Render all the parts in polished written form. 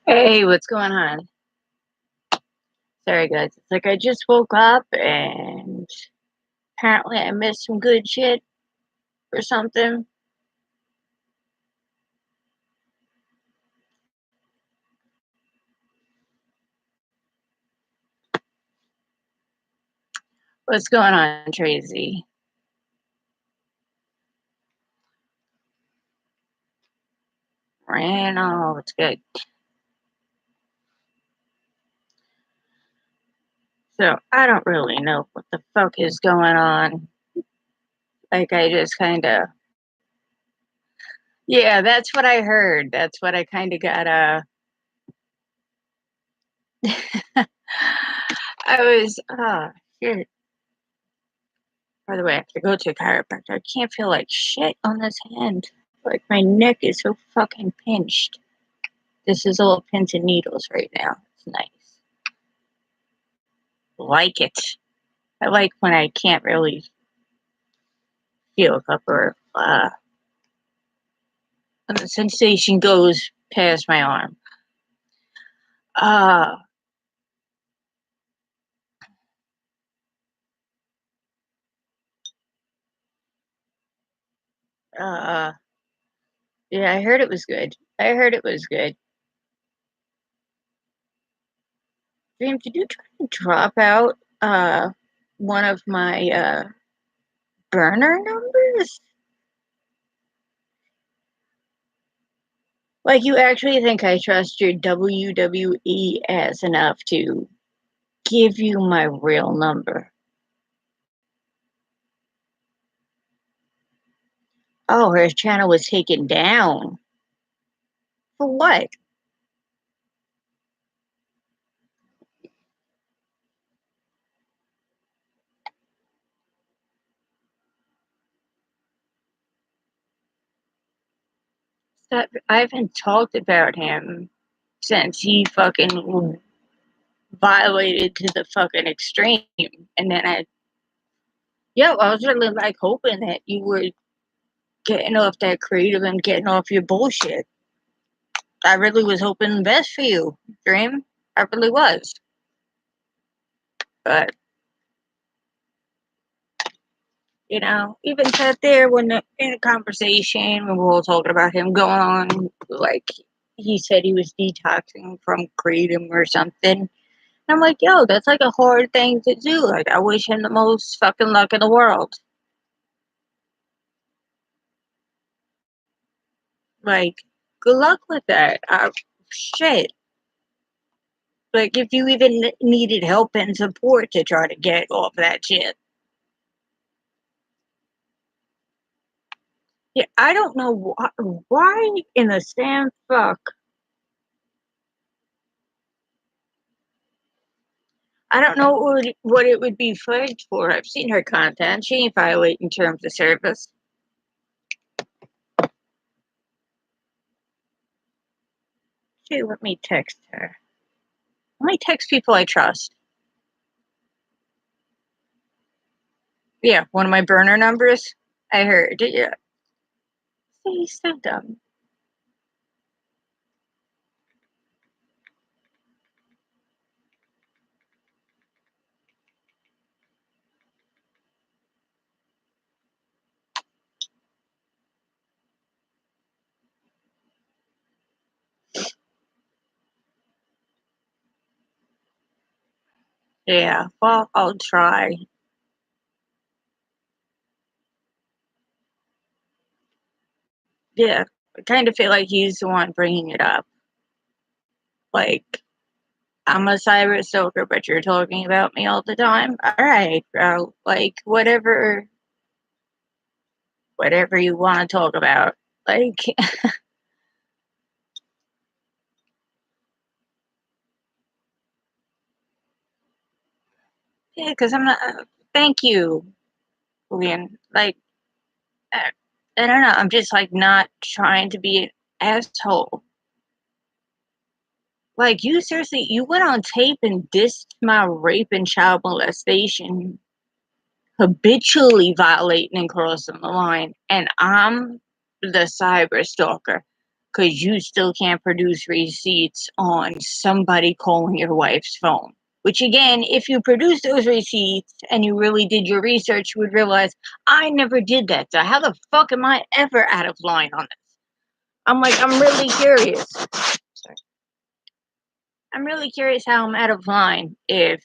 Hey, what's going on? Sorry, guys. It's like I just woke up and apparently I missed some good shit or something. What's going on, Tracy? Oh, it's good. So I don't really know what the fuck is going on. Like I just kind of, yeah, that's what I heard. That's what I kind of got. I was, shit. By the way, I have to go to a chiropractor. I can't feel like shit on this hand. Like my neck is so fucking pinched. This is all pins and needles right now. It's nice. Like it. I like when I can't really feel a or when the sensation goes past my arm. Uh, uh, yeah, I heard it was good. I heard it was good. Dream, did you try to drop out one of my burner numbers? Like you actually think I trust your WWE ass enough to give you my real number? Oh, her channel was taken down. For what? I haven't talked about him since he fucking violated to the fucking extreme. And then I was really like hoping that you were getting off that creative and getting off your bullshit. I really was hoping the best for you, Dream. I really was. But, even sat there in a conversation when we were all talking about him going on, like, he said he was detoxing from kratom or something. I'm like, yo, that's like a hard thing to do. Like, I wish him the most fucking luck in the world. Like, good luck with that. Shit. Like, if you even needed help and support to try to get off that shit. Yeah, I don't know why in the same fuck. I don't know what it would be flagged for. I've seen her content. She ain't violating terms of service. She let me text her. Let me text people I trust. Yeah, one of my burner numbers. I heard. Yeah. See, so dumb. Yeah, well, I'll try. Yeah, I kind of feel like he's the one bringing it up. Like, I'm a cyber stalker, but you're talking about me all the time. All right, bro. Like, whatever you want to talk about. Like, yeah, because I'm not. Thank you, Julian. Like, I don't know. I'm just like not trying to be an asshole. Like, you seriously, you went on tape and dissed my rape and child molestation, habitually violating and crossing the line, and I'm the cyber stalker. because you still can't produce receipts on somebody calling your wife's phone. Which again, if you produce those receipts and you really did your research, you would realize I never did that. So how the fuck am I ever out of line on this? I'm really curious. Sorry. I'm really curious how I'm out of line if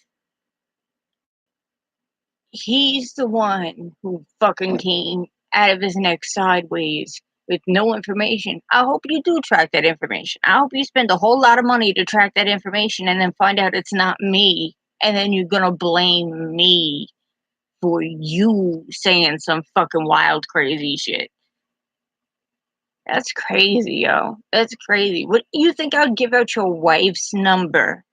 he's the one who fucking came out of his neck sideways with no information. I hope you do track that information. I hope you spend a whole lot of money to track that information and then find out it's not me. And then you're gonna blame me for you saying some fucking wild, crazy shit. That's crazy, yo. That's crazy. What you think I'd give out your wife's number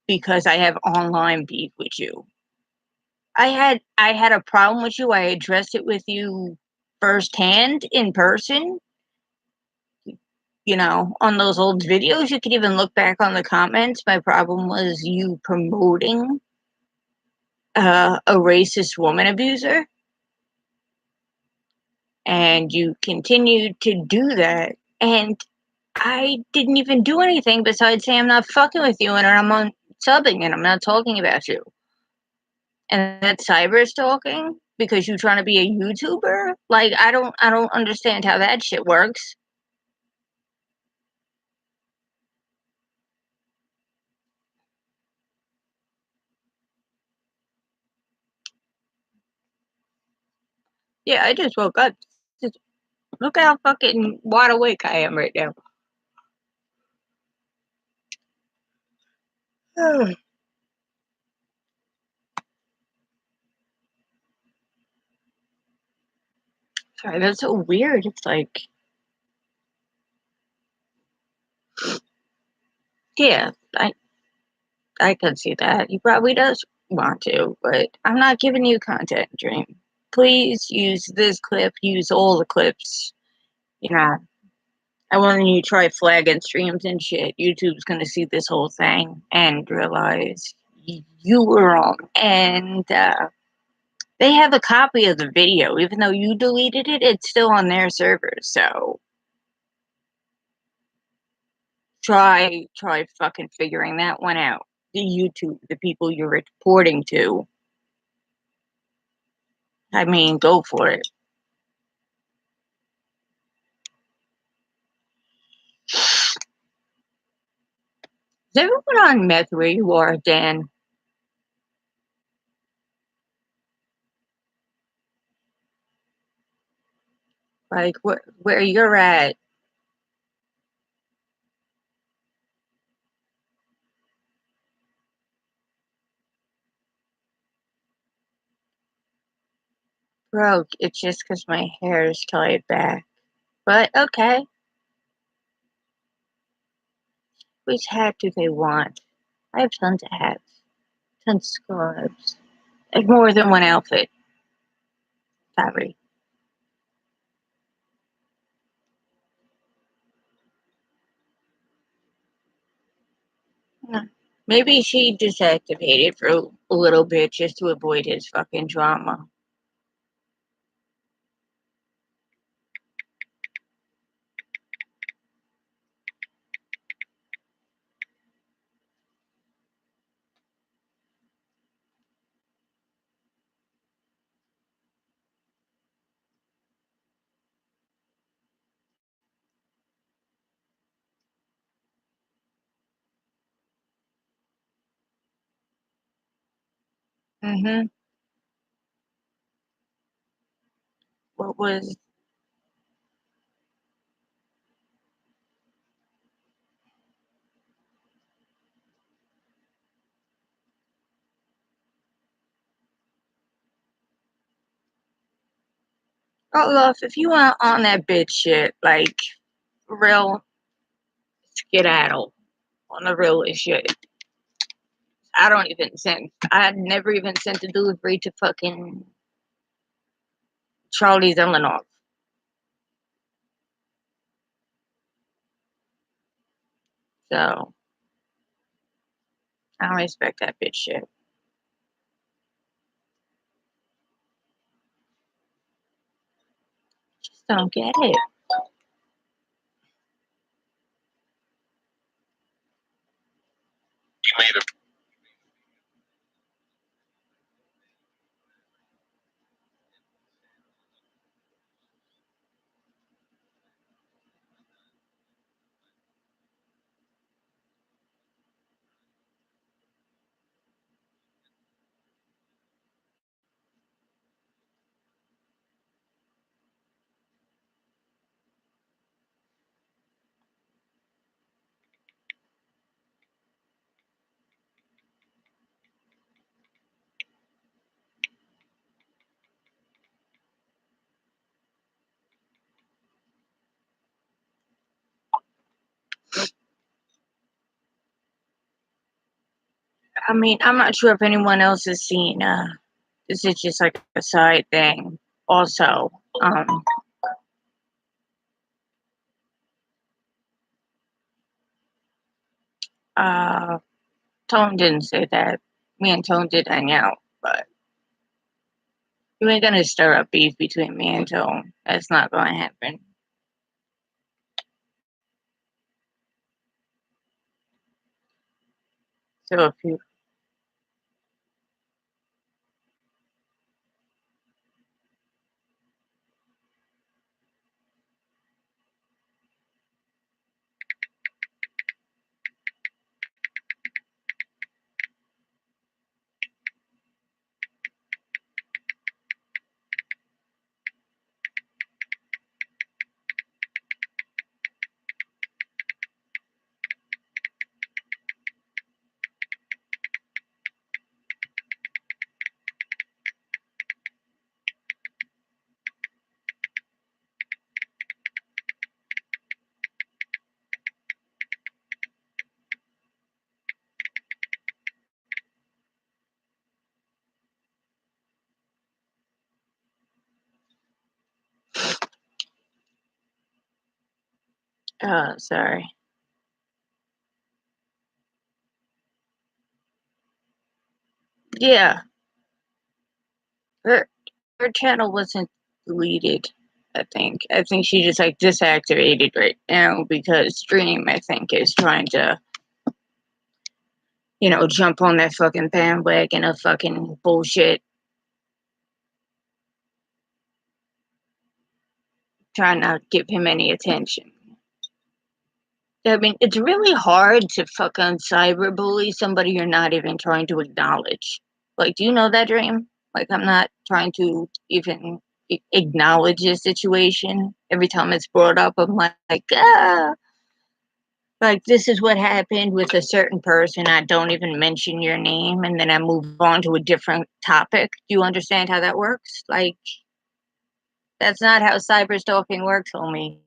because I have online beef with you? I had a problem with you. I addressed it with you firsthand in person. You know, on those old videos, you could even look back on the comments. My problem was you promoting a racist woman abuser, and you continued to do that. And I didn't even do anything besides say I'm not fucking with you and I'm on subbing and I'm not talking about you. And that's cyber stalking because you're trying to be a YouTuber? Like I don't understand how that shit works. Yeah, I just woke up. Just look how fucking wide awake I am right now. Sorry, that's so weird. It's like, yeah, I could see that. He probably does want to, but I'm not giving you content, Dream. Please use this clip, use all the clips. You know, and when you try flagging streams and shit, YouTube's gonna see this whole thing and realize you were wrong. And they have a copy of the video, even though you deleted it. It's still on their servers. So try fucking figuring that one out. The YouTube, the people you're reporting to. I mean, go for it. Is everyone on meth where you are, Dan? Like where you're at? Broke. It's just because my hair is tied back. But okay. Which hat do they want? I have tons of hats. Tons of scarves. Like more than one outfit. Sorry. No. Maybe she deactivated for a little bit just to avoid his fucking drama. Mm-hmm. What was oh love, if you want on that bitch shit, like real skedaddle on the real shit. I don't even send I never even sent a delivery to fucking Charlie Zelenoff. So I don't respect that bitch shit. Just don't get it. I mean, I'm not sure if anyone else has seen, this is just like a side thing. Also, uh, Tone didn't say that. Me and Tone did hang out, but you ain't gonna stir up beef between me and Tone. That's not gonna happen. So if you, sorry. Yeah, her her channel wasn't deleted. I think she just like disactivated right now because Stream I think is trying to jump on that fucking bandwagon of fucking bullshit, trying not to give him any attention. I mean, it's really hard to fucking cyberbully somebody you're not even trying to acknowledge. Like, do you know that, Dream? Like, I'm not trying to even acknowledge the situation. Every time it's brought up, I'm like, ah. Like, this is what happened with a certain person. I don't even mention your name, and then I move on to a different topic. Do you understand how that works? Like, that's not how cyber stalking works, homie.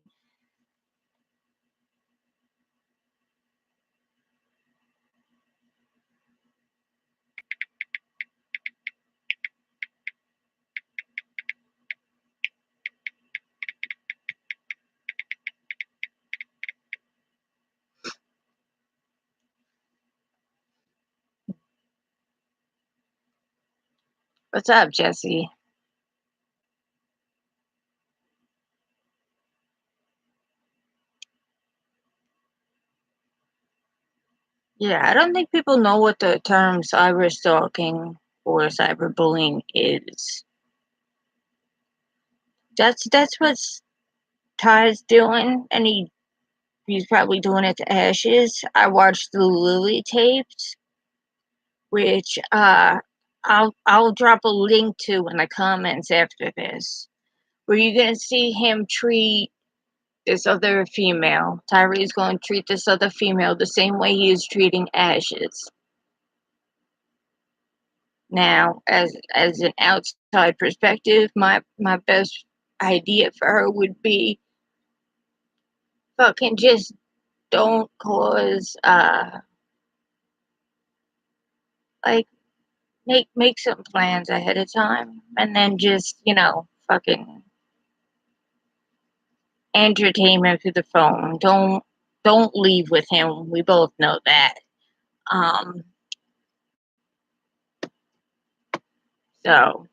What's up, Jesse? Yeah, I don't think people know what the term cyber stalking or cyberbullying is. That's what Ty's doing, and he's probably doing it to Ashes. I watched the Lily tapes, which I'll drop a link to in the comments after this, where you're gonna see him treat this other female. Tyree's going to treat this other female the same way he is treating Ashes. Now, as an outside perspective, my best idea for her would be fucking just don't cause like make some plans ahead of time and then just, fucking entertain him through the phone. Don't leave with him. We both know that. Um so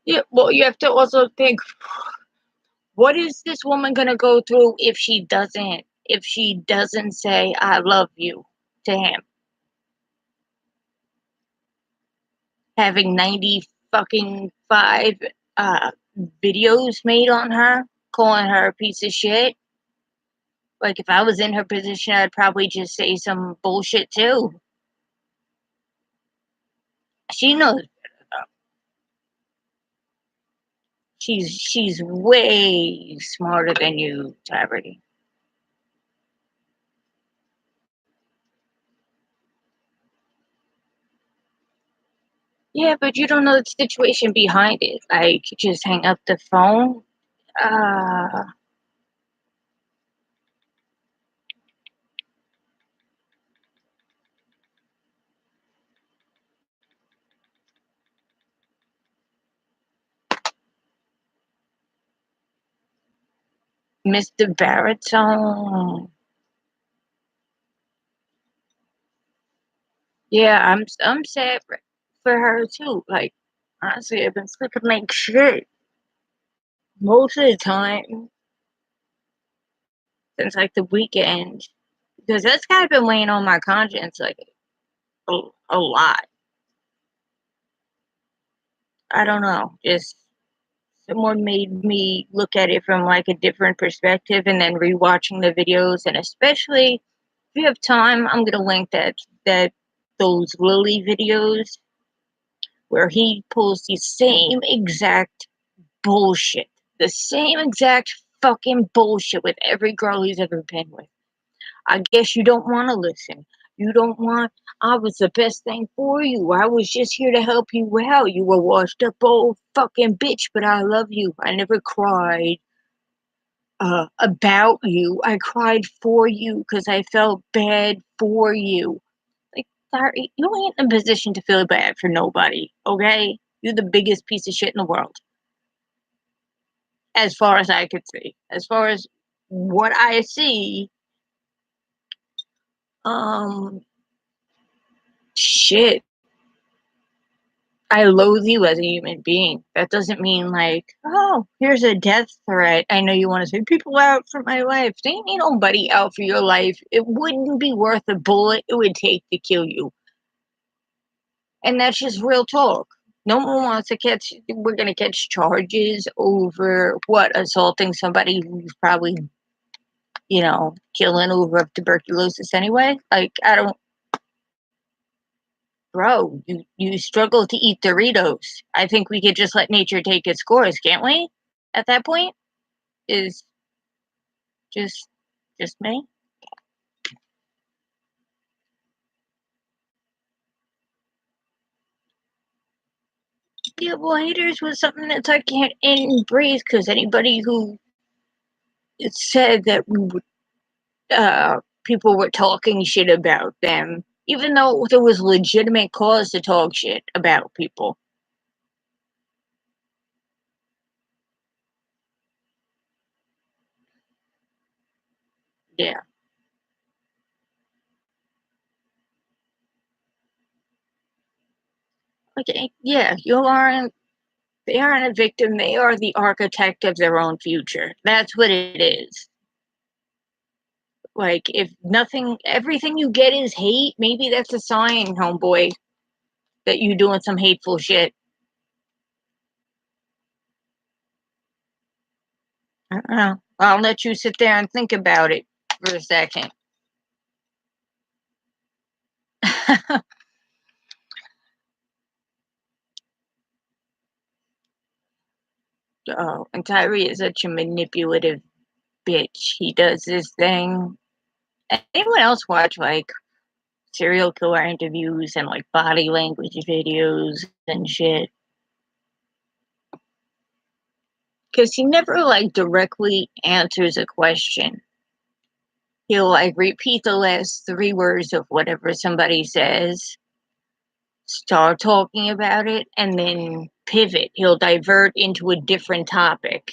yeah, well you have to also think, what is this woman gonna go through if she doesn't say I love you to him? Having 90 fucking 5 uh videos made on her, calling her a piece of shit. Like if I was in her position, I'd probably just say some bullshit too. She knows. She's way smarter than you, Tabby. Yeah, but you don't know the situation behind it. Like, just hang up the phone. Uh, Mr. Baritone. Yeah, I'm sad for her too. Like, honestly, I've been sleeping like shit most of the time since like the weekend because that's kind of been weighing on my conscience like a lot. I don't know, just someone made me look at it from like a different perspective, and then rewatching the videos, and especially if you have time, I'm gonna link that those Lily videos where he pulls the same exact bullshit, the same exact fucking bullshit with every girl he's ever been with. I guess you don't want to listen. You don't want, I was the best thing for you. I was just here to help you out. You were washed up old fucking bitch, but I love you. I never cried about you. I cried for you because I felt bad for you. Like, sorry, you ain't in a position to feel bad for nobody, okay? You're the biggest piece of shit in the world, as far as I could see. As far as what I see, um, shit. I loathe you as a human being. That doesn't mean like, oh, here's a death threat. I know you want to say people out for my life. There ain't nobody out for your life. It wouldn't be worth a bullet it would take to kill you. And that's just real talk. No one wants to catch, we're going to catch charges over what? Assaulting somebody who's probably, killing over tuberculosis anyway? Like, I don't, bro, you struggle to eat Doritos. I think we could just let nature take its course, can't we? At that point, is just me. Yeah, well, haters was something that I can't embrace because anybody who said that we would, people were talking shit about them, even though there was legitimate cause to talk shit about people. Yeah. Okay. Yeah, you aren't. They aren't a victim. They are the architect of their own future. That's what it is. Like, if nothing, everything you get is hate, maybe that's a sign, homeboy, that you doing some hateful shit. I don't know. I'll let you sit there and think about it for a second. Oh, and Tyree is such a manipulative bitch. He does this thing. Anyone else watch like serial killer interviews and like body language videos and shit? Because he never like directly answers a question. He'll like repeat the last three words of whatever somebody says, start talking about it, and then pivot. He'll divert into a different topic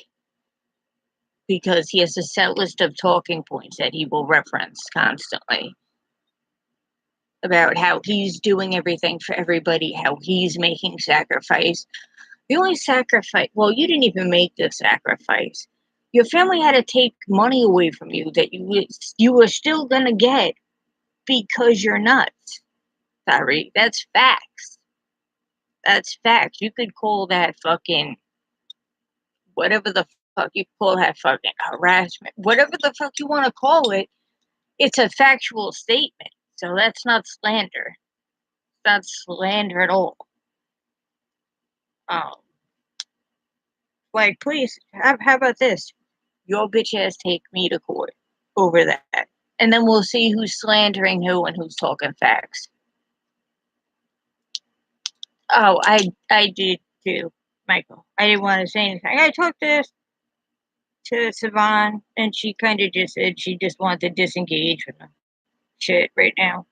because he has a set list of talking points that he will reference constantly about how he's doing everything for everybody, how he's making sacrifice. The only sacrifice, well, you didn't even make the sacrifice. Your family had to take money away from you that you were still gonna get because you're nuts. Sorry, that's facts. That's facts. You could call that fucking whatever the fuck you call that fucking harassment, whatever the fuck you want to call it. It's a factual statement, so that's not slander. That's slander at all. Um, like, please, how about this? Your bitch ass take me to court over that, and then we'll see who's slandering who and who's talking facts. Oh, I did too, Michael. I didn't want to say anything. I talked to Savon, and she kind of just said she just wanted to disengage from the shit right now.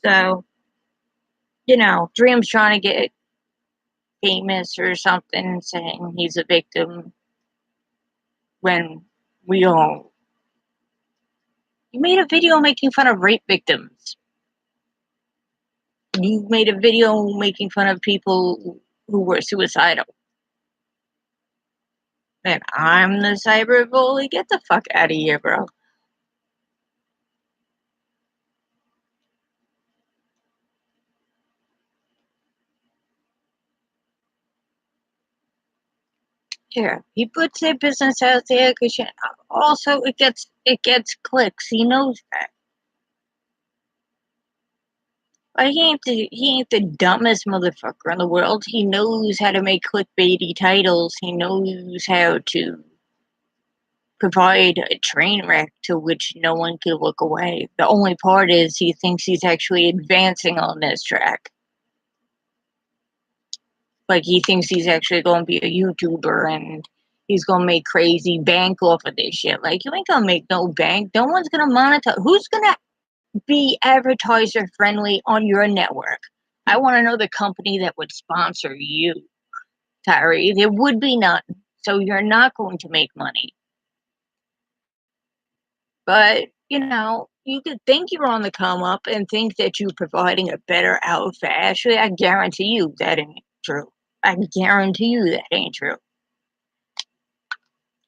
So, Dream's trying to get famous or something, saying he's a victim when we all. You made a video making fun of rape victims. You made a video making fun of people who were suicidal. And I'm the cyber bully. Get the fuck out of here, bro. Here, he puts their business out there because also it gets clicks. He knows that. But he ain't the dumbest motherfucker in the world. He knows how to make clickbaity titles. He knows how to provide a train wreck to which no one could look away. The only part is he thinks he's actually advancing on this track. Like he thinks he's actually going to be a YouTuber and he's going to make crazy bank off of this shit. Like you ain't going to make no bank. No one's going to monetize. Who's going to be advertiser friendly on your network? I want to know the company that would sponsor you, Tyree. There would be none. So you're not going to make money. But, you could think you're on the come up and think that you're providing a better outfit. Actually, I guarantee you that ain't true. I guarantee you that ain't true.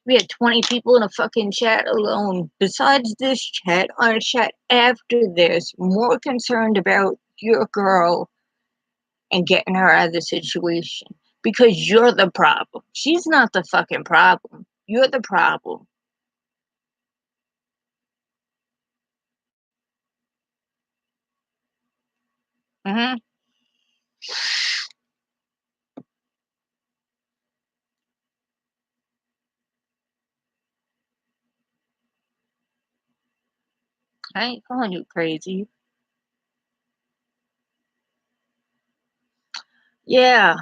We had 20 people in a fucking chat alone. Besides this chat, on a chat after this, more concerned about your girl and getting her out of the situation. Because you're the problem. She's not the fucking problem. You're the problem. Mm-hmm. I ain't calling you crazy. Yeah.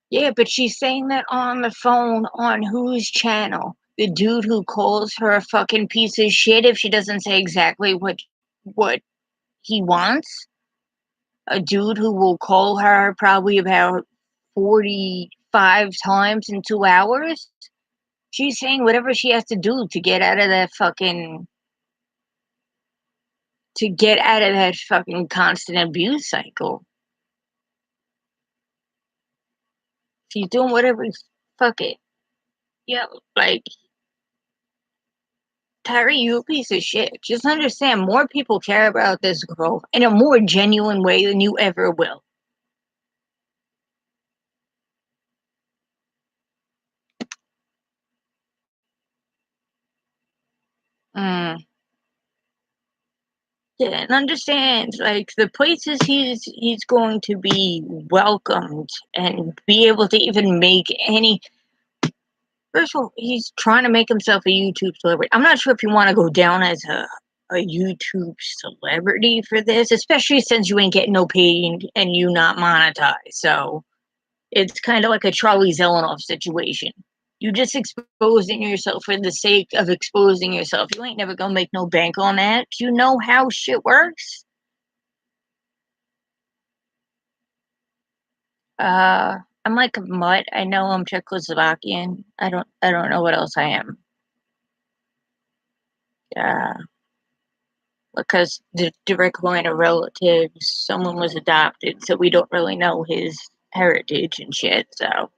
Yeah, but she's saying that on the phone on whose channel? The dude who calls her a fucking piece of shit if she doesn't say exactly what he wants? A dude who will call her probably about 45 times in 2 hours? She's saying whatever she has to do to get out of that fucking constant abuse cycle. She's doing whatever. Fuck it. Yeah, like Tyree, you a piece of shit. Just understand, more people care about this girl in a more genuine way than you ever will. Mm. Yeah, and understand, like the places he's going to be welcomed and be able to even make any. First of all, he's trying to make himself a YouTube celebrity. I'm not sure if you want to go down as a YouTube celebrity for this, especially since you ain't getting no paid and you not monetized. So it's kind of like a Charlie Zelenoff situation. You just exposing yourself for the sake of exposing yourself. You ain't never gonna make no bank on that. You know how shit works. I'm like a mutt. I know I'm Czechoslovakian. I don't know what else I am. Yeah, because the direct line of relatives, someone was adopted, so we don't really know his heritage and shit. So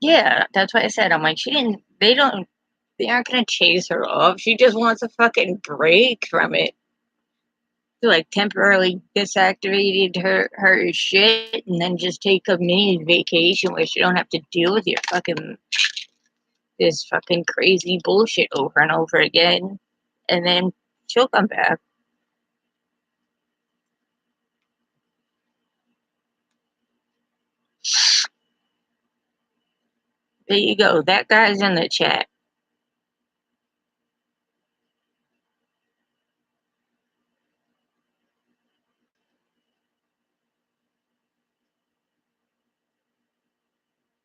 yeah, that's why I said I'm like she didn't. They aren't gonna chase her off. She just wants a fucking break from it. She like temporarily disactivated her shit and then just take a mini vacation where she don't have to deal with your fucking this fucking crazy bullshit over and over again, and then she'll come back. There you go. That guy's in the chat.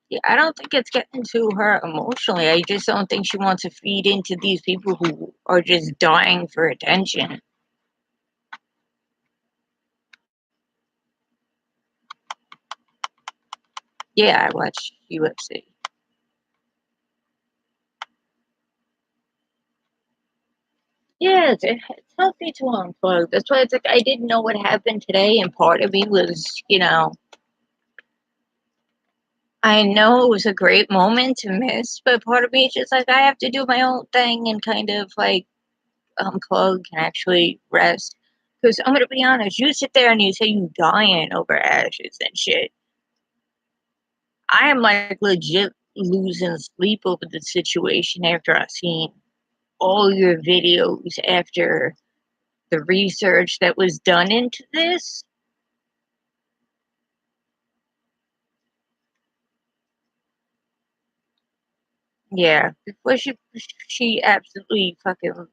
Yeah, I don't think it's getting to her emotionally. I just don't think she wants to feed into these people who are just dying for attention. Yeah, I watch UFC. Yeah, it's healthy to unplug. That's why it's like I didn't know what happened today, and part of me was, I know it was a great moment to miss, but part of me is just like I have to do my own thing and kind of like unplug and actually rest. Because I'm gonna be honest, you sit there and you say you dying over ashes and shit. I am like legit losing sleep over the situation after I've seen all your videos after the research that was done into this. Yeah, before she absolutely fucking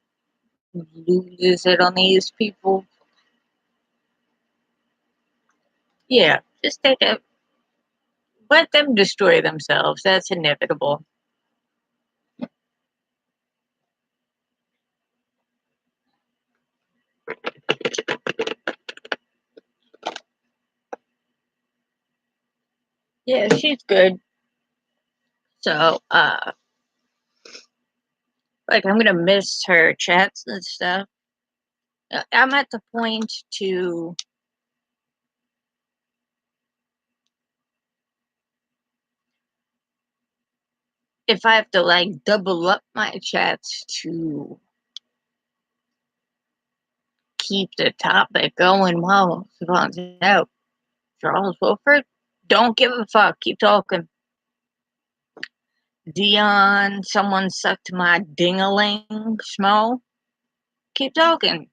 loses it on these people. Yeah, just take it. Let them destroy themselves. That's inevitable. Yeah, she's good. So, like, I'm gonna miss her chats and stuff. I'm at the point to, if I have to, like, double up my chats to keep the topic going while Savant's out. Charles Wilford, don't give a fuck. Keep talking. Dion, someone sucked my ding-a-ling, Schmo. Keep talking.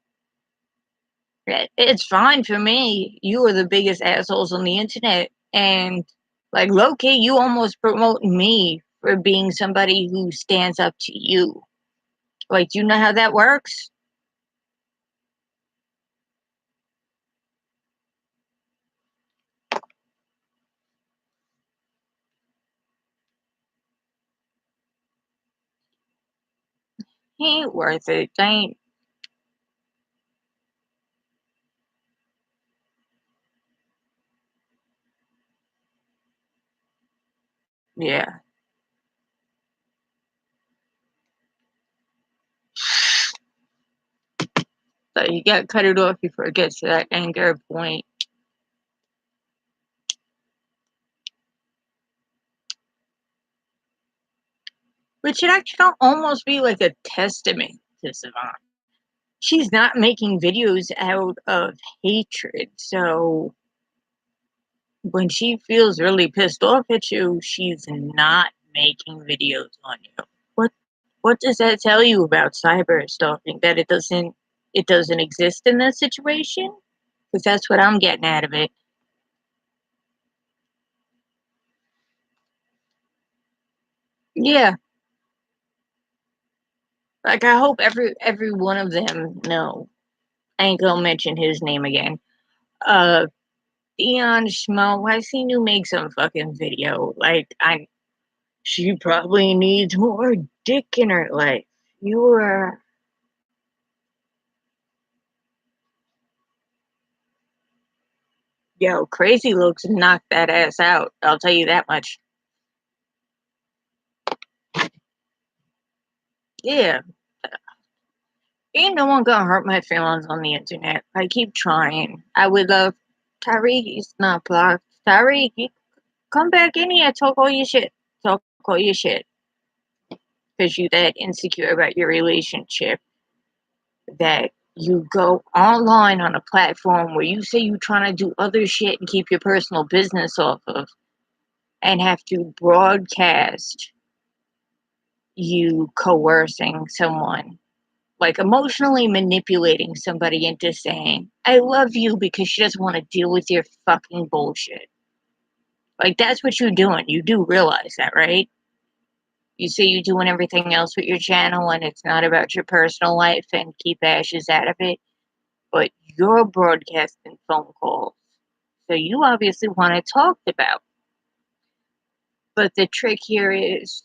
It's fine for me. You are the biggest assholes on the internet. And, like, low-key, you almost promote me for being somebody who stands up to you. Like, do you know how that works? He ain't worth it. They ain't. Yeah. So you gotta cut it off before it gets to that anger point. Which should actually almost be like a testament to Savant. She's not making videos out of hatred. So when she feels really pissed off at you, she's not making videos on you. What what does that tell you about cyber stalking? That it doesn't exist in this situation? Because that's what I'm getting out of it. Yeah. Like I hope every one of them know. I ain't gonna mention his name again. Uh Dion Schmo, I seen you make some fucking video. Like she probably needs more dick in her life. You were Yo, Crazy looks knocked that ass out. I'll tell you that much. Yeah. Ain't no one gonna hurt my feelings on the internet. I keep trying. I would love Tyreek, he's not blocked. Tyreek, you come back in here, talk all your shit. Talk all your shit. Because you that insecure about your relationship that you go online on a platform where you say you're trying to do other shit and keep your personal business off of and have to broadcast you coercing someone, like emotionally manipulating somebody into saying, I love you because she doesn't want to deal with your fucking bullshit. Like, that's what you're doing. You do realize that, right? You say you're doing everything else with your channel and it's not about your personal life and keep ashes out of it, but you're broadcasting phone calls. So you obviously want it talked about. But the trick here is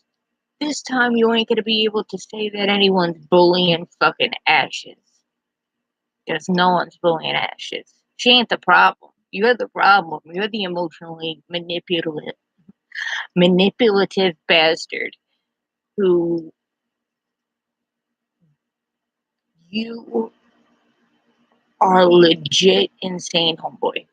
this time you ain't going to be able to say that anyone's bullying fucking Ashes. Because no one's bullying Ashes. She ain't the problem. You're the problem. You're the emotionally manipulative bastard who you are legit insane, homeboy.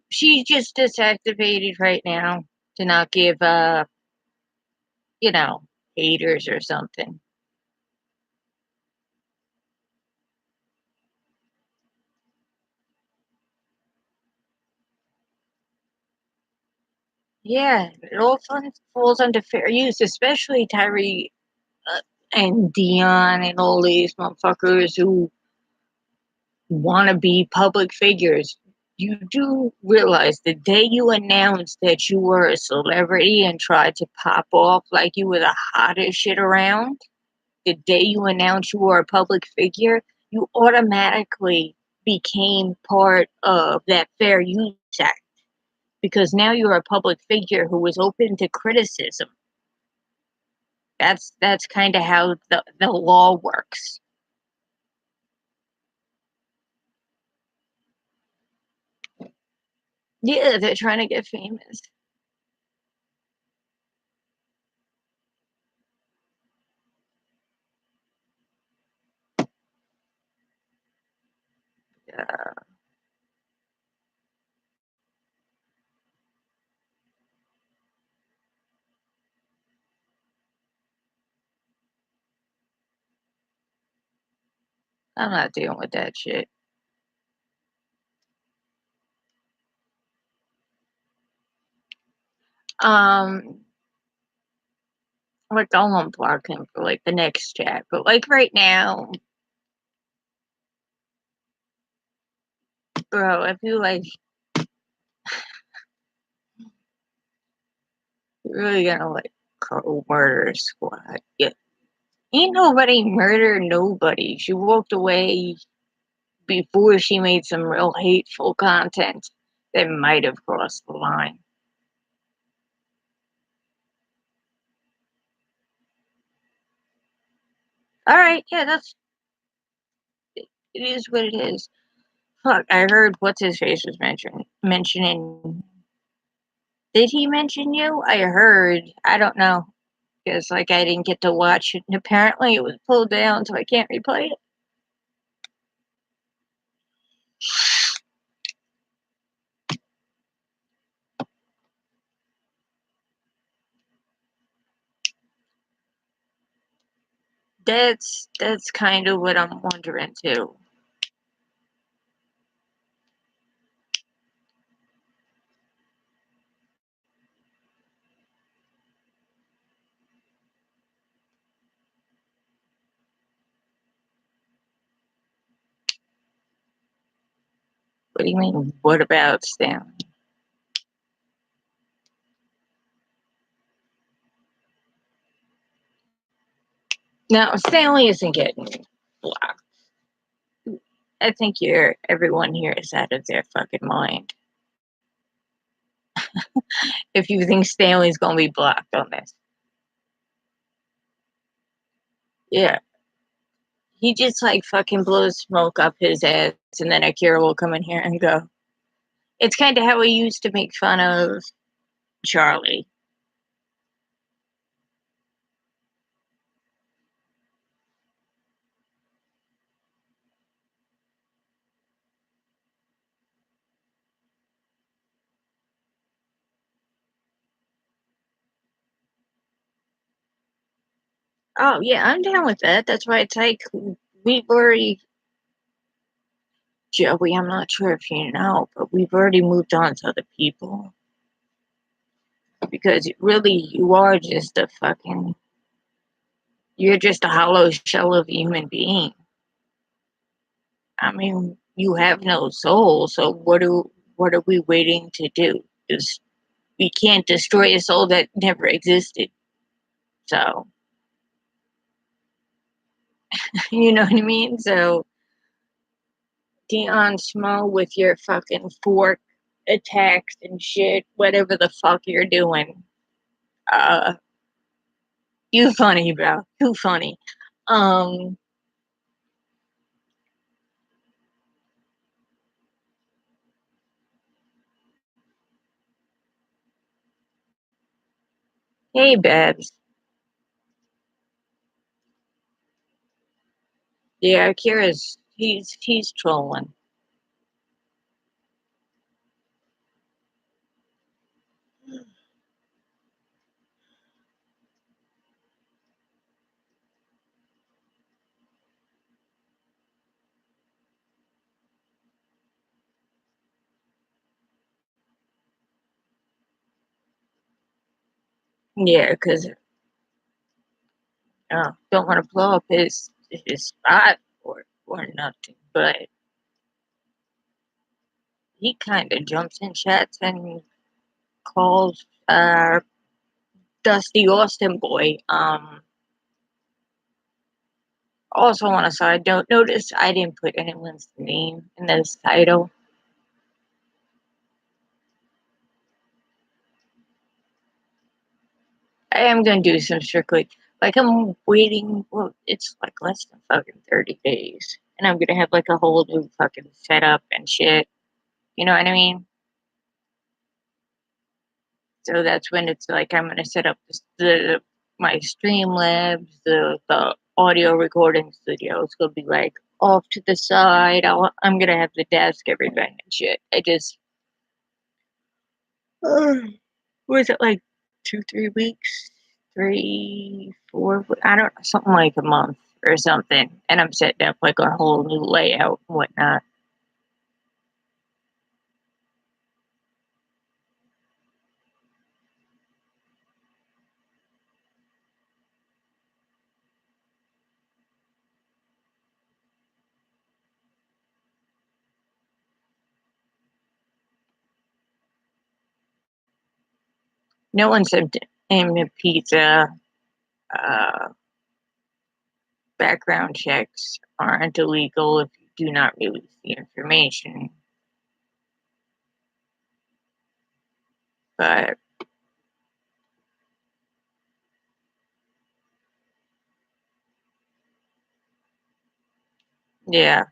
She's just disactivated right now to not give, you know, haters or something. Yeah, it all falls under fair use, especially Tyree and Dion and all these motherfuckers who want to be public figures. You do realize the day you announced that you were a celebrity and tried to pop off like you were the hottest shit around, the day you announced you were a public figure, you automatically became part of that Fair Use Act because now you're a public figure who is open to criticism. That's kind of how the law works. Yeah, they're trying to get famous. Yeah, I'm not dealing with that shit. Um, like I'll unblock him for like the next chat, but like right now, bro, I feel like you're really gonna like call murder squad. Yeah, ain't nobody murder nobody. She walked away before she made some real hateful content that might have crossed the line. All right, yeah, it is what it is. Fuck, I heard what's his face was mentioning. Did he mention you? I heard. I don't know because like I didn't get to watch it, and apparently it was pulled down, so I can't replay it. That's kind of what I'm wondering too. What do you mean? What about Stanley? No, Stanley isn't getting blocked. I think everyone here is out of their fucking mind. If you think Stanley's gonna be blocked on this, yeah, he just like fucking blows smoke up his ass, and then Akira will come in here and go. It's kind of how we used to make fun of Charlie. Oh yeah, I'm down with that. That's why it's like we've already, Joey. I'm not sure if you know, but we've already moved on to other people. because really you are just a fucking, you're just a hollow shell of a human being. I mean, you have no soul, so what are we waiting to do? Just, we can't destroy a soul that never existed. So, you know what I mean? So, Dion Schmo with your fucking fork attacks and shit, whatever the fuck you're doing. Uh, you funny, bro. You funny. Um, hey, Babs. Yeah, Kira's, he's trolling. Yeah, because don't want to blow up his spot or nothing. But he kind of jumps in chats and calls Dusty Austin boy. Also on a side note, notice I didn't put anyone's name in this title. I am gonna do some strictly, like, I'm waiting. Well, it's like less than fucking 30 days, and I'm gonna have like a whole new fucking setup and shit. You know what I mean? So that's when it's like I'm gonna set up the my Streamlabs, the audio recording studio. It's gonna be like off to the side. I'm gonna have the desk, everything and shit. I just was it like 2, 3 weeks, 3, 4? I don't, something like a month or something. And I'm setting up like a whole new layout and whatnot. No one said aim at pizza. Uh, Background checks aren't illegal if you do not release the information. But yeah,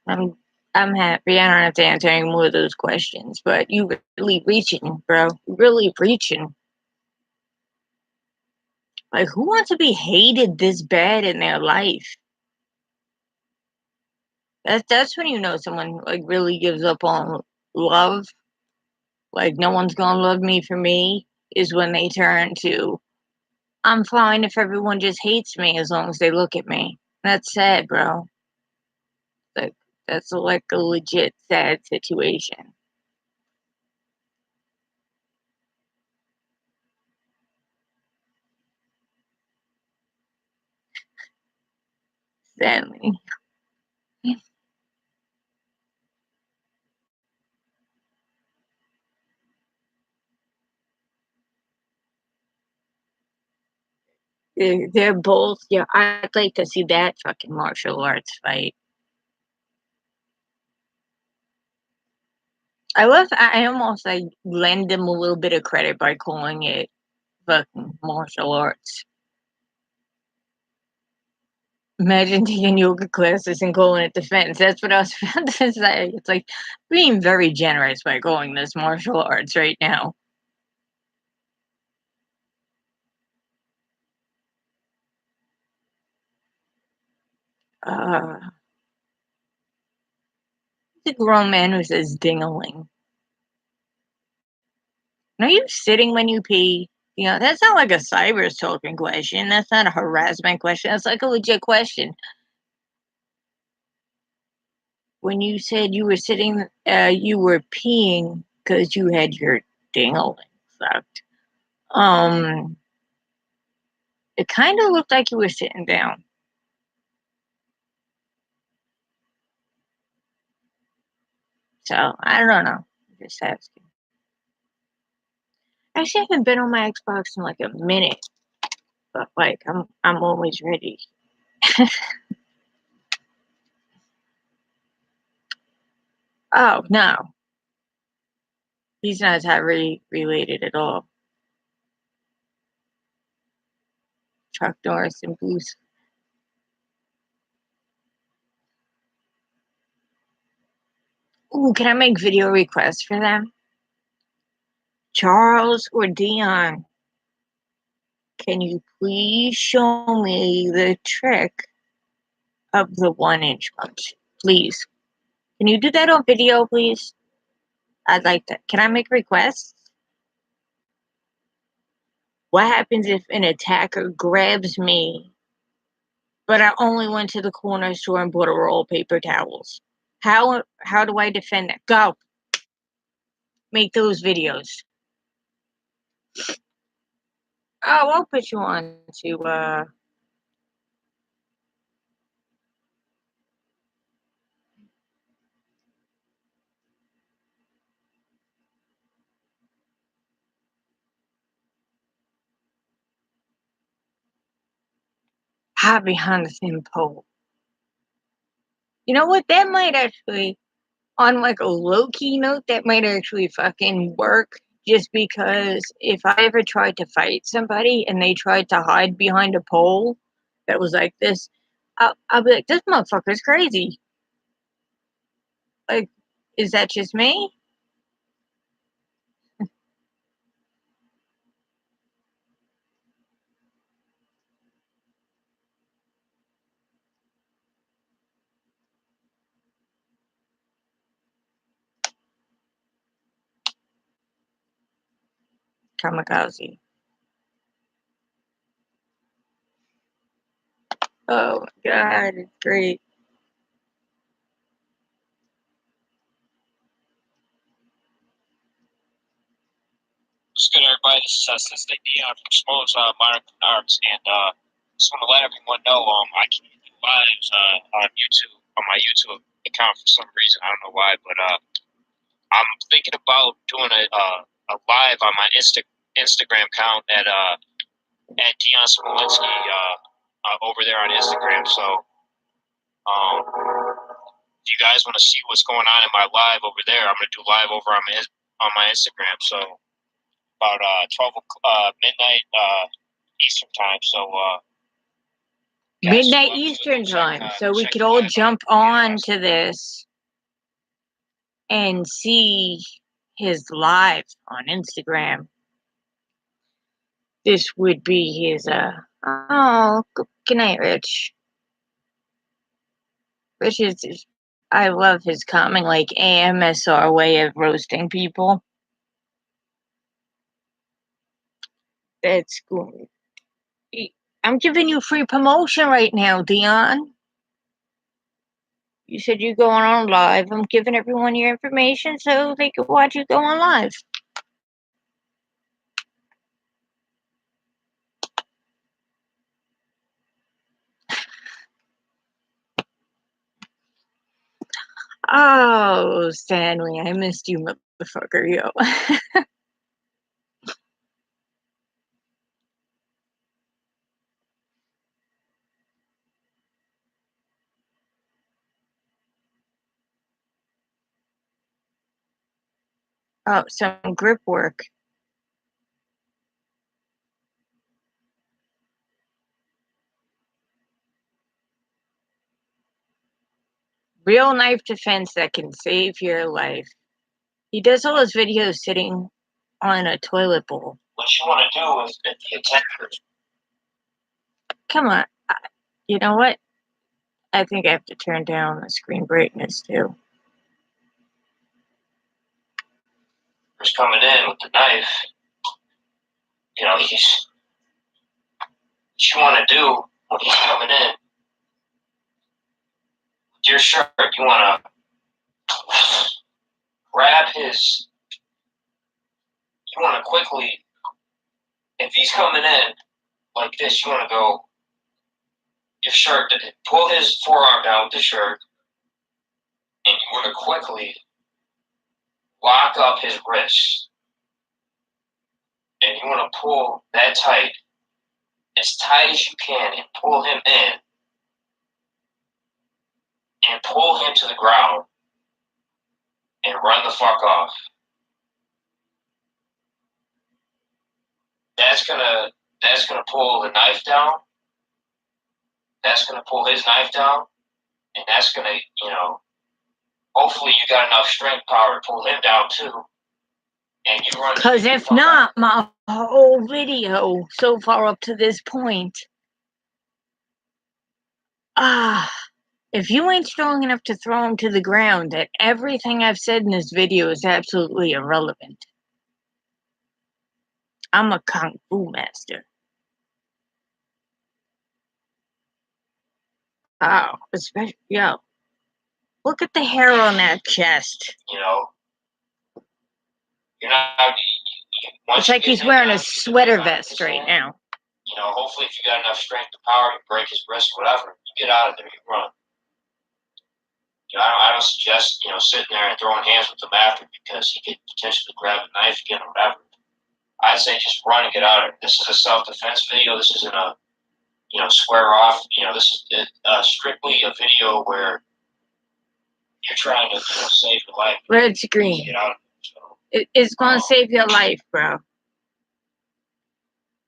I'm I'm happy. I don't have to answer any more of those questions. But you really reaching, bro. Really reaching. Like, who wants to be hated this bad in their life? That's when you know someone like really gives up on love. Like, no one's gonna love me for me, is when they turn to, I'm fine if everyone just hates me as long as they look at me. That's sad, bro. Like, that's like a legit sad situation. Sadly. They're both, yeah, I'd like to see that fucking martial arts fight. I almost like lend them a little bit of credit by calling it fucking martial arts. Imagine taking yoga classes and calling it defense. That's what I was about to say. It's like being very generous by calling this martial arts right now. Uh, the grown man who says dingling. Are you sitting when you pee? You know, that's not like a cyber stalking question. That's not a harassment question. That's like a legit question. When you said you were sitting, you were peeing because you had your dingling sucked. It kind of looked like he was sitting down. So I don't know. Just asking. I actually haven't been on my Xbox in like a minute, but like I'm always ready. Oh no, he's not Tyree related at all. Chuck Norris and Bruce. Ooh, can I make video requests for them? Charles or Dion, can you please show me the trick of the 1-inch punch? Please. Can you do that on video, please? I'd like that. Can I make requests? What happens if an attacker grabs me, but I only went to the corner store and bought a roll of paper towels? How do I defend that? Go. Make those videos. Oh, I'll put you on to hide behind the thin pole. You know what? That might actually, on like a low-key note, that might actually fucking work. Just because if I ever tried to fight somebody and they tried to hide behind a pole that was like this, I'll be like, this motherfucker's crazy. Like, is that just me? Kamikaze. Oh my god, it's great. What's good, everybody? This is Assistant Dion from Smoke's Modern Arts, and just want to let everyone know I can't do lives on YouTube, on my YouTube account for some reason. I don't know why, but I'm thinking about doing a live on my Instagram account at Dion Smolinski over there on Instagram. So if you guys want to see what's going on in my live over there, I'm gonna do live over on my Instagram. So about 12 midnight Eastern time. So Midnight Eastern time. So we could all jump on to this and see his live on Instagram. This would be his oh, good night, Rich. Rich is I love his common like AMSR way of roasting people. That's good. I'm giving you free promotion right now, Dion. You said you're going on live. I'm giving everyone your information so they can watch you go on live. Oh, Stanley, I missed you, motherfucker, yo. Oh, some grip work. Real knife defense that can save your life. He does all his videos sitting on a toilet bowl. what you want to do is that the attackers. Come on. You know what? I think I have to turn down the screen brightness too. He's coming in with the knife. You know, what you want to do when he's coming in with your shirt, you want to grab his. You want to quickly if he's coming in like this, you want to go your shirt, pull his forearm down with the shirt, and you want to quickly lock up his wrists. And you want to pull that tight, as tight as you can, and pull him in, and pull him to the ground, and run the fuck off. That's gonna pull the knife down. That's gonna pull his knife down, and that's gonna, hopefully you got enough strength power to pull him down too. And you run. Because if not, my whole video so far up to this point, if you ain't strong enough to throw him to the ground, then everything I've said in this video is absolutely irrelevant. I'm a kung fu master. Oh, especially, look at the hair on that chest. You're not. It's like he's wearing a sweater vest right now. Hopefully if you got enough strength and power, you break his wrist, whatever, you get out of there, you run. I don't suggest, sitting there and throwing hands with him after, because he could potentially grab a knife again or whatever. I'd say just run and get out of there. This is a self-defense video. This isn't a, square off. This is strictly a video where you're trying to, save your life. Red screen. Get out of there. It's going to save your life, bro.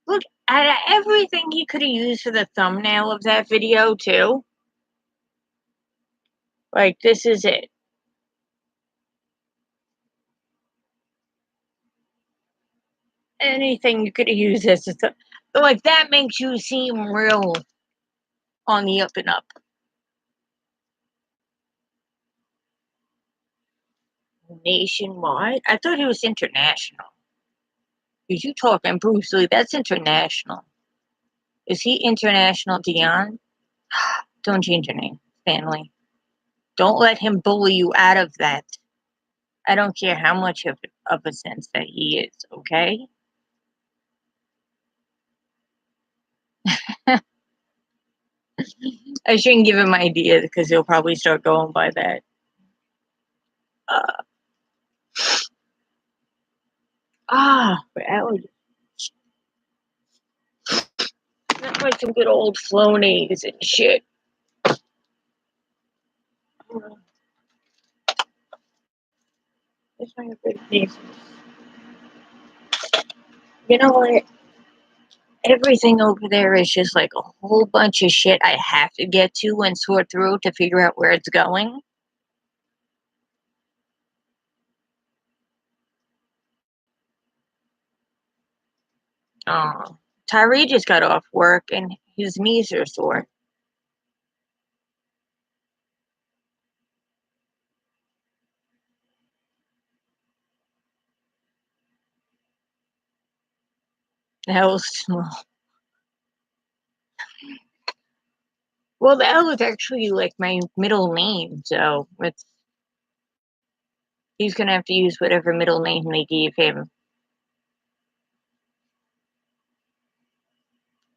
Look, out of everything he could have used for the thumbnail of that video, too. Like, this is it. Anything you could have used as a like, that makes you seem real on the up and up. Nationwide? I thought he was international. Because you talking Bruce Lee, that's international. Is he international, Dion? Don't change your name, Stanley. Don't let him bully you out of that. I don't care how much of a sense that he is, okay? I shouldn't give him ideas because he'll probably start going by that. Allergies. That's like some good old Flonase and shit. You know what? Everything over there is just like a whole bunch of shit I have to get to and sort through to figure out where it's going. Tyree just got off work and his knees are sore. The L is small. Well, the L is actually like my middle name, so he's gonna have to use whatever middle name they gave him.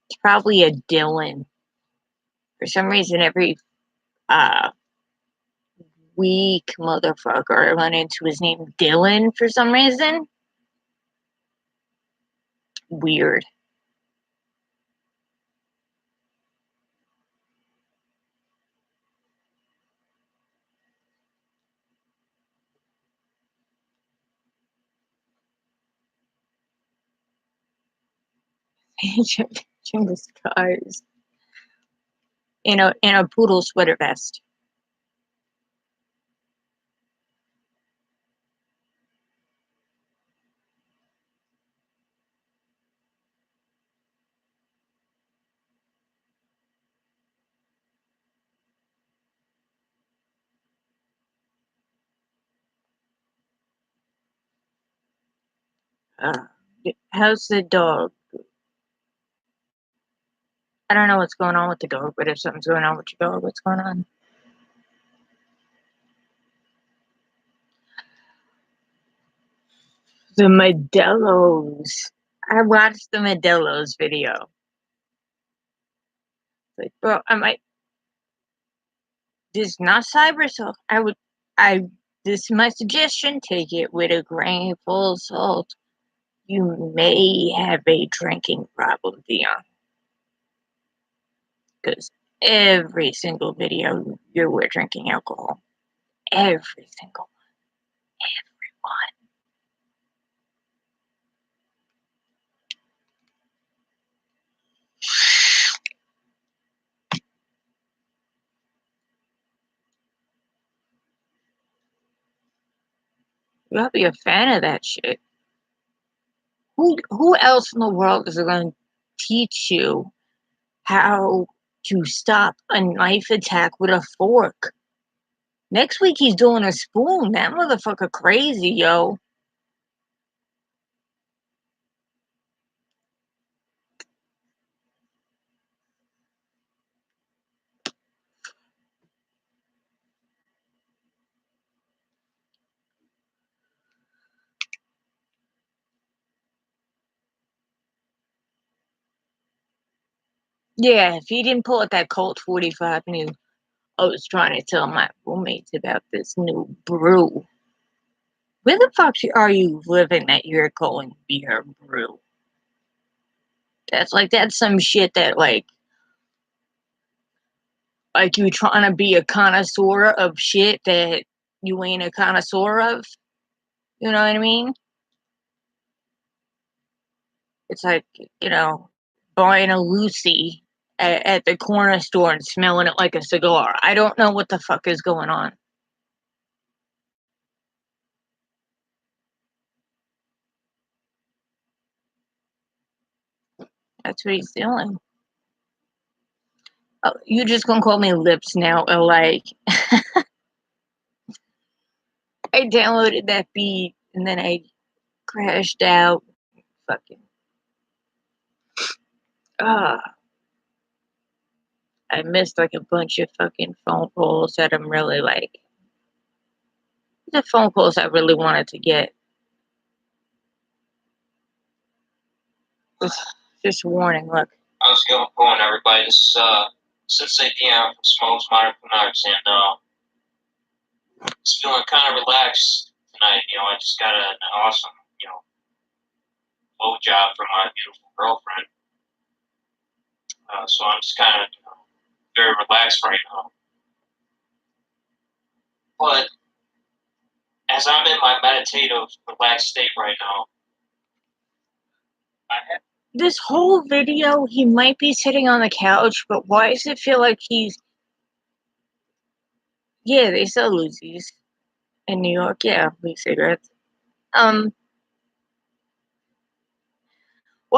It's probably a Dylan. For some reason, every weak motherfucker I run into his name Dylan for some reason. Weird. In disguise. In a poodle sweater vest. How's the dog? I don't know what's going on with the dog, but if something's going on with your dog, what's going on? The Modelo's. I watched the Modelo's video. Like, bro, this is not cyber, so this is my suggestion, take it with a grain of salt. You may have a drinking problem, Dion. Because every single video we're drinking alcohol. Every single one. You gotta be a fan of that shit. Who else in the world is going to teach you how to stop a knife attack with a fork? Next week he's doing a spoon. That motherfucker crazy, yo. Yeah, if he didn't pull out that Colt 45 and I was trying to tell my roommates about this new brew. Where the fuck are you living that you're calling beer brew? That's some shit that like you trying to be a connoisseur of shit that you ain't a connoisseur of. You know what I mean? It's like, buying a Lucy at the corner store and smelling it like a cigar. I don't know what the fuck is going on. That's what he's doing. Oh, you just gonna call me lips now, or like I downloaded that beat and then I crashed out. Fucking I missed like a bunch of fucking phone calls that I'm really like the phone calls I really wanted to get. Just warning, look. How's it going, everybody? This is Sensei DM from Smokes Modern Narcs, and just feeling kind of relaxed tonight. I just got an awesome, blow job from my beautiful girlfriend. So I'm just kind of very relaxed right now. But as I'm in my meditative, relaxed state right now, this whole video, he might be sitting on the couch, but why does it feel like he's... Yeah, they sell Lucy's in New York. Yeah, weed cigarettes. Why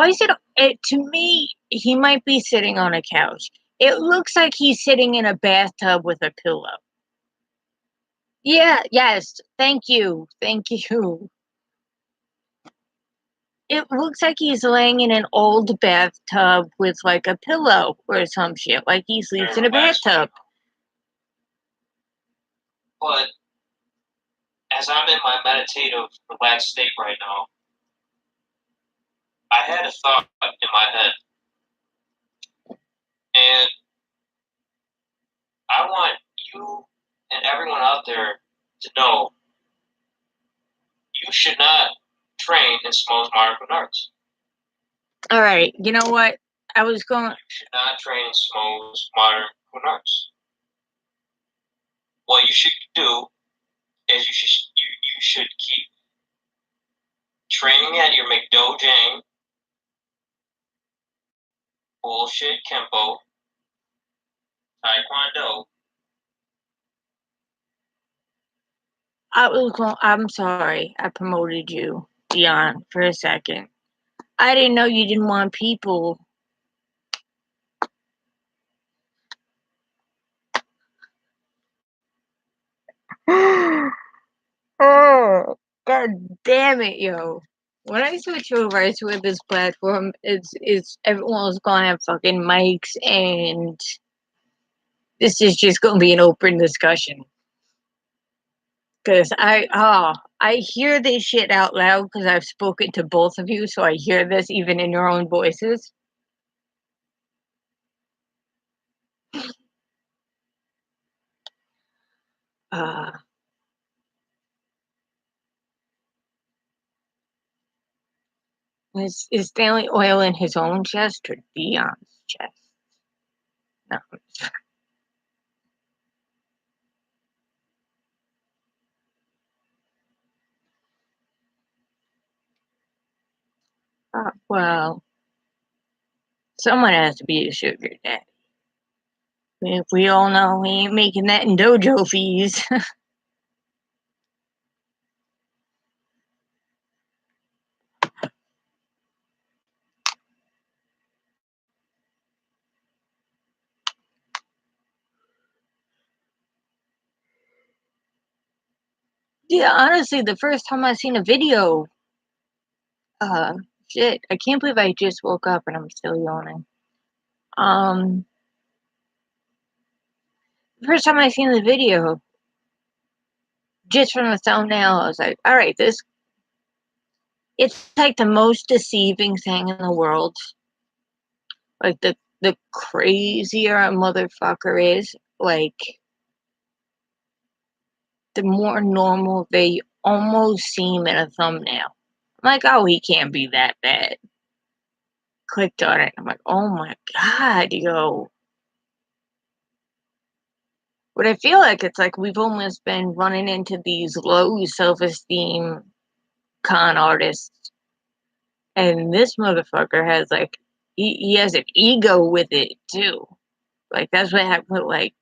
is it to me, he might be sitting on a couch. It looks like he's sitting in a bathtub with a pillow. Yeah, yes, thank you. It looks like he's laying in an old bathtub with like a pillow or some shit, like he sleeps in a bathtub. But as I'm in my meditative, relaxed state right now, I had a thought in my head. And I want you and everyone out there to know you should not train in Smoke's Martial Arts. All right, you know what? You should not train in Smoke's Martial Arts. What you should do is you should keep training at your McDojang, bullshit Kempo, Taekwondo. I'm sorry. I promoted you, Dion, for a second. I didn't know you didn't want people. Oh, god damn it, yo. When I switch over to this platform, it's everyone's gonna have fucking mics, and this is just gonna be an open discussion. Cause I hear this shit out loud because I've spoken to both of you, so I hear this even in your own voices. Uh, is Stanley oiling his own chest or Dion's chest? No. Well, someone has to be a sugar daddy. If we all know he ain't making that in dojo fees. Yeah, honestly, the first time I seen a video, shit, I can't believe I just woke up and I'm still yawning. The first time I seen the video, just from the thumbnail, I was like, all right, it's like the most deceiving thing in the world. Like, the crazier a motherfucker is, like, the more normal they almost seem in a thumbnail. I'm like, oh, he can't be that bad. Clicked on it. I'm like, oh my God, yo. What I feel like it's like we've almost been running into these low self-esteem con artists. And this motherfucker has like, he has an ego with it too. Like, that's what happened with like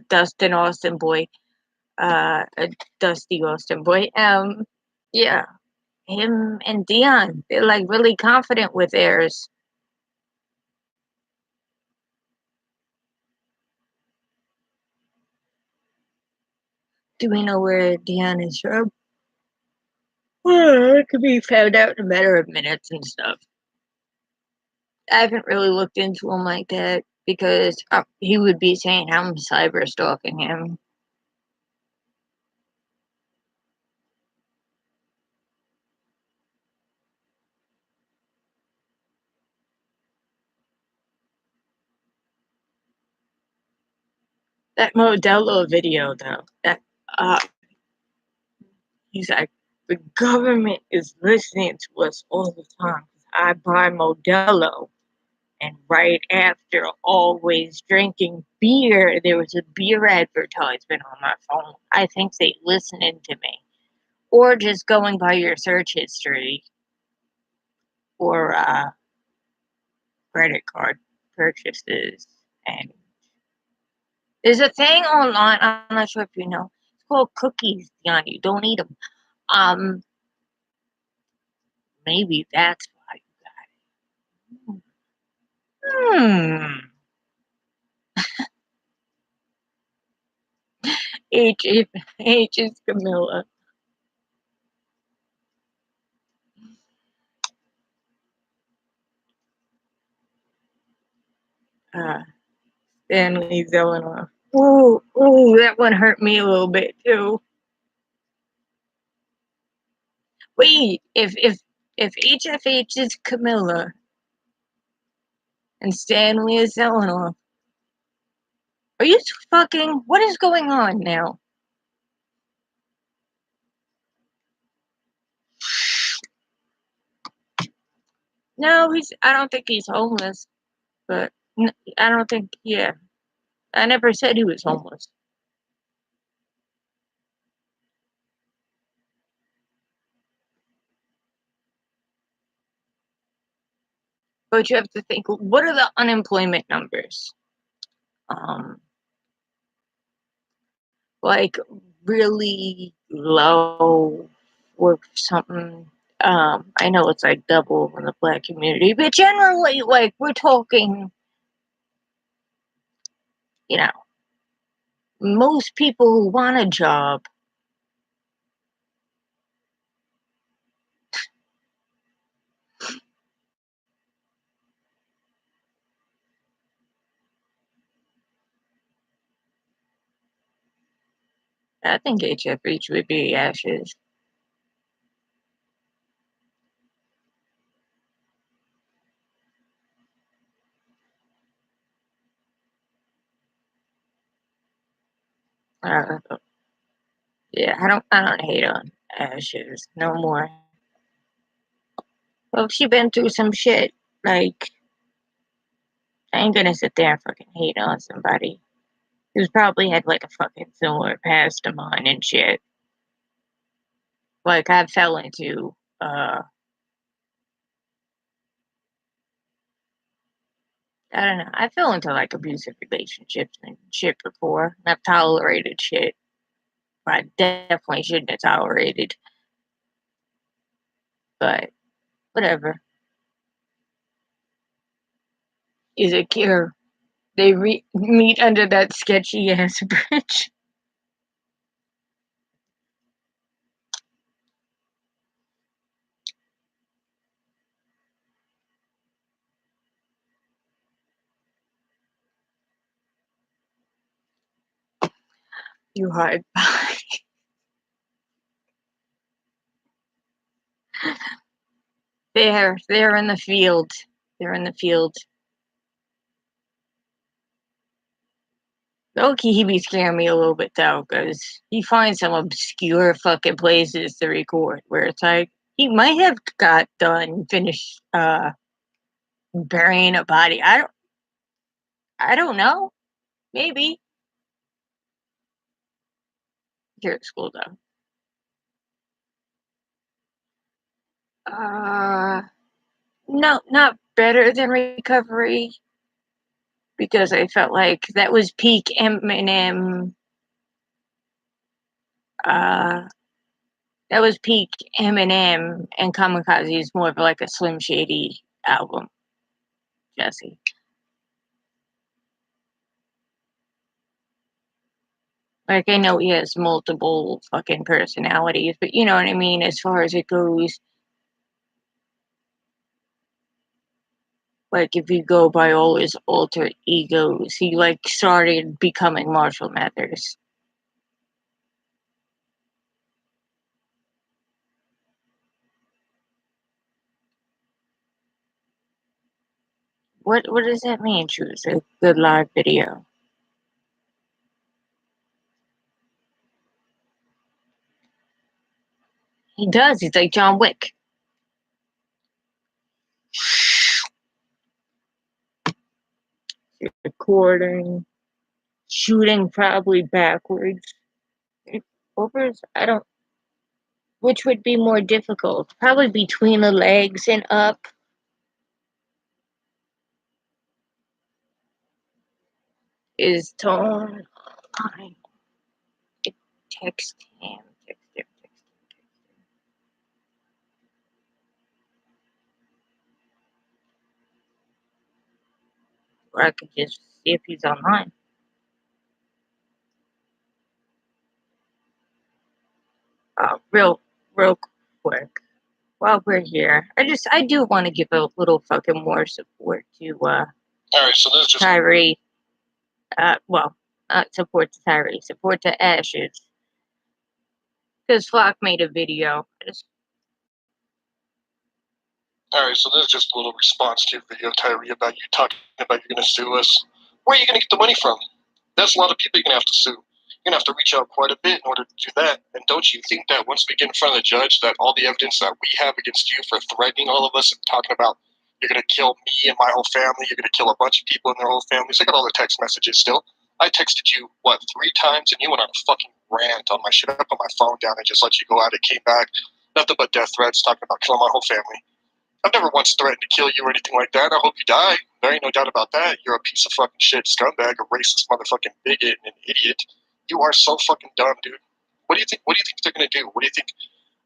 Dustin Austin Boy, Dusty Austin Boy. Yeah, him and Dion, they're like really confident with theirs. Do we know where Dion is from? Well, it could be found out in a matter of minutes and stuff. I haven't really looked into him like that because he would be saying I'm cyber stalking him. That Modelo video, though, that uh, he's like, the government is listening to us all the time. I buy Modelo, and right after always drinking beer, there was a beer advertisement on my phone. I think they listening to me, or just going by your search history or credit card purchases. And there's a thing online. I'm not sure if you know. It's called cookies, Dion. You don't eat them. Um, Maybe that's why you got it. Hmm. H is Camilla. Uh, Stanley's Eleanor. Ooh, ooh, that one hurt me a little bit too. Wait, if HFH is Camilla and Stanley is Eleanor, are you fucking? What is going on now? No, he's. I don't think he's homeless, but I don't think. Yeah, I never said he was homeless. But you have to think, what are the unemployment numbers? Um, like really low or something. I know it's like double in the black community, but generally, like we're talking, you know, most people who want a job, I think HF Reach would be Ashes. Yeah, I don't hate on Ashes no more. Well, she been through some shit. Like, I ain't gonna sit there and fucking hate on somebody who's probably had like a fucking similar past to mine and shit. Like, I fell into I don't know. I fell into like abusive relationships and shit before. I've tolerated shit. I definitely shouldn't have tolerated. But whatever. Is a cure. They meet under that sketchy ass bridge. You hard by. They're in the field. They're in the field. Loki, he be scaring me a little bit though, because he finds some obscure fucking places to record where it's like he might have got done finished burying a body. I don't know. Maybe. Here at school though. No, not better than recovery because I felt like that was peak Eminem. Uh, that was peak Eminem, and Kamikaze is more of like a Slim Shady album. Jesse, like I know he has multiple fucking personalities, but you know what I mean as far as it goes. Like if you go by all his alter egos, he like started becoming Marshall Mathers. What does that mean? Choose a good live video. He does. He's like John Wick. Recording, shooting probably backwards. Overs, I don't. Which would be more difficult? Probably between the legs and up. Is tone. I text him. Text him. Or I could just see if he's online. Real quick. While we're here, I do want to give a little fucking more support to All right, so this is just Tyree. Well, not support to Tyree, support to Ashes. Because Flock made a video. all right. So this is just a little response to your video, Tyree, about you talking about you're going to sue us. Where are you going to get the money from? That's a lot of people you're going to have to sue. You're going to have to reach out quite a bit in order to do that. And don't you think that once we get in front of the judge, that all the evidence that we have against you for threatening all of us and talking about you're going to kill me and my whole family, you're going to kill a bunch of people in their whole families. I got all the text messages still. I texted you, 3 times, and you went on a fucking rant on my shit. I put my phone down and just let you go at it. Came back, nothing but death threats, talking about killing my whole family. I've never once threatened to kill you or anything like that. I hope you die. There ain't no doubt about that. You're a piece of fucking shit, scumbag, a racist motherfucking bigot, and an idiot. You are so fucking dumb, dude. What do you think? What do you think they're gonna do? What do you think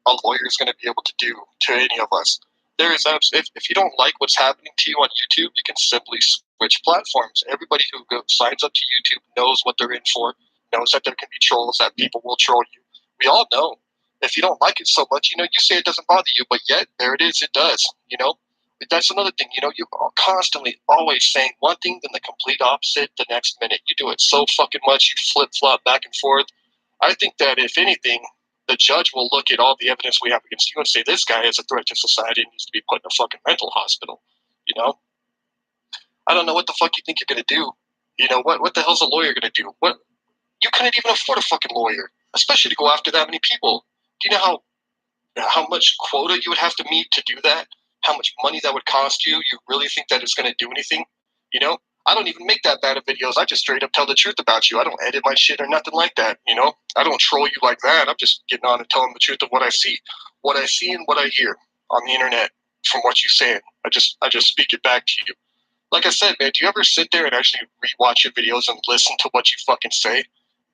a lawyer's gonna be able to do to any of us? There is if you don't like what's happening to you on YouTube, you can simply switch platforms. Everybody who signs up to YouTube knows what they're in for. Knows that there can be trolls, that people will troll you. We all know. If you don't like it so much, you say it doesn't bother you, but yet there it is, it does. But that's another thing. You are constantly always saying one thing, then the complete opposite the next minute. You do it so fucking much, you flip flop back and forth. I think that if anything, the judge will look at all the evidence we have against you and say this guy is a threat to society and needs to be put in a fucking mental hospital. You know, I don't know what the fuck you think you're gonna do. You know, what the hell's a lawyer gonna do? What, you couldn't even afford a fucking lawyer, especially to go after that many people. Do you know how much quota you would have to meet to do that? How much money that would cost you? You really think that it's going to do anything? You know, I don't even make that bad of videos. I just straight up tell the truth about you. I don't edit my shit or nothing like that. You know, I don't troll you like that. I'm just getting on and telling the truth of what I see and what I hear on the internet from what you say. I just speak it back to you. Like I said, man, do you ever sit there and actually rewatch your videos and listen to what you fucking say?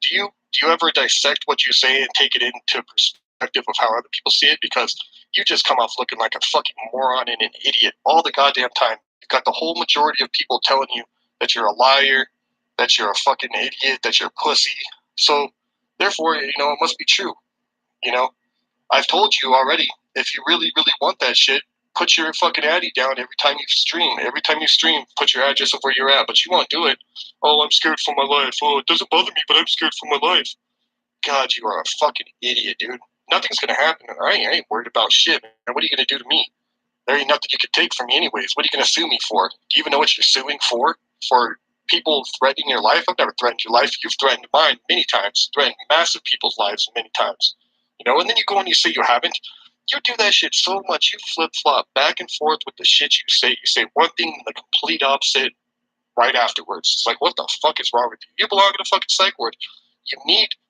Do you ever dissect what you say and take it into perspective of how other people see it? Because you just come off looking like a fucking moron and an idiot all the goddamn time. You've got the whole majority of people telling you that you're a liar, that you're a fucking idiot, that you're a pussy. So therefore, you know, it must be true. You know, I've told you already, if you really, really want that shit, put your fucking addy down every time you stream. Every time you stream, put your address of where you're at. But you won't do it. Oh, I'm scared for my life. Oh, it doesn't bother me, but I'm scared for my life. God, you are a fucking idiot, dude. Nothing's gonna happen. I ain't worried about shit, man. What are you gonna do to me? There ain't nothing you could take from me anyways. What are you gonna sue me for? Do you even know what you're suing for? For people threatening your life? I've never threatened your life. You've threatened mine many times. Threatened massive people's lives many times. You know, and then you go and you say you haven't. You do that shit so much. You flip flop back and forth with the shit you say. You say one thing and the complete opposite right afterwards. It's like, what the fuck is wrong with you? You belong in a fucking psych ward.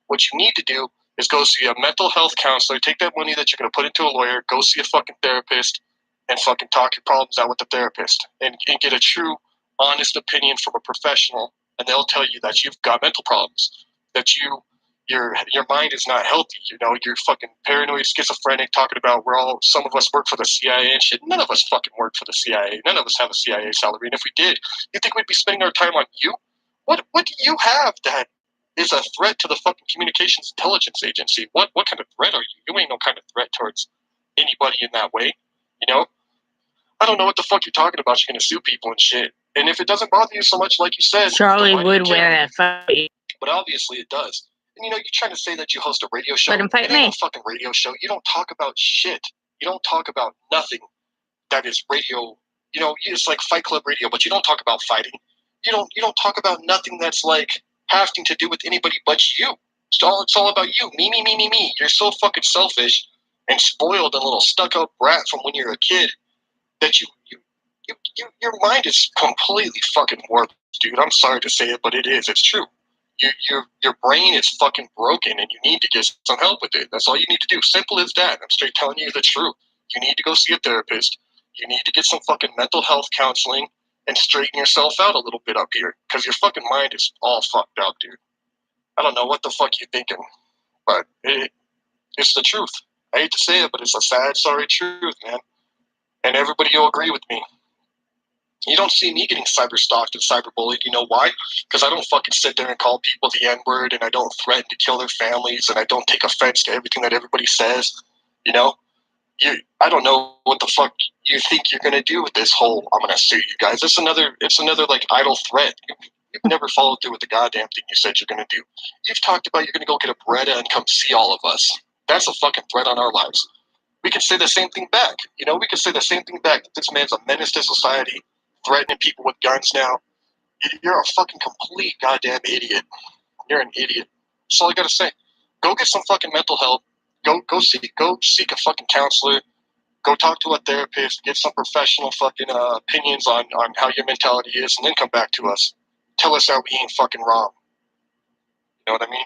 What you need to do is go see a mental health counselor, take that money that you're going to put into a lawyer, go see a fucking therapist, and fucking talk your problems out with the therapist and get a true, honest opinion from a professional, and they'll tell you that you've got mental problems, that your mind is not healthy. You know, you're fucking paranoid, schizophrenic, talking about some of us work for the CIA and shit. None of us fucking work for the CIA. None of us have a CIA salary. And if we did, you think we'd be spending our time on you? What do you have that is a threat to the fucking Communications Intelligence Agency? What kind of threat are you? You ain't no kind of threat towards anybody in that way. You know? I don't know what the fuck you're talking about. You're gonna sue people and shit. And if it doesn't bother you so much, like you said, Charlie would win that fight. But obviously it does. And you know, you're trying to say that you host a radio show. Let him fight it ain't me. no fucking radio show. You don't talk about shit. You don't talk about nothing that is radio. You know, it's like Fight Club radio, but you don't talk about fighting. You don't talk about nothing that's like having to do with anybody but you. It's all about you. Me. You're so fucking selfish and spoiled and a little stuck-up brat from when you're a kid that your mind is completely fucking warped, dude. I'm sorry to say it, but it is. It's true. Your brain is fucking broken, and you need to get some help with it. That's all you need to do. Simple as that. I'm straight telling you the truth. You need to go see a therapist. You need to get some fucking mental health counseling and straighten yourself out a little bit up here, because your fucking mind is all fucked up, dude. I don't know what the fuck you're thinking, but it's the truth. I hate to say it, but it's a sad, sorry truth, man. And everybody will agree with me. You don't see me getting cyber-stalked and cyber-bullied. You know why? Because I don't fucking sit there and call people the N-word, and I don't threaten to kill their families, and I don't take offense to everything that everybody says. You know? I don't know what the fuck you think you're gonna do with this whole "I'm gonna sue you guys." It's another like idle threat. You've never followed through with the goddamn thing you said you're gonna do. You've talked about you're gonna go get a Beretta and come see all of us. That's a fucking threat on our lives. We could say the same thing back. You know, we could say the same thing back. That this man's a menace to society, threatening people with guns now. You're a fucking complete goddamn idiot. You're an idiot. That's all I gotta say. Go get some fucking mental help. Go seek a fucking counselor. Go talk to a therapist. Get some professional fucking opinions on how your mentality is, and then come back to us. Tell us that we ain't fucking wrong. You know what I mean?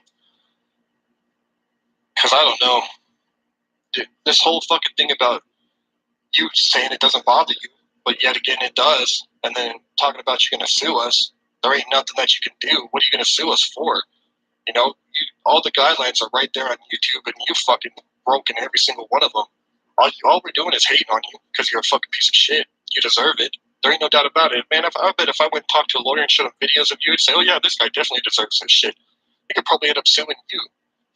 Because I don't know. Dude, this whole fucking thing about you saying it doesn't bother you, but yet again it does, and then talking about you're going to sue us, there ain't nothing that you can do. What are you going to sue us for? You know, all the guidelines are right there on YouTube, and you fucking broken every single one of them. All we're doing is hating on you because you're a fucking piece of shit. You deserve it. There ain't no doubt about it. Man, I bet if I went and talked to a lawyer and showed him videos of you, he'd say, oh yeah, this guy definitely deserves this shit. He could probably end up suing you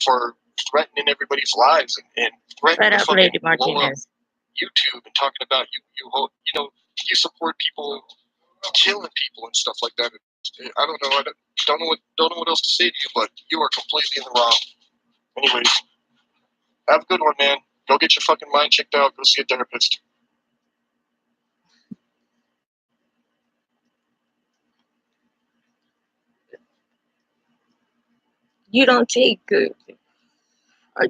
for threatening everybody's lives and threatening to fucking blow up YouTube and talking about you support people killing people and stuff like that. I don't know. I don't know what else to say to you, but you are completely in the wrong. Anyways, have a good one, man. Go get your fucking mind checked out. Go see a therapist. You don't take good.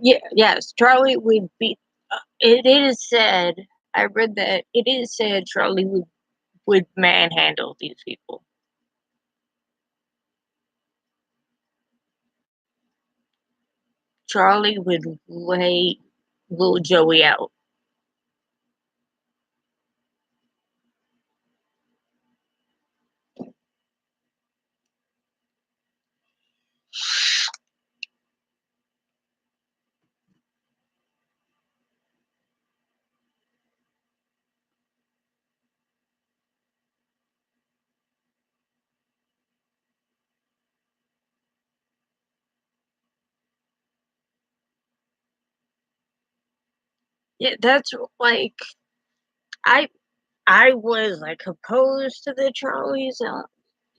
Yes, Charlie would be. It is said. I read that it is said Charlie would manhandle these people. Charlie would lay little Joey out. Yeah, that's like I was like opposed to the Charlies.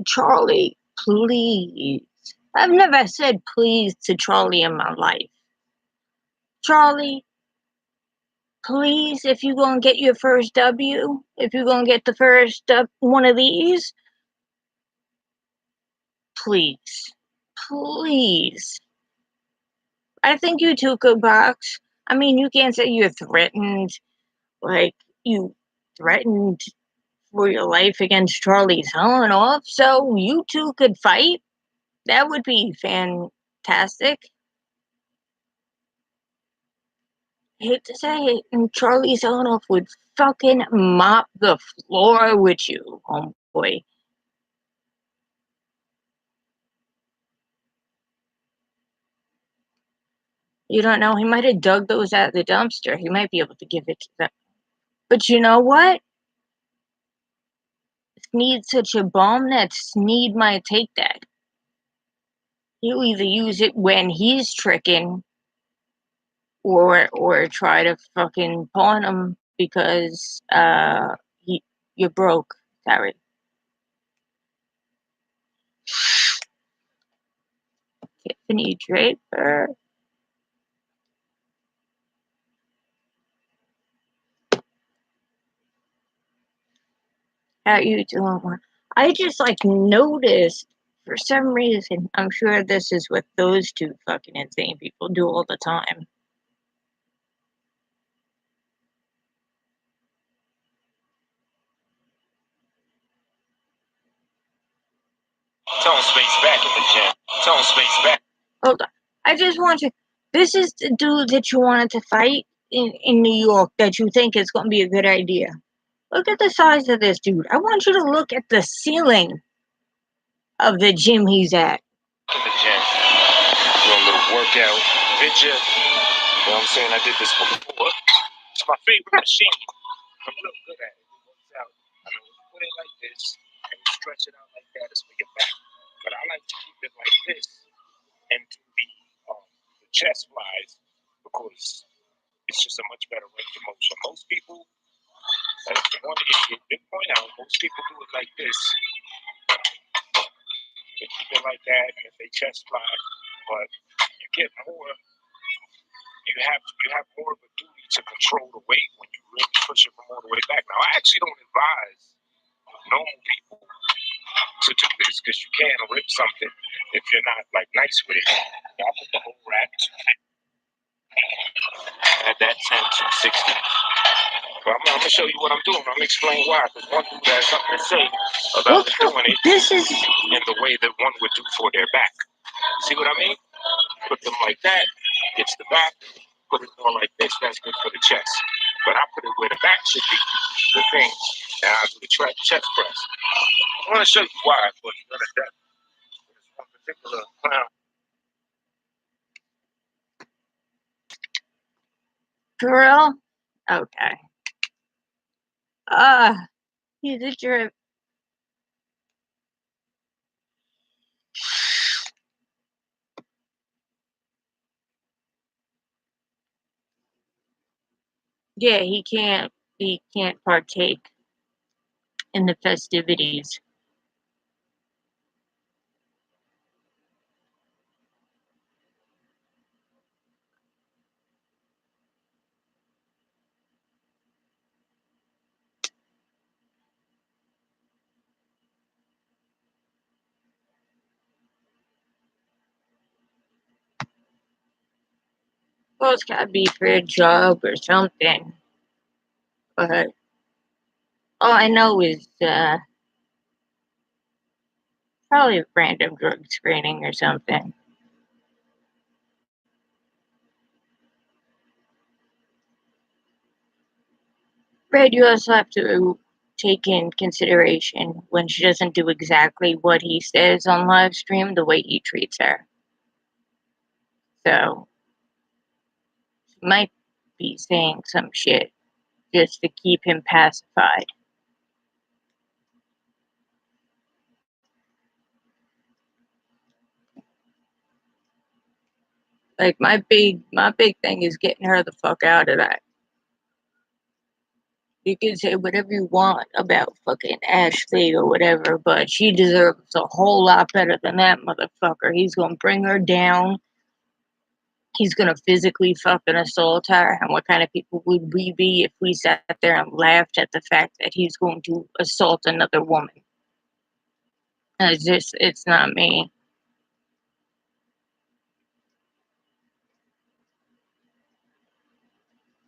Charlie, please. I've never said please to Charlie in my life. Charlie, please, if you're gonna get your first W, if you're gonna get the first one of these, please, please. I think you two could box. I mean, you can't say you're threatened, like you threatened for your life against Charlie Zelenoff, so you two could fight. That would be fantastic. I hate to say it, and Charlie Zelenoff would fucking mop the floor with you, homeboy. You don't know, he might have dug those out of the dumpster. He might be able to give it to them. But you know what? Sneed's such a bum that Sneed might take that. He'll either use it when he's tricking or try to fucking pawn him because you're broke. Sorry. Tiffany Draper. How you doing? I just like noticed for some reason. I'm sure this is what those two fucking insane people do all the time. Tone space back in the gym. Tone space back. Hold on. I just want you. This is the dude that you wanted to fight in New York that you think is going to be a good idea. Look at the size of this dude. I want you to look at the ceiling of the gym he's at. In the gym. Doing a little workout. Picture. You know what I'm saying? I did this before. It's my favorite machine. I'm real good at it. It works out. I mean, when you put it like this and you stretch it out like that, it's for your back. But I like to keep it like this and do the chest flies because it's just a much better range of motion. Most people, if you want to get your big point out, most people do it like this. They keep it like that and if they chest fly, but you get more. You have more of a duty to control the weight when you really push it from all the way back. Now, I actually don't advise normal people to do this because you can rip something if you're not like nice with it. I put the whole rack at that 10 260. But I'm gonna show you what I'm doing. I'm gonna explain why. Because one dude has something to say about doing it in the way that one would do for their back. See what I mean? Put them like that, gets the back. Put it more like this, that's good for the chest. But I put it where the back should be, the thing, and I do the chest press. I want to show you why, but you're going to death. This one particular clown. For real? Okay. He's a jerk. Yeah, he can't partake in the festivities. Well, it's gotta be for a job or something. But all I know is probably a random drug screening or something. But you also have to take in consideration when she doesn't do exactly what he says on live stream, the way he treats her. So she might be saying some shit just to keep him pacified. Like my big thing is getting her the fuck out of that. You can say whatever you want about fucking Ashley or whatever, but she deserves a whole lot better than that motherfucker. He's gonna bring her down. He's gonna physically fucking assault her. And what kind of people would we be if we sat there and laughed at the fact that he's going to assault another woman? It's not me.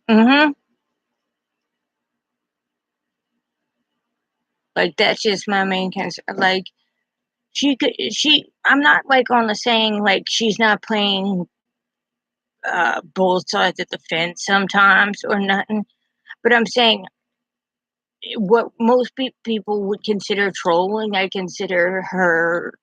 Mm-hmm. Like that's just my main concern. Like I'm not like on the saying like she's not playing both sides of the fence sometimes or nothing. But I'm saying what most people would consider trolling, I consider her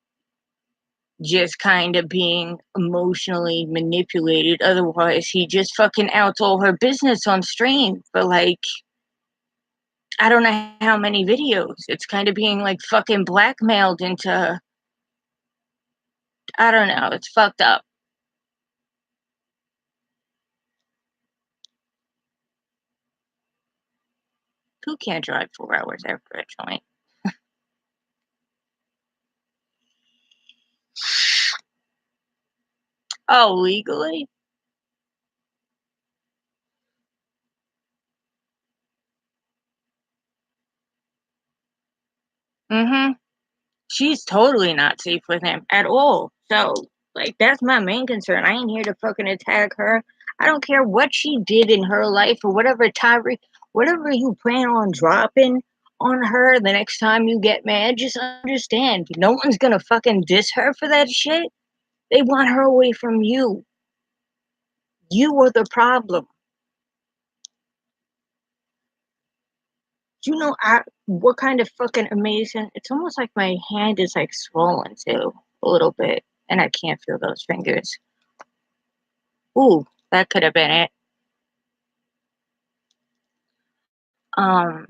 just kind of being emotionally manipulated. Otherwise, he just fucking outs all her business on stream for like, I don't know how many videos. It's kind of being like fucking blackmailed into, I don't know, it's fucked up. Who can't drive 4 hours after a joint? Oh, legally? Mm-hmm. She's totally not safe with him at all. So, like, that's my main concern. I ain't here to fucking attack her. I don't care what she did in her life or whatever you plan on dropping on her the next time you get mad. Just understand, no one's gonna fucking diss her for that shit. They want her away from you. You are the problem. You know, what kind of fucking amazing. It's almost like my hand is like swollen too, a little bit, and I can't feel those fingers. Ooh, that could have been it. Um,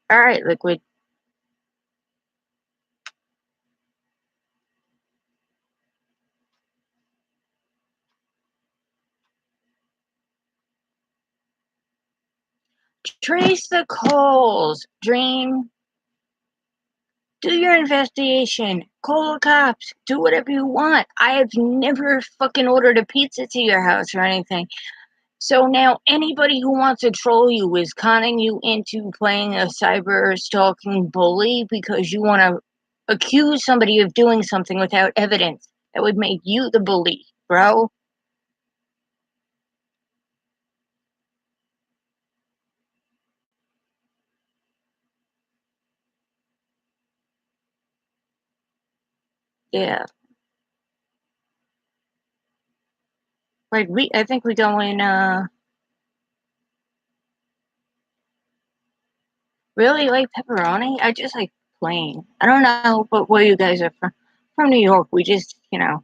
all right, Liquid. Trace the calls, Dream. Do your investigation. Call the cops. Do whatever you want. I have never fucking ordered a pizza to your house or anything. So now anybody who wants to troll you is conning you into playing a cyber stalking bully because you want to accuse somebody of doing something without evidence. That would make you the bully, bro. Yeah. Like I think we go in really like pepperoni. I just like plain. I don't know, but where you guys are from? From New York, we just, I don't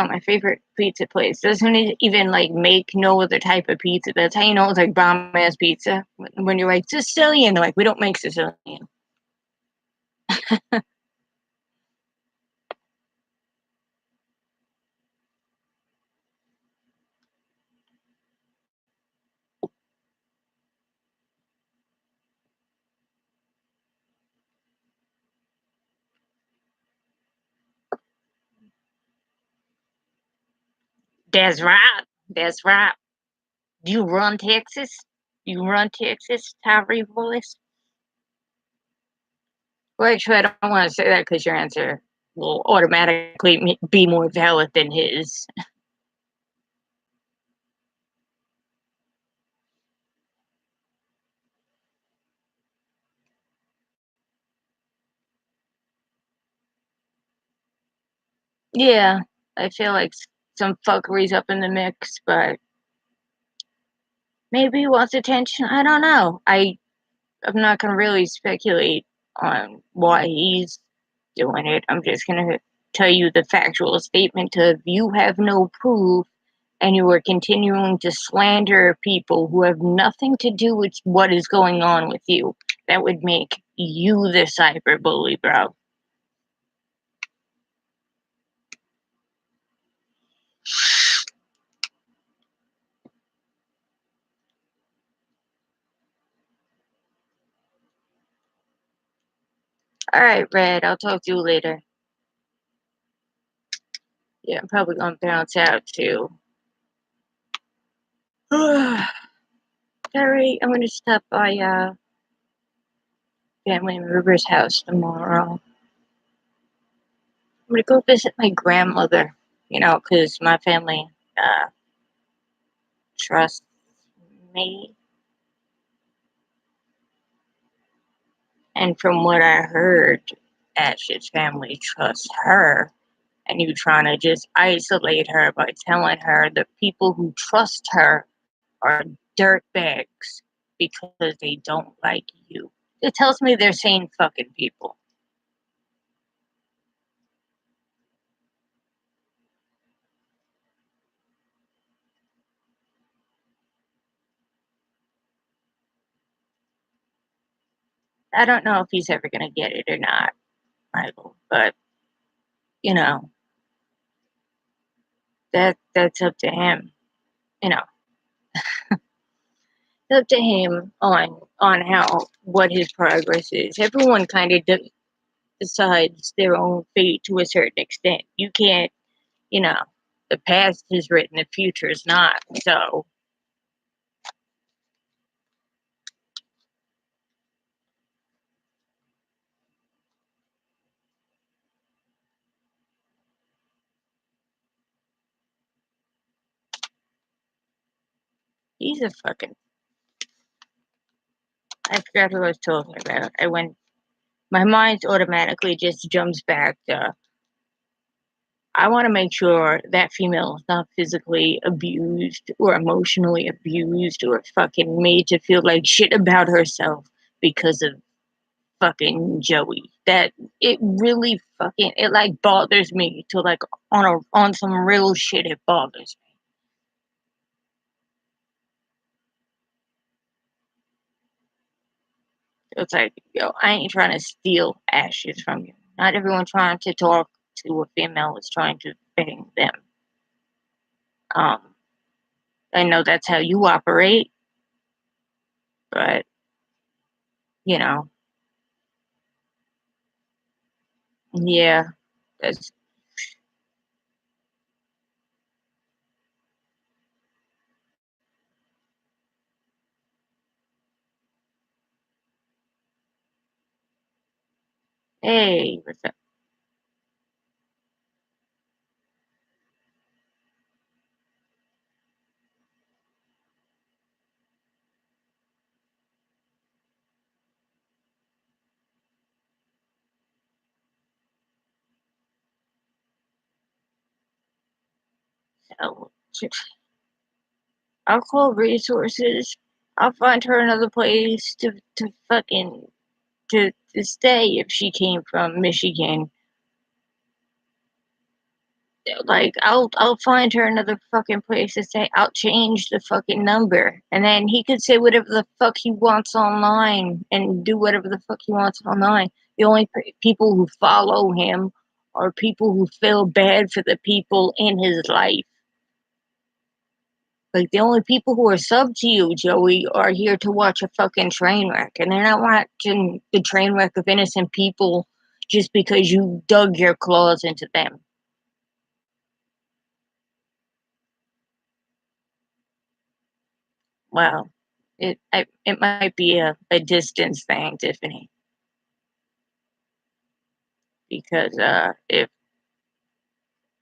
know. My favorite pizza place doesn't even like make no other type of pizza. That's how you know it's like bomb ass pizza. When you're like Sicilian, they're like, we don't make Sicilian. That's right. That's right. Do you run Texas? You run Texas, Tyree voice? Well, actually, I don't want to say that because your answer will automatically be more valid than his. Yeah, I feel like some fuckery's up in the mix, but maybe he wants attention. I don't know. I'm not gonna really speculate on why he's doing it. I'm just gonna tell you the factual statement of you have no proof and you are continuing to slander people who have nothing to do with what is going on with you. That would make you the cyberbully, bro. Alright, Red, I'll talk to you later. Yeah, I'm probably gonna bounce out too. Terry, I'm gonna stop by family member's house tomorrow. I'm gonna go visit my grandmother, you know, because my family trusts me. And from what I heard, Ash's family trusts her. And you trying to just isolate her by telling her the people who trust her are dirtbags because they don't like you. It tells me they're sane fucking people. I don't know if he's ever gonna get it or not, Michael, but you know, that's up to him. You know, it's up to him on how what his progress is. Everyone kind of decides their own fate to a certain extent. You can't, you know, the past is written, the future is not. So he's a fucking. I forgot who I was talking about. I went. My mind automatically just jumps back to. I want to make sure that female is not physically abused or emotionally abused or fucking made to feel like shit about herself because of fucking Joey. That it really fucking it like bothers me to like on some real shit. It bothers me. It's like, yo, I ain't trying to steal ashes from you. Not everyone trying to talk to a female is trying to bang them. Um, I know that's how you operate, but you know, yeah, that's hey, what's up? So, I'll call resources. I'll find her another place to fucking to stay if she came from Michigan. Like I'll find her another fucking place to say I'll change the fucking number, and then he could say whatever the fuck he wants online and do whatever the fuck he wants online. The only people who follow him are people who feel bad for the people in his life. Like the only people who are sub to you, Joey, are here to watch a fucking train wreck, and they're not watching the train wreck of innocent people just because you dug your claws into them. Well, it might be a distance thing, Tiffany. because if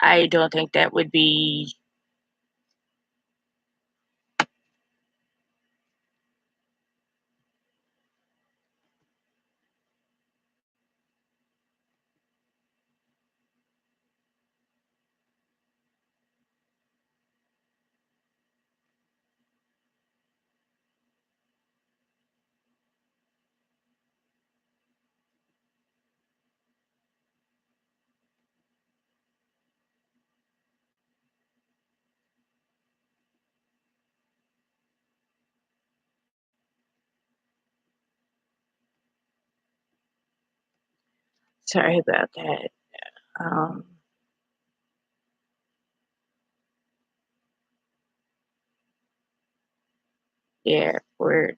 I don't think that would be. Sorry about that. Yeah, we're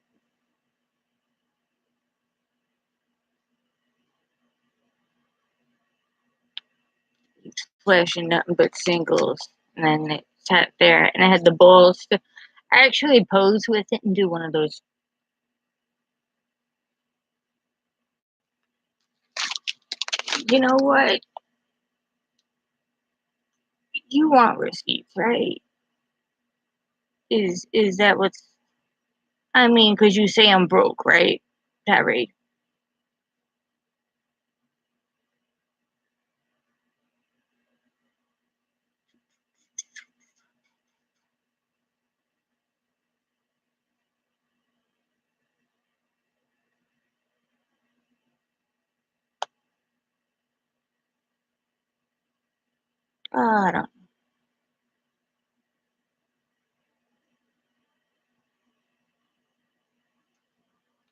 flashing nothing but singles, and then it sat there, and I had the balls to actually pose with it and do one of those. You know what? You want receipts, right? Is that what's? I mean, because you say I'm broke, right, Tyree? I don't.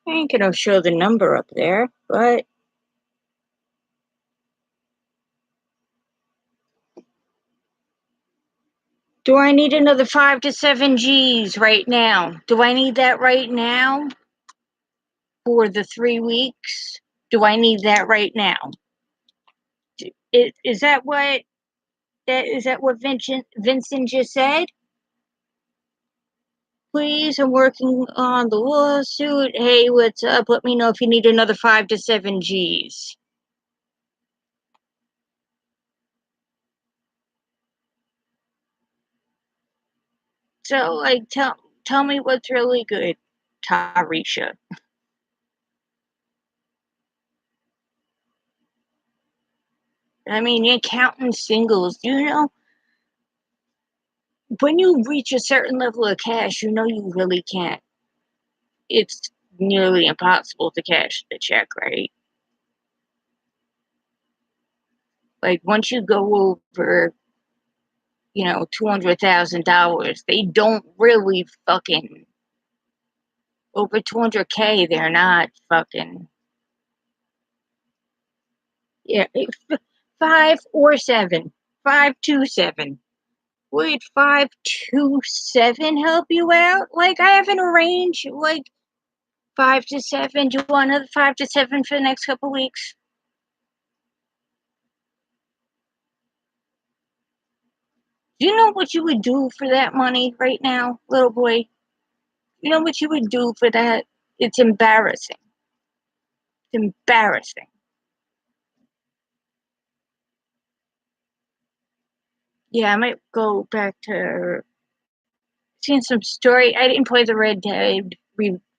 I ain't gonna show the number up there, but do I need another 5 to 7 G's right now? Do I need that right now for the 3 weeks? Do I need that right now? Is that what Vincent just said? Please, I'm working on the lawsuit. Hey, what's up? Let me know if you need another 5 to 7 G's. So, like, tell me what's really good, Tarisha. I mean, you're counting singles. You know, when you reach a certain level of cash, you know you really can't. It's nearly impossible to cash the check, right? Like, once you go over, $200,000, they don't really fucking over 200K. They're not fucking. Yeah, 5 or 7, 527. Would 527 help you out? Like, I have an range, like 5 to 7. Do you want another 5 to 7 for the next couple weeks? Do you know what you would do for that money right now, little boy? You know what you would do for that? It's embarrassing. It's embarrassing. Yeah, I might go back to seeing some story. I didn't play the Red Dead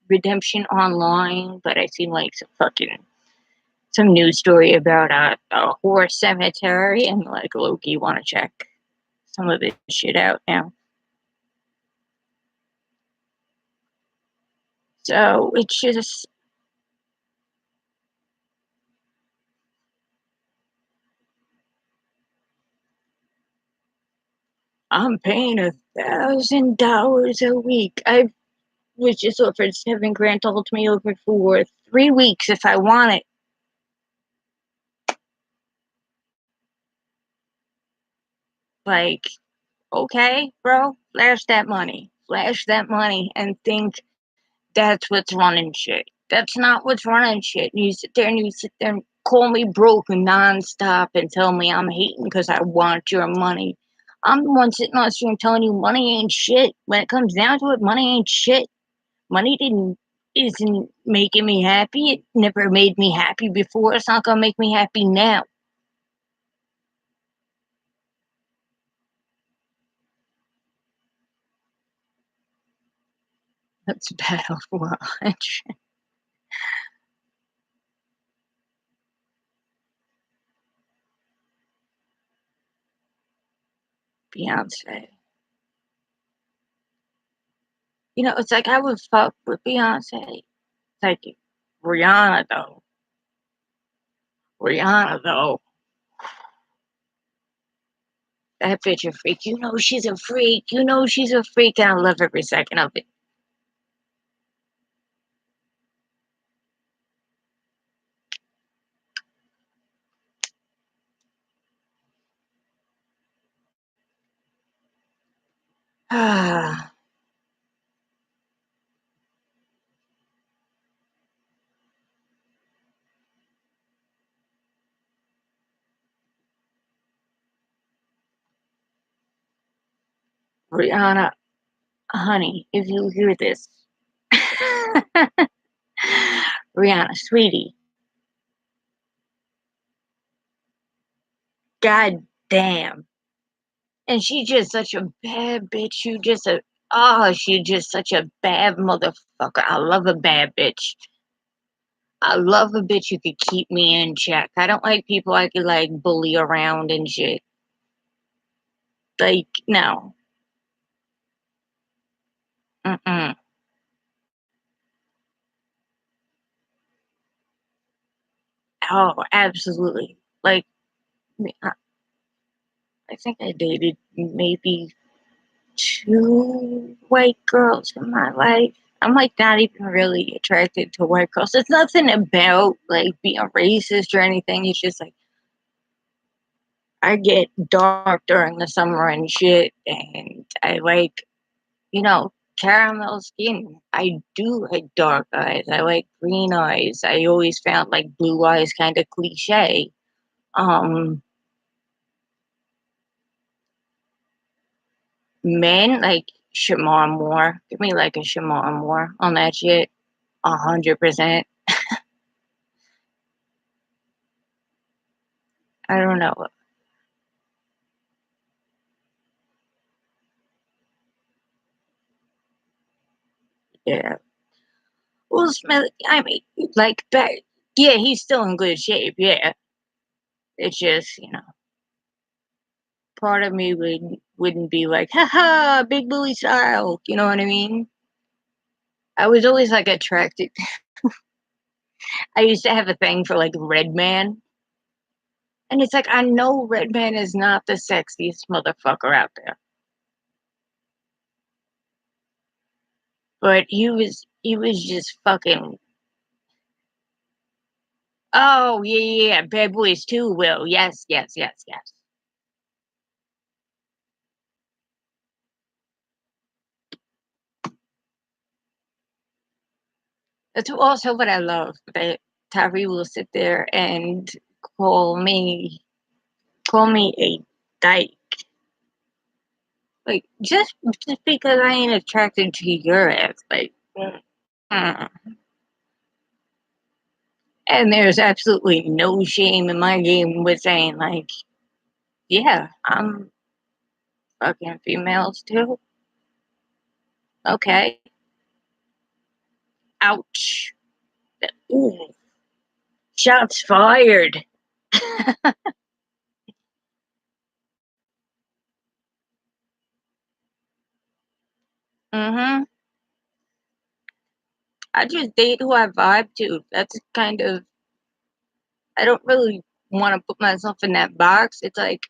Redemption online, but I seen like some news story about a horse cemetery, and like Loki want to check some of this shit out now. So it's just I'm paying $1,000 a week. I was just offered $7,000, told me over for 3 weeks if I want it. Like, okay, bro, flash that money. Flash that money and think that's what's running shit. That's not what's running shit. You sit there and call me broke nonstop and tell me I'm hating because I want your money. I'm the one sitting on the stream telling you money ain't shit. When it comes down to it, money ain't shit. Money isn't making me happy. It never made me happy before. It's not gonna make me happy now. That's Battle Watch. Beyonce. You know, it's like I would fuck with Beyonce. It's like Rihanna though. Rihanna though. That bitch a freak. You know she's a freak. You know she's a freak, and I love every second of it. Ah, Rihanna, honey, if you hear this, Rihanna, sweetie, god damn. And she just such a bad bitch. She just such a bad motherfucker. I love a bad bitch. I love a bitch who could keep me in check. I don't like people I could like bully around and shit. Like, no. Mm-mm. Oh, absolutely. Like, I think I dated maybe 2 white girls in my life. I'm like not even really attracted to white girls. It's nothing about like being racist or anything. It's just like I get dark during the summer and shit, and I like, you know, caramel skin. I do like dark eyes. I like green eyes. I always found like blue eyes kind of cliche. Um, Men like Shamar Moore. Give me like a Shamar Moore on that shit. 100%. I don't know. Yeah. Will Smith, I mean, like, back, yeah, he's still in good shape. Yeah. It's just, you know, part of me wouldn't be like, haha, big bully style. You know what I mean? I was always like attracted. I used to have a thing for like Redman. And it's like, I know Redman is not the sexiest motherfucker out there. But he was just fucking. Oh, yeah, yeah, yeah. Bad Boys 2 will. Yes, yes, yes, yes. That's also what I love, that Tyree will sit there and call me call me a dyke. Like, just because I ain't attracted to your ass. Like, mm. And there's absolutely no shame in my game with saying, like, yeah, I'm fucking females too. Okay. Ouch. Ooh. Shots fired. Mm-hmm. I just date who I vibe to. That's kind of, I don't really want to put myself in that box. It's like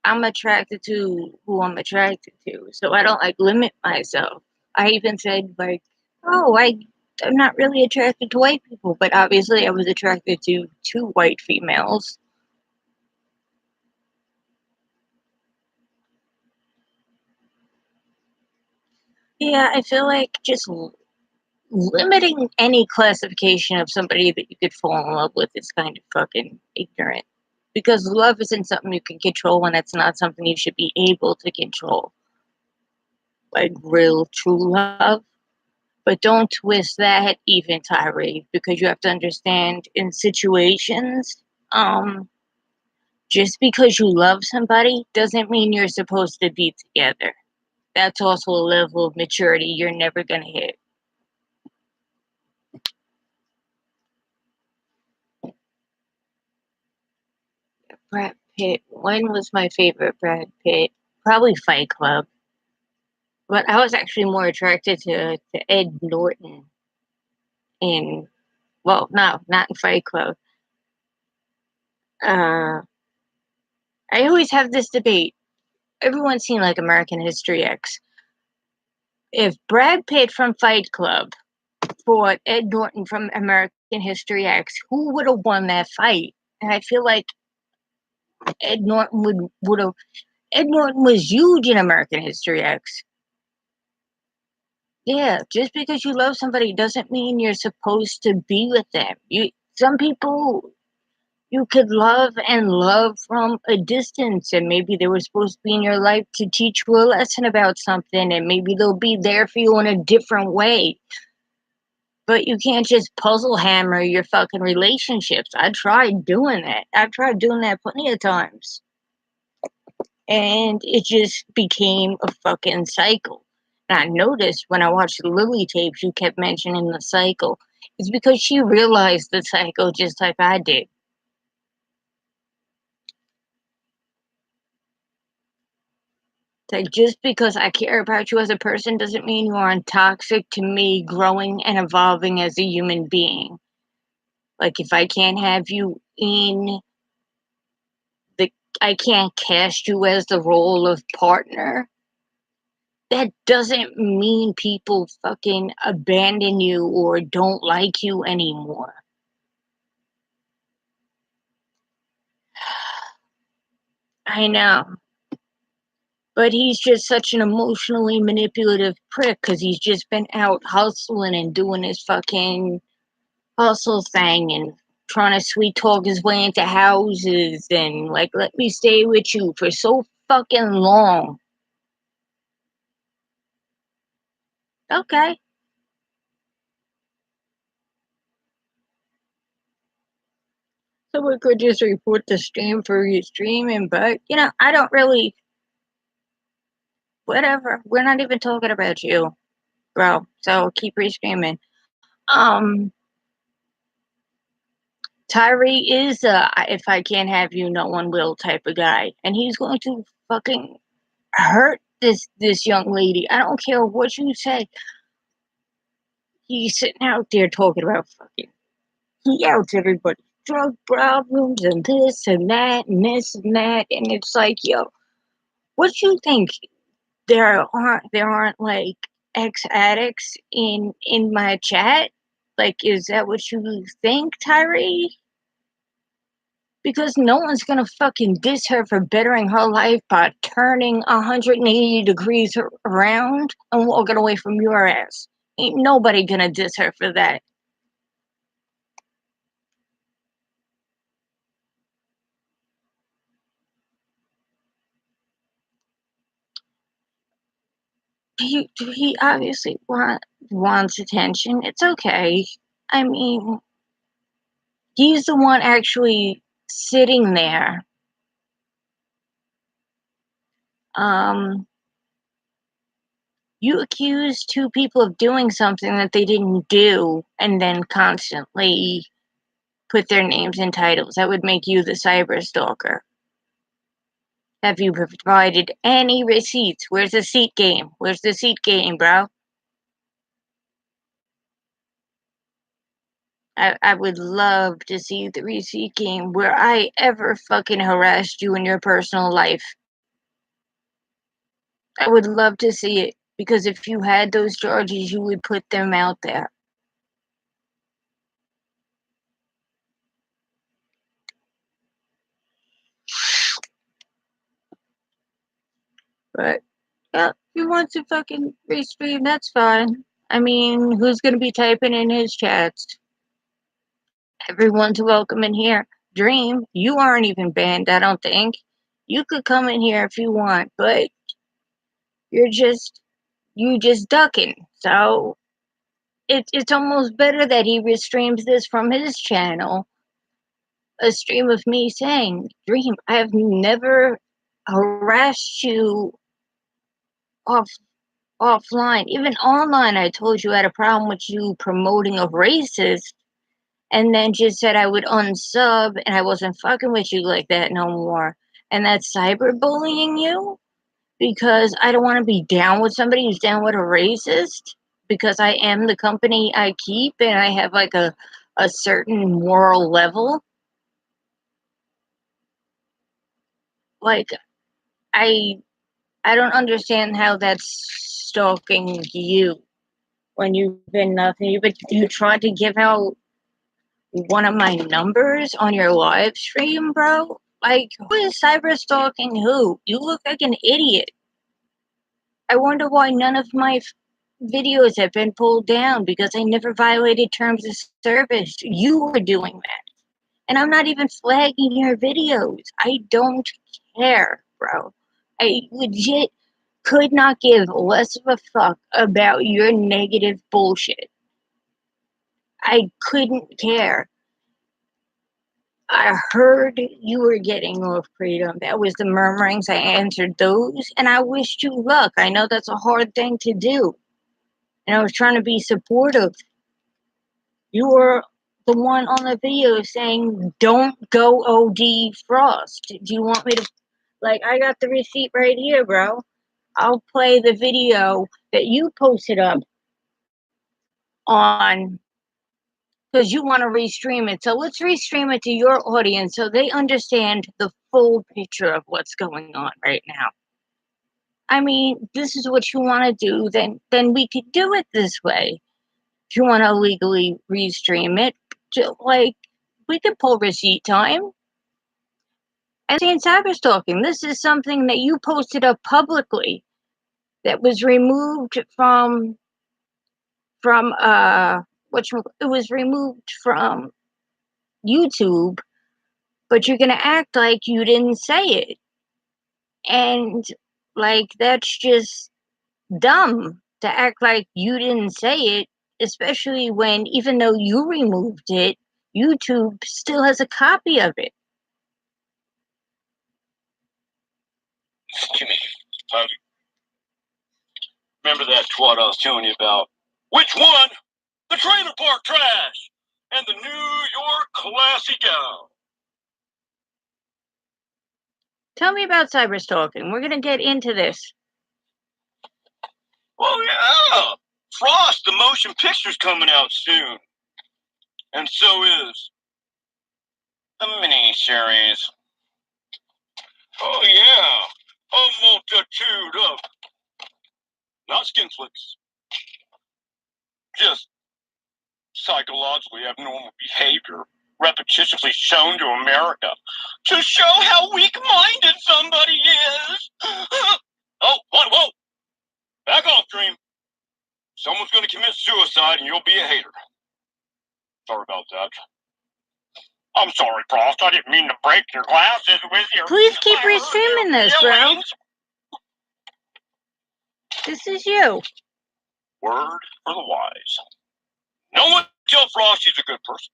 I'm attracted to who I'm attracted to. So I don't like limit myself. I even said like, oh, I'm not really attracted to white people, but obviously I was attracted to 2 white females. Yeah, I feel like just limiting any classification of somebody that you could fall in love with is kind of fucking ignorant. Because love isn't something you can control, and it's not something you should be able to control. Like real true love. But don't twist that even, Tyree, because you have to understand in situations, just because you love somebody doesn't mean you're supposed to be together. That's also a level of maturity you're never gonna hit. Brad Pitt. When was my favorite Brad Pitt? Probably Fight Club. But I was actually more attracted to Ed Norton in, well, no, not in Fight Club. I always have this debate. Everyone's seen like American History X. If Brad Pitt from Fight Club fought Ed Norton from American History X, who would have won that fight? And I feel like Ed Norton would have. Ed Norton was huge in American History X. Yeah, just because you love somebody doesn't mean you're supposed to be with them. Some people you could love and love from a distance, and maybe they were supposed to be in your life to teach you a lesson about something, and maybe they'll be there for you in a different way. But you can't just puzzle hammer your fucking relationships. I've tried doing that plenty of times. And it just became a fucking cycle. And I noticed when I watched the Lily tapes, you kept mentioning the cycle. It's because she realized the cycle just like I did. Like, just because I care about you as a person doesn't mean you aren't toxic to me growing and evolving as a human being. Like, if I can't have you I can't cast you as the role of partner, that doesn't mean people fucking abandon you or don't like you anymore. I know. But he's just such an emotionally manipulative prick because he's just been out hustling and doing his fucking hustle thing and trying to sweet talk his way into houses and like, let me stay with you for so fucking long. Okay. So we could just report the stream for you streaming, but I don't really, whatever. We're not even talking about you, bro. So keep restreaming. Tyree is if I can't have you, no one will type of guy, and he's going to fucking hurt this young lady. I don't care what you say. He's sitting out there talking about fucking. He outs everybody drug problems and this and that and this and that, and it's like, yo, what you think? There aren't like ex addicts in my chat? Like, is that what you think, Tyree? Because no one's gonna fucking diss her for bettering her life by turning 180 degrees around and walking away from your ass. Ain't nobody gonna diss her for that. He obviously wants attention. It's okay. I mean, he's the one actually sitting there. You accuse two people of doing something that they didn't do and then constantly put their names in titles. That would make you the cyber stalker. Have you provided any receipts? Where's the seat game? Where's the seat game, bro? I would love to see the receipt game where I ever fucking harassed you in your personal life. I would love to see it, because if you had those charges, you would put them out there. But yeah, if he wants to fucking restream, that's fine. I mean, who's gonna be typing in his chats? Everyone's welcome in here. Dream, you aren't even banned, I don't think. You could come in here if you want, but you just ducking. So it's almost better that he restreams this from his channel. A stream of me saying, Dream, I have never harassed you offline. Even online, I told you I had a problem with you promoting a racist, and then just said I would unsub and I wasn't fucking with you like that no more. And that's cyberbullying you because I don't want to be down with somebody who's down with a racist because I am the company I keep and I have like a certain moral level. Like I don't understand how that's stalking you when you've been nothing. But you tried to give out one of my numbers on your live stream, bro. Like, who is cyber stalking who? You look like an idiot. I wonder why none of my videos have been pulled down because I never violated terms of service. You were doing that. And I'm not even flagging your videos. I don't care, bro. I legit could not give less of a fuck about your negative bullshit. I couldn't care. I heard you were getting off freedom. That was the murmurings. I answered those, and I wished you luck. I know that's a hard thing to do. And I was trying to be supportive. You were the one on the video saying, don't go OD Frost. Do you want me to? Like, I got the receipt right here, bro. I'll play the video that you posted up on because you want to restream it. So let's restream it to your audience so they understand the full picture of what's going on right now. I mean, this is what you want to do, then we could do it this way. If you want to legally restream it, like, we could pull receipt time. And saying cyber stalking, this is something that you posted up publicly that was removed from it was removed from YouTube, but you're gonna act like you didn't say it. And like that's just dumb to act like you didn't say it, especially when even though you removed it, YouTube still has a copy of it. Jimmy, remember that twat I was telling you about? Which one? The trailer park trash and the New York classy gal. Tell me about cyber stalking. We're gonna get into this. Well, yeah. Frost, the motion picture's coming out soon. And so is the mini-series. Oh, yeah. A multitude of, not skin flicks, just psychologically abnormal behavior repetitiously shown to America to show how weak-minded somebody is. Oh, whoa. Back off, Dream. Someone's going to commit suicide and you'll be a hater. Sorry about that. I'm sorry, Frost. I didn't mean to break your glasses with your... Please keep restreaming this, bro. This is you. Word for the wise. No one tell Frost she's a good person.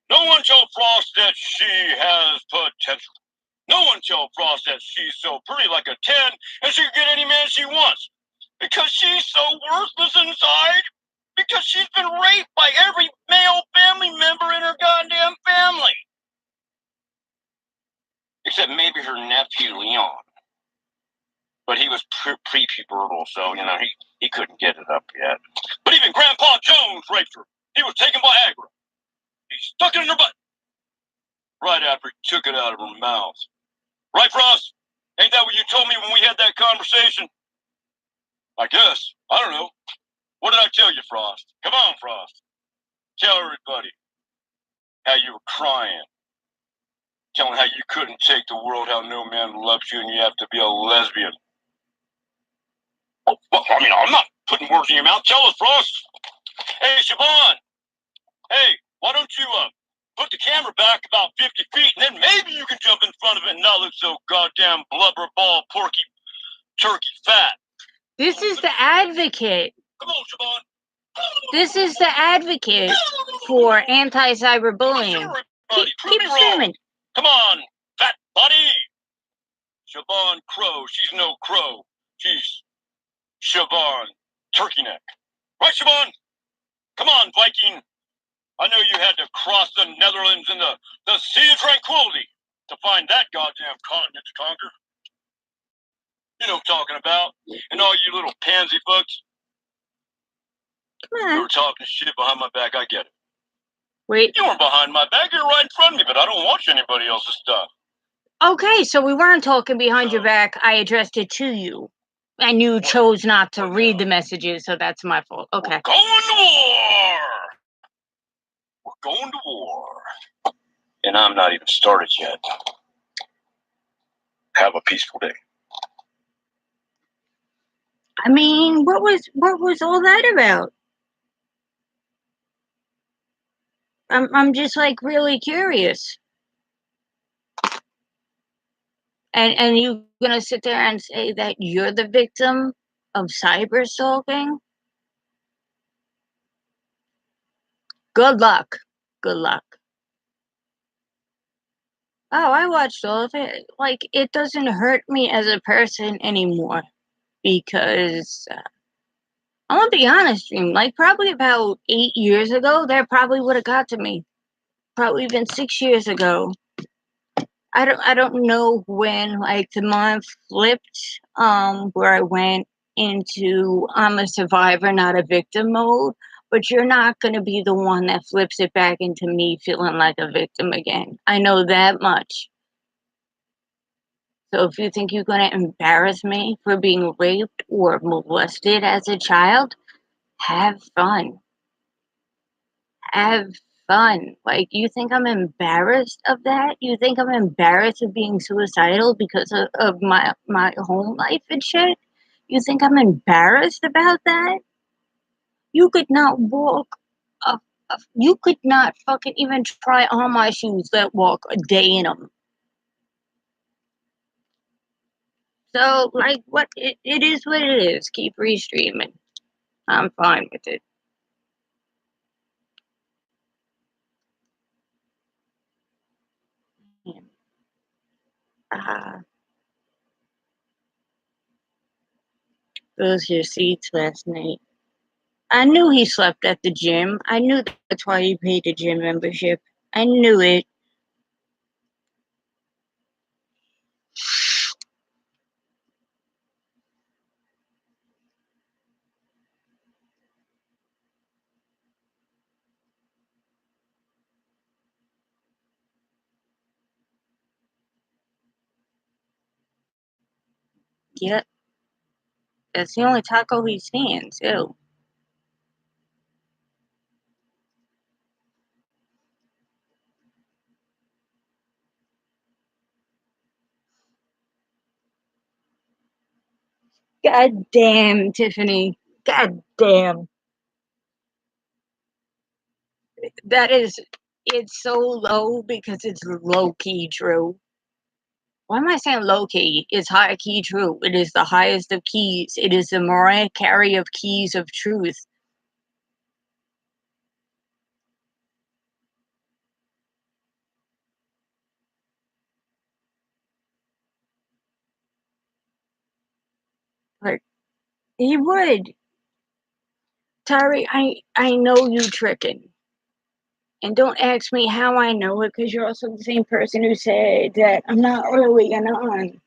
No one tell Frost that she has potential. No one tell Frost that she's so pretty like a 10 and she can get any man she wants. Because she's so worthless inside. Because she's been raped by every male family member in her goddamn family. Except maybe her nephew, Leon. But he was pre-pubertal, so, he couldn't get it up yet. But even Grandpa Jones raped her. He was taking Viagra. He stuck it in her butt. Right after he took it out of her mouth. Right, Frost? Ain't that what you told me when we had that conversation? I guess. I don't know. What did I tell you, Frost? Come on, Frost. Tell everybody how you were crying. Tell them how you couldn't take the world, how no man loves you, and you have to be a lesbian. Oh, well, I'm not putting words in your mouth. Tell us, Frost. Hey, Siobhan. Hey, why don't you put the camera back about 50 feet, and then maybe you can jump in front of it and not look so goddamn blubber ball, porky, turkey fat. This is the advocate. Come on, Siobhan. This is the advocate for anti-cyberbullying. Keep streaming. Come on, fat body. Siobhan Crow. She's no crow. She's Siobhan Turkey Neck. Right, Siobhan? Come on, Viking. I know you had to cross the Netherlands and the Sea of Tranquility to find that goddamn continent to conquer. You know what I'm talking about. And all you little pansy fucks. You were talking shit behind my back, I get it. Wait. You weren't behind my back, you're right in front of me, but I don't watch anybody else's stuff. Okay, so we weren't talking behind your back. I addressed it to you. And you chose not to read the messages, so that's my fault. Okay. We're going to war! We're going to war. And I'm not even started yet. Have a peaceful day. I mean, what was all that about? I'm just like really curious. And you gonna sit there and say that you're the victim of cyber stalking? Good luck. Good luck. Oh, I watched all of it. Like, it doesn't hurt me as a person anymore because I'm gonna be honest, Dream. Like, probably about 8 years ago, that probably would have got to me. Probably even 6 years ago. I don't know when, like, the month flipped, where I went into I'm a survivor, not a victim mode. But you're not gonna be the one that flips it back into me feeling like a victim again. I know that much. So if you think you're gonna embarrass me for being raped or molested as a child, have fun. Have fun. Like, you think I'm embarrassed of that? You think I'm embarrassed of being suicidal because of my home life and shit? You think I'm embarrassed about that? You could not walk you could not fucking even try on my shoes that walk a day in them. So, like, what it is what it is. Keep restreaming. I'm fine with it. Those your seats last night. I knew he slept at the gym. I knew that's why he paid the gym membership. I knew it. Yep. That's the only taco he stands. Ew. God damn, Tiffany. God damn. That is, it's so low because it's low key true. Why am I saying low key? It's high key true. It is the highest of keys. It is the Mariah Carey of keys of truth. But he would. Tari, I know you tricking. And don't ask me how I know it, because you're also the same person who said that I'm not really gonna on.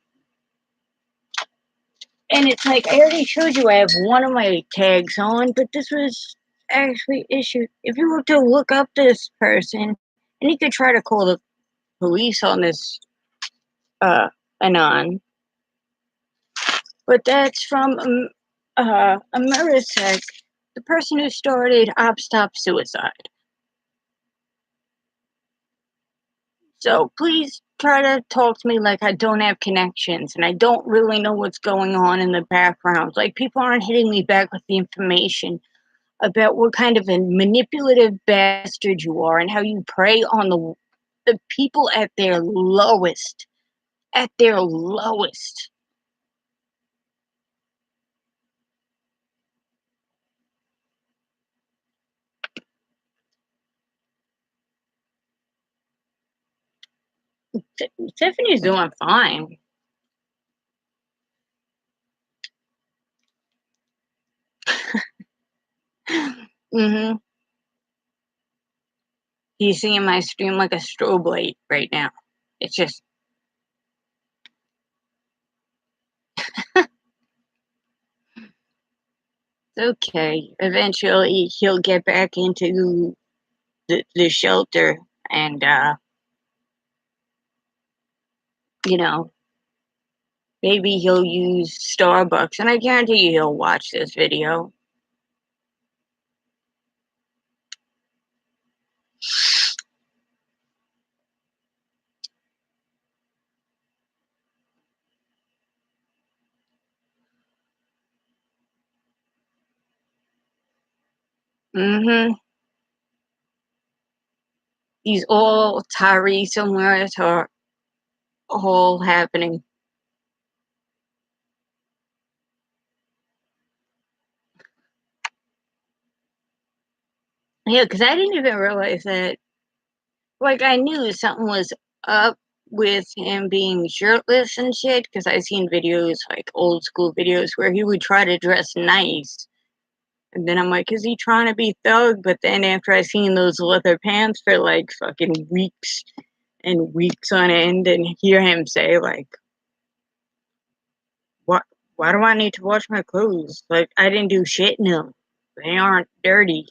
And it's like, I already showed you I have one of my tags on, but this was actually issued. If you were to look up this person, and you could try to call the police on this Anon, but that's from Amerisec, the person who started Op Stop Suicide. So please try to talk to me like I don't have connections and I don't really know what's going on in the background. Like, people aren't hitting me back with the information about what kind of a manipulative bastard you are and how you prey on the people at their lowest. At their lowest. Tiffany's doing fine. Mm-hmm. He's seeing my stream like a strobe light right now. It's just... okay. Eventually, he'll get back into the shelter and, you know, maybe he'll use Starbucks. And I guarantee you he'll watch this video. Mm-hmm. He's all Tyree somewhere to all happening. Yeah, because I didn't even realize that. Like, I knew something was up with him being shirtless and shit, because I seen videos, like old school videos, where he would try to dress nice. And then I'm like, is he trying to be thug? But then after I seen those leather pants for like fucking weeks and weeks on end, and hear him say like, "What? Why do I need to wash my clothes? Like, I didn't do shit in them. They aren't dirty.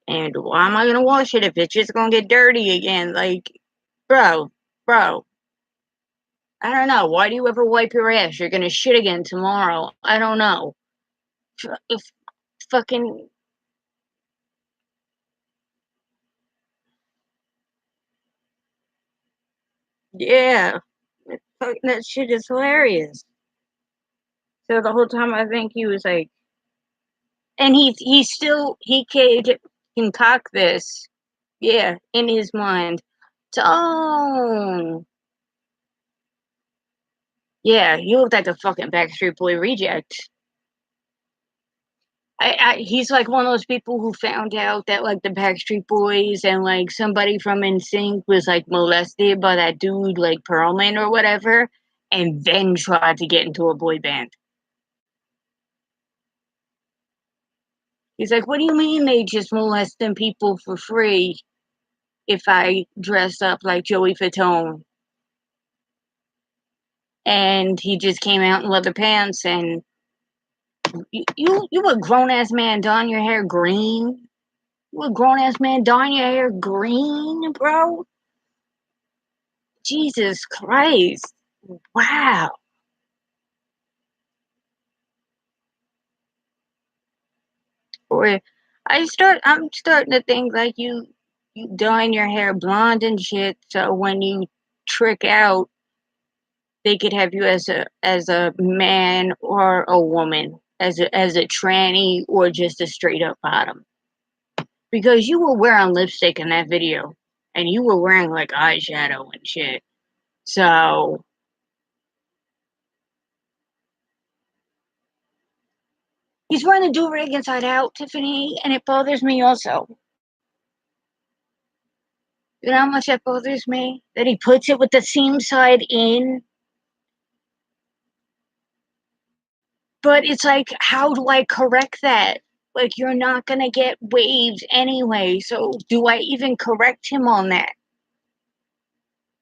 And why am I gonna wash it if it's just gonna get dirty again?" Like, bro, I don't know. Why do you ever wipe your ass? You're gonna shit again tomorrow. I don't know. If fucking... yeah. That shit is hilarious. So the whole time I think he was like... and he still... he can concoct this, yeah, in his mind. So, oh, yeah, he looked like a fucking Backstreet Boy reject. He's like one of those people who found out that like the Backstreet Boys and like somebody from NSYNC was like molested by that dude like Perlman or whatever, and then tried to get into a boy band. He's like, what do you mean they just molesting people for free if I dress up like Joey Fatone? And he just came out in leather pants, and you a grown ass man dyeing your hair green? You a grown ass man dyeing your hair green, bro? Jesus Christ. Wow. Or I'm starting to think like you dyeing your hair blonde and shit, so when you trick out, they could have you as a man or a woman, as a tranny or just a straight up bottom. Because you were wearing lipstick in that video, and you were wearing like eyeshadow and shit. So he's wearing the do-rag inside out, Tiffany, and it bothers me also. You know how much that bothers me? That he puts it with the seam side in. But it's like, how do I correct that? Like, you're not gonna get waves anyway, so do I even correct him on that?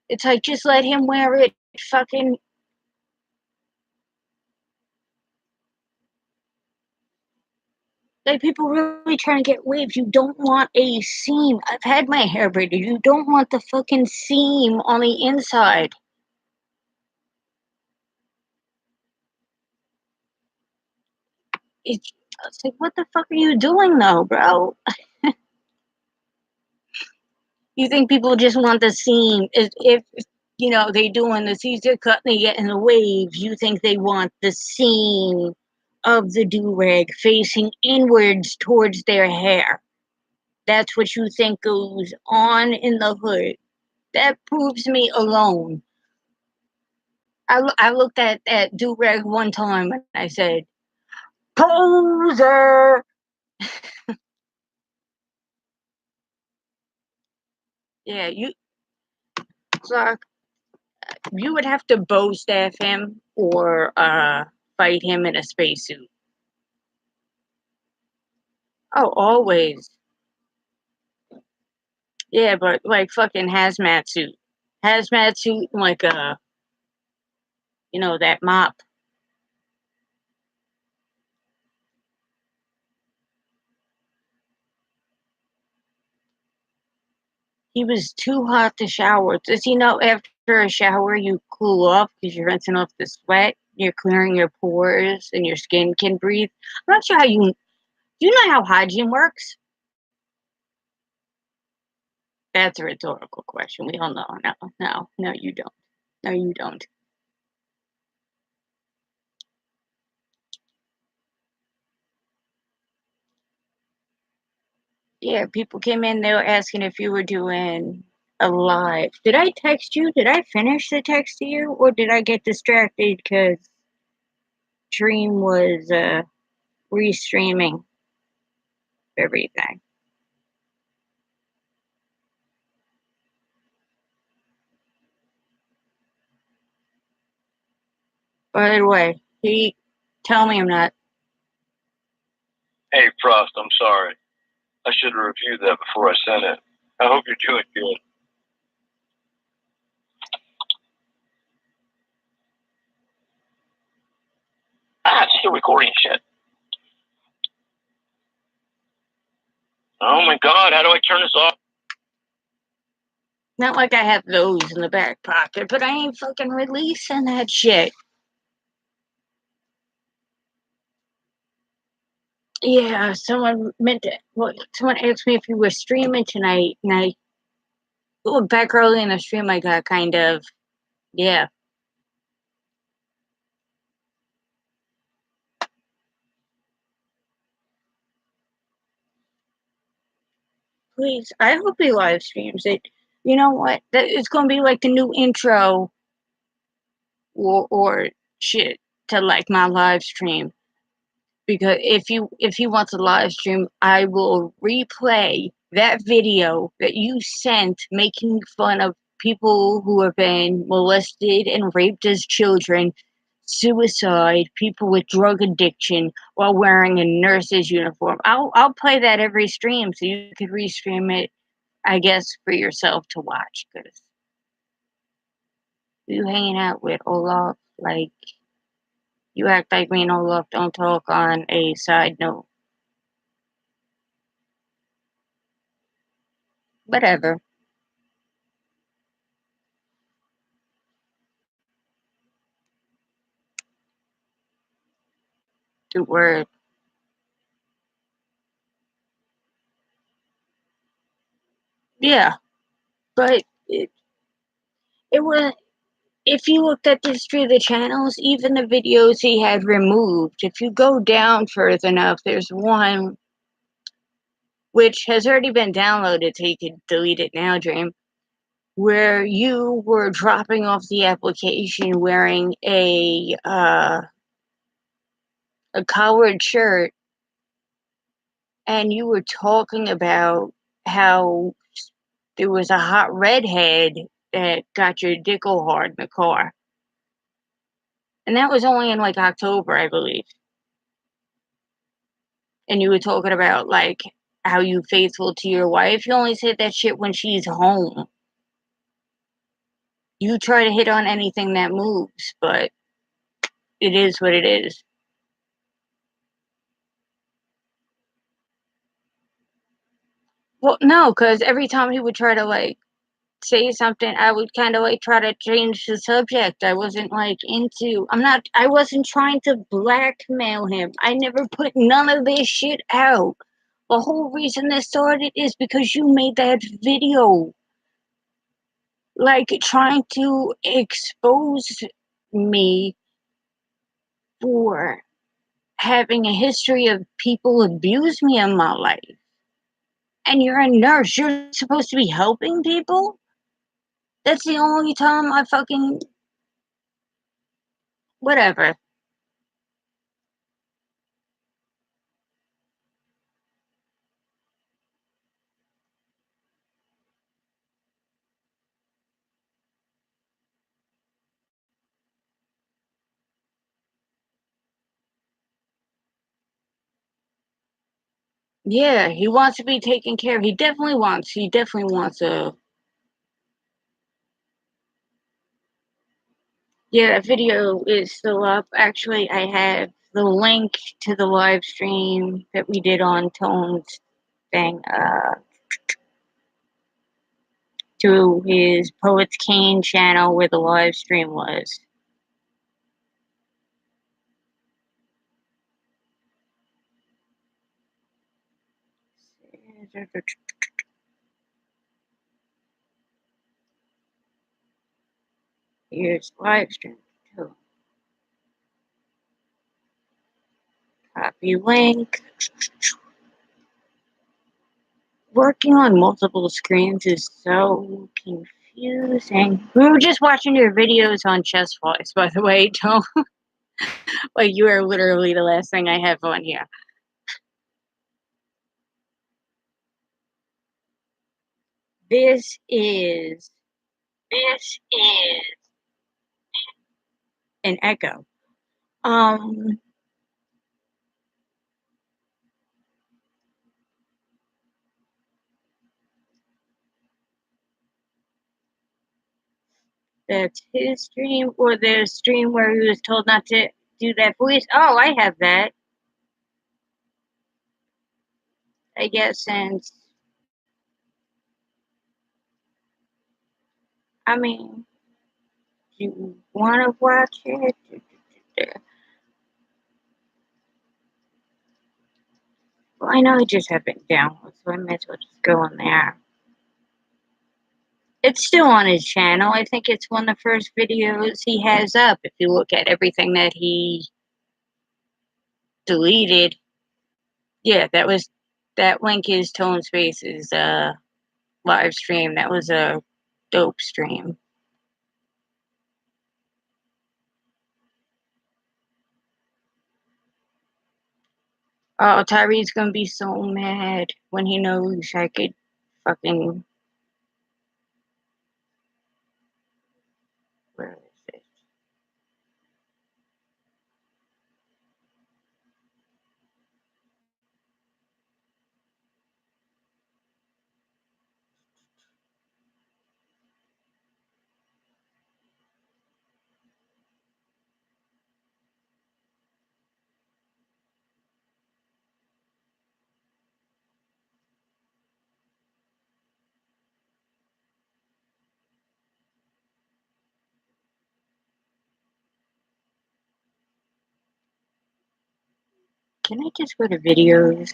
It's like, just let him wear it fucking... like, people really trying to get waves. You don't want a seam. I've had my hair braided. You don't want the fucking seam on the inside. It's like, what the fuck are you doing though, bro? You think people just want the seam? If you know, they doing the Caesar cut and they get in the waves, you think they want the seam of the do-rag facing inwards towards their hair. That's what you think goes on in the hood. That proves me alone. I looked at that do-rag one time and I said, poser! Yeah, Clark, you would have to bow staff him or fight him in a spacesuit. Oh, always. Yeah, but like fucking hazmat suit. Hazmat suit and like a, you know, that mop. He was too hot to shower. Does he know after a shower you cool off because you're rinsing off the sweat, you're clearing your pores, and your skin can breathe? I'm not sure how you. Do you know how hygiene works? That's a rhetorical question. We all know. No, you don't. No, you don't. Yeah, people came in, they were asking if you were doing a live. Did I text you? Did I finish the text to you? Or did I get distracted because Dream was restreaming everything? By the way, tell me I'm not. Hey, Frost, I'm sorry. I should have reviewed that before I sent it. I hope you're doing good. It's still recording shit. Oh my god, how do I turn this off? Not like I have those in the back pocket, but I ain't fucking releasing that shit. Yeah, someone asked me if you were streaming tonight, and back early in the stream, I got kind of, yeah. Please, I hope he live streams it. You know what? It's gonna be like the new intro or shit to like my live stream. Because if he wants a live stream, I will replay that video that you sent making fun of people who have been molested and raped as children, suicide, people with drug addiction while wearing a nurse's uniform. I'll play that every stream so you could restream it, I guess, for yourself to watch. Because you hanging out with Olaf, like, you act like me and Olaf don't talk on a side note. Whatever. The word. Yeah, but it was. If you looked at the history of the channels, even the videos he had removed, if you go down further enough, there's one which has already been downloaded, so you can delete it now, Dream, where you were dropping off the application wearing a collared shirt, and you were talking about how there was a hot redhead that got your dick all hard in the car. And that was only in like October, I believe. And you were talking about like how you faithful to your wife. You only say that shit when she's home. You try to hit on anything that moves, but it is what it is. Well, no, because every time he would try to like say something, I would kind of like try to change the subject. I wasn't like I wasn't trying to blackmail him. I never put none of this shit out. The whole reason this started is because you made that video. Like trying to expose me for having a history of people abuse me in my life. And you're a nurse. You're supposed to be helping people? That's the only time I fucking. Whatever. Yeah, he wants to be taken care of. He definitely wants a... Yeah, that video is still up. Actually, I have the link to the live stream that we did on Tone's thing, to his Poets Cane channel where the live stream was. Here's live stream too. Copy link. Working on multiple screens is so confusing. We were just watching your videos on chess flies, by the way. Don't like, you are literally the last thing I have on here. This is an echo. That's his stream, or the stream where he was told not to do that voice. Oh, I have that. I guess since, I mean, you want to watch it? Well, I know I just have it downloaded, so I might as well just go on there. It's still on his channel. I think it's one of the first videos he has up, if you look at everything that he deleted. Yeah, that link is Tone Space's live stream. That was a dope stream. Oh, Tyree's gonna be so mad when he knows I could fucking... Where is it? Can I just go to videos?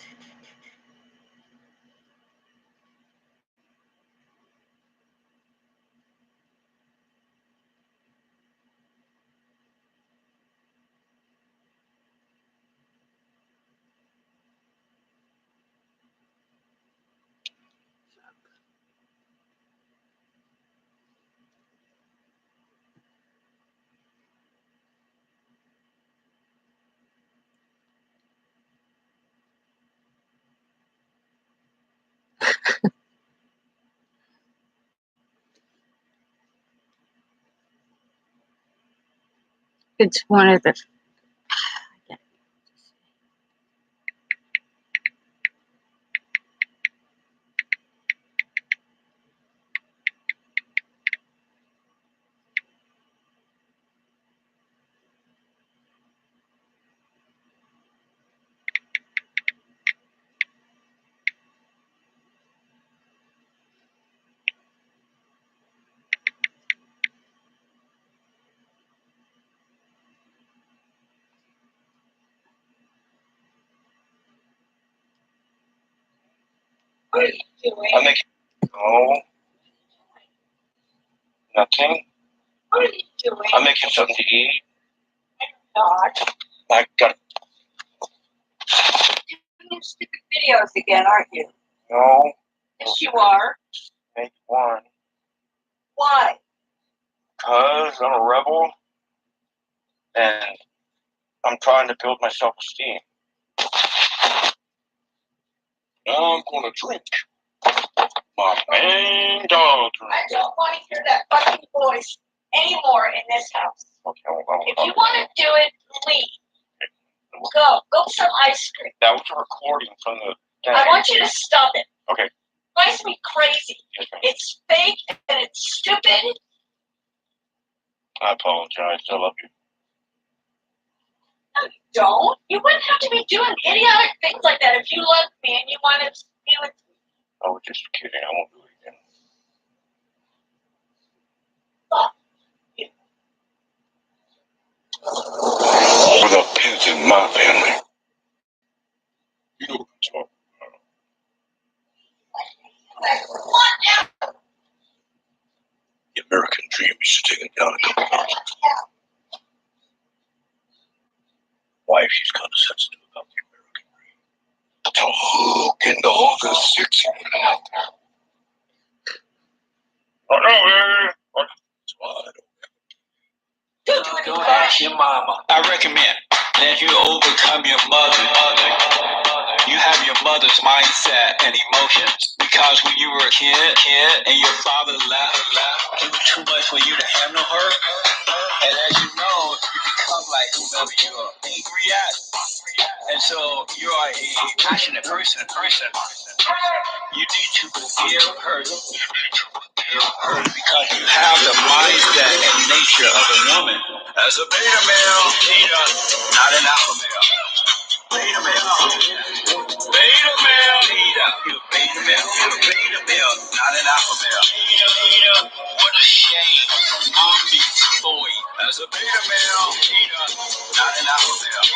It's one of the... What are you doing? I'm making... Oh. Nothing. What are you doing? I'm making something to eat. Not. I got... You're doing stupid videos again, aren't you? No. Yes, you are. Make one. Why? Because I'm a rebel, and I'm trying to build my self-esteem. Now I'm going to drink my main dog drink. I don't want to hear that fucking voice anymore in this house. Okay, if you want to do it, leave. Go get some ice cream. That was a recording from I want you to stop it. Okay. It drives me crazy. Yes, ma'am. It's fake and it's stupid. I apologize. I love you. No, you don't. You wouldn't have to be doing idiotic things like that if you loved me and you wanted to be with me. I was just kidding. I won't do it again. For the kids in my family. You know what I'm talking about. The American dream is taken down a couple of years ago. Why she's kind of sensitive about the American dream. To hook into all the sexy women out there. Oh no, that's why I don't. Go ask your mama. I recommend that you overcome your mother. You have your mother's mindset and emotions. Because when you were a kid, and your father left, it was too much for you to handle her. And as you know, you become like whomever you're angry at. And so you are a passionate person. You need to forgive her. Because you have the mindset and nature of a woman. As a beta male, Peter, not an alpha male. Beta male. Beta male, Peter. You're a beta male. You're a beta male, not an alpha male. Peter, what a shame. Mom meets boy. As a beta male, Peter, not an alpha male.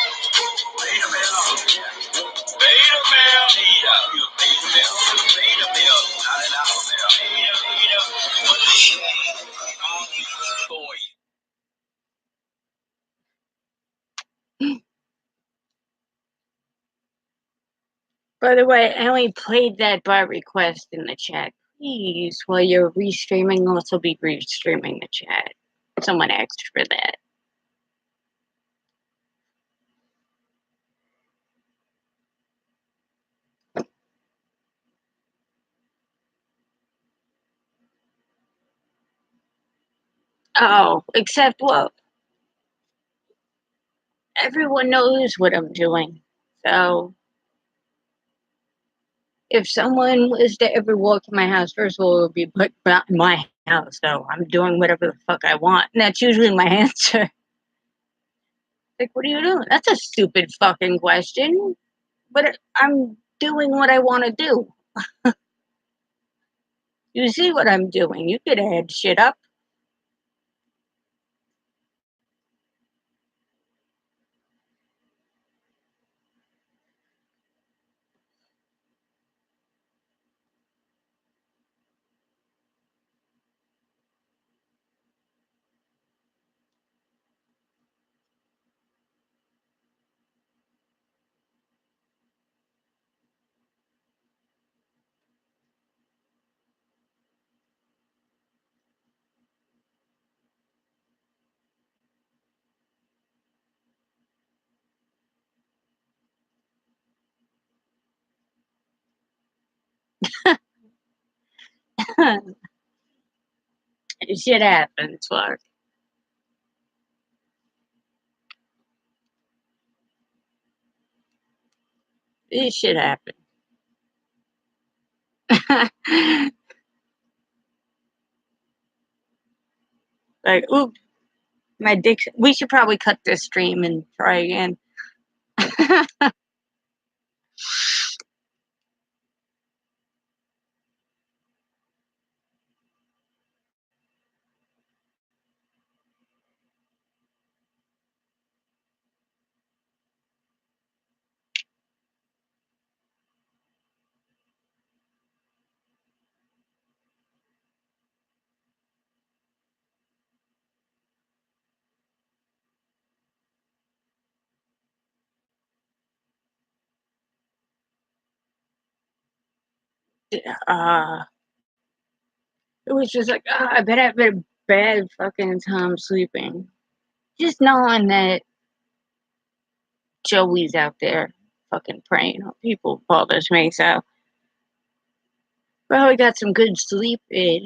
Beta male. Beta male, Peter. You're a beta male. You're a beta male, not an alpha male. Peter, what a shame. Mom meets boy. By the way, I only played that by request in the chat. Please, while you're restreaming, also be restreaming the chat. Someone asked for that. Oh, except, well, everyone knows what I'm doing. So, if someone was to ever walk in my house, first of all, it would be put in my house. So, I'm doing whatever the fuck I want. And that's usually my answer. Like, what are you doing? That's a stupid fucking question. But I'm doing what I want to do. You see what I'm doing. You could add shit up. Shit happens, fuck. This shit happens. Like, oop, my dick. We should probably cut this stream and try again. It was just like, I bet I've been a bad fucking time sleeping. Just knowing that Joey's out there fucking praying on people bothers me, so. Probably got some good sleep in.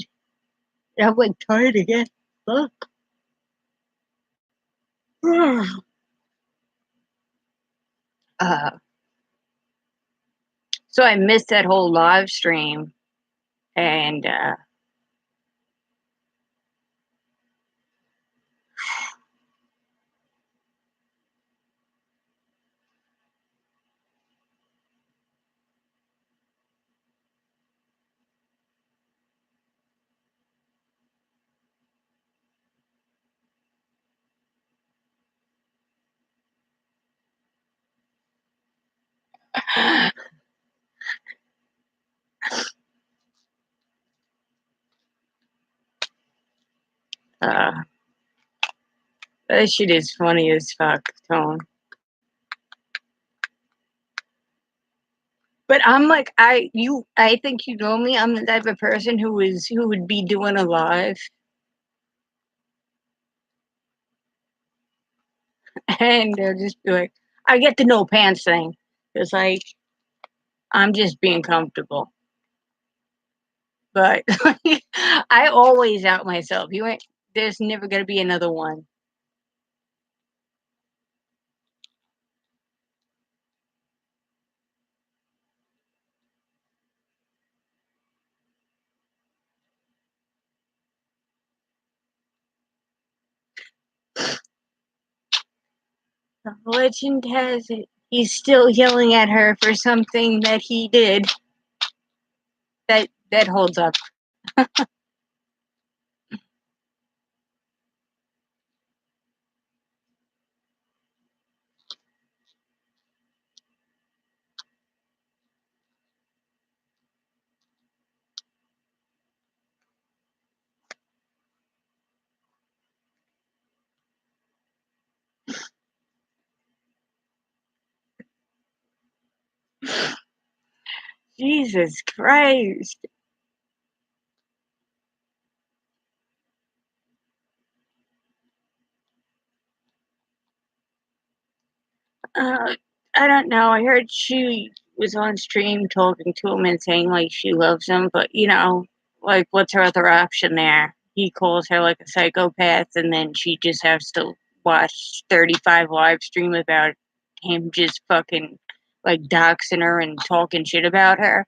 I'm like tired again. Fuck. So I missed that whole live stream, and that shit is funny as fuck, Tone. But I'm like, I think you know me. I'm the type of person who would be doing a live, and they'll just be like, I get the no pants thing. It's like I'm just being comfortable. But I always out myself. You ain't. There's never gonna be another one. The legend has it he's still yelling at her for something that he did. That holds up. Jesus Christ. Uh, I don't know. I heard she was on stream talking to him and saying like she loves him, but like what's her other option there? He calls her like a psychopath, and then she just has to watch 35 live stream about him just fucking like doxing her and talking shit about her.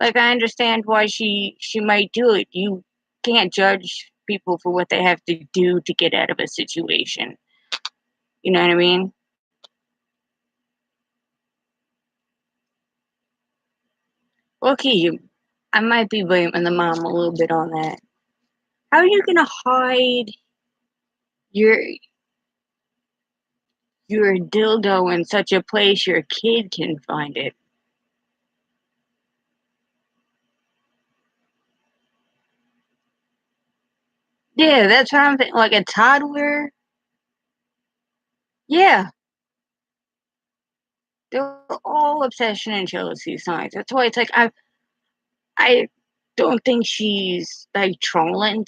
Like I understand why she might do it. You can't judge people for what they have to do to get out of a situation. You know what I mean? Okay, I might be blaming the mom a little bit on that. How are you gonna hide your your dildo in such a place your kid can find it? Yeah, that's what I'm thinking. Like a toddler. Yeah, they're all obsession and jealousy signs. That's why it's like I don't think she's like trolling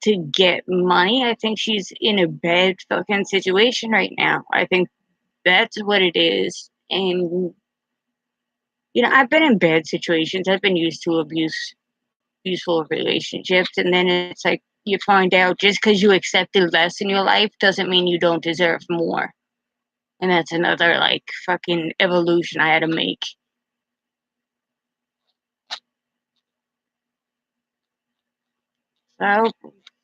to get money. I think she's in a bad fucking situation right now. I think that's what it is. And I've been in bad situations. I've been used to abuseful relationships, and then it's like you find out just because you accepted less in your life doesn't mean you don't deserve more. And that's another like fucking evolution I had to make. So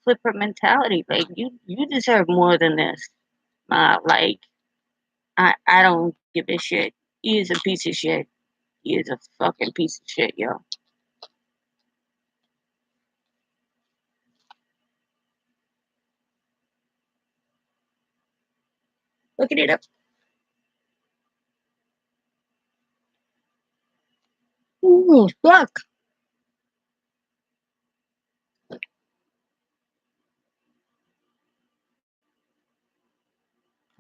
flip her mentality. Like you deserve more than this. Like I don't give a shit. He is a piece of shit. He is a fucking piece of shit, yo. Looking it up. Ooh, fuck.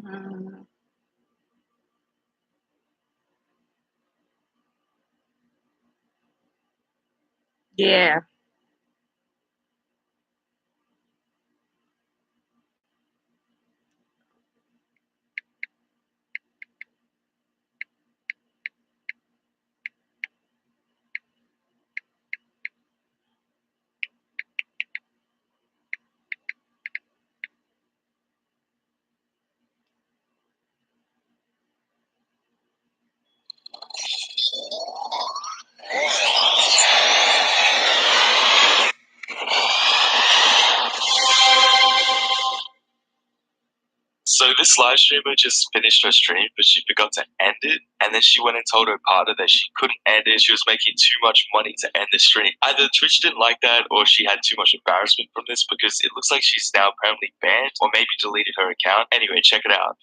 Uh, yeah. So this live streamer just finished her stream, but she forgot to end it, and then she went and told her partner that she couldn't end it. She was making too much money to end the stream. Either Twitch didn't like that, or she had too much embarrassment from this, because it looks like she's now permanently banned, or maybe deleted her account. Anyway, check it out.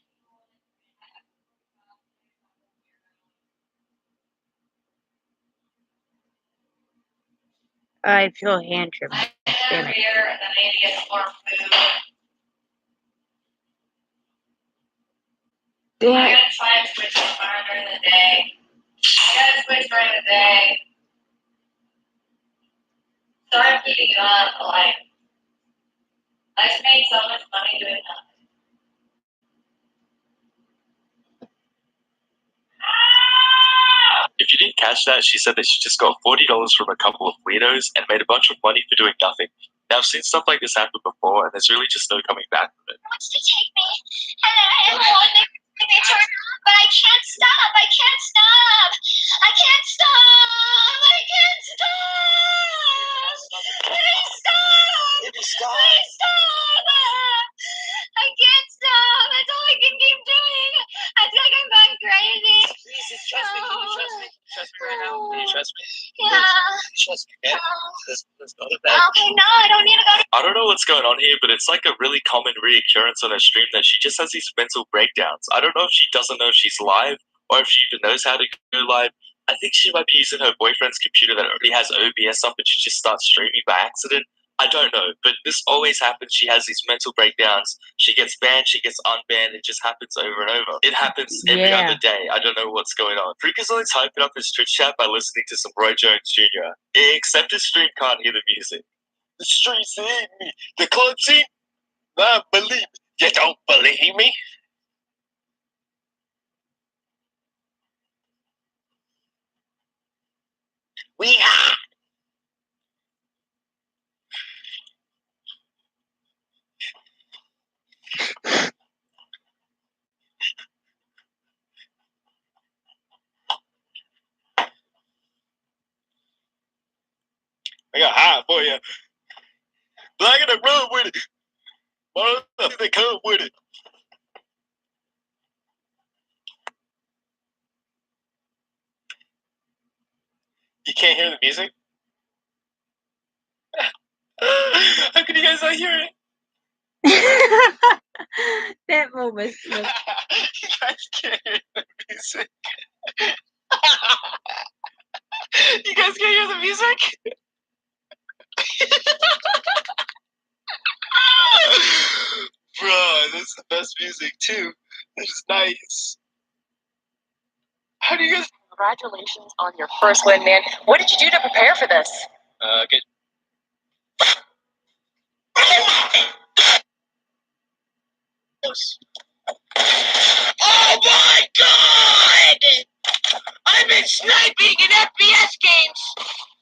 I feel hand trim. I had a beer and then I need to get more food. I Damn. gotta try to switch tomorrow during the day. I gotta switch during the day. Sorry I'm keeping it on, but like, I just made so much money doing nothing. If you didn't catch that, she said that she just got $40 from a couple of weirdos and made a bunch of money for doing nothing. Now, I've seen stuff like this happen before, and there's really just no coming back from it. Wants to take me, and I want to turn on, but I can't stop. I can't stop. I can't stop. I can't stop. Please stop. Please stop. Please stop. I can't stop. That's all I can keep doing. I feel like I'm going crazy. Jesus, trust me. Can you trust me? Trust me right now? Can you trust me? Yeah. Trust me, okay? Let's go to bed. Okay, no, I don't need to go to. I don't know what's going on here, but it's like a really common reoccurrence on her stream that she just has these mental breakdowns. I don't know if she doesn't know she's live, or if she even knows how to go live. I think she might be using her boyfriend's computer that already has OBS up, and she just starts streaming by accident. I don't know, but this always happens. She has these mental breakdowns. She gets banned, she gets unbanned. It just happens over and over. It happens every other day. I don't know what's going on. Freak is always hyping up his Twitch chat by listening to some Roy Jones Jr. Except his stream can't hear the music. The streets hate me. The club scene? Not believe me. You don't believe me? We are. I got high for you. Black and I run with it. Motherfucker, they come with it. You can't hear the music? How can you guys not hear it? That moment. You guys can't hear the music. You guys can't hear the music? Bro, this is the best music too. This is nice. How do you guys? Congratulations on your first win, man. What did you do to prepare for this? Good. Oh my God! I've been sniping in FPS games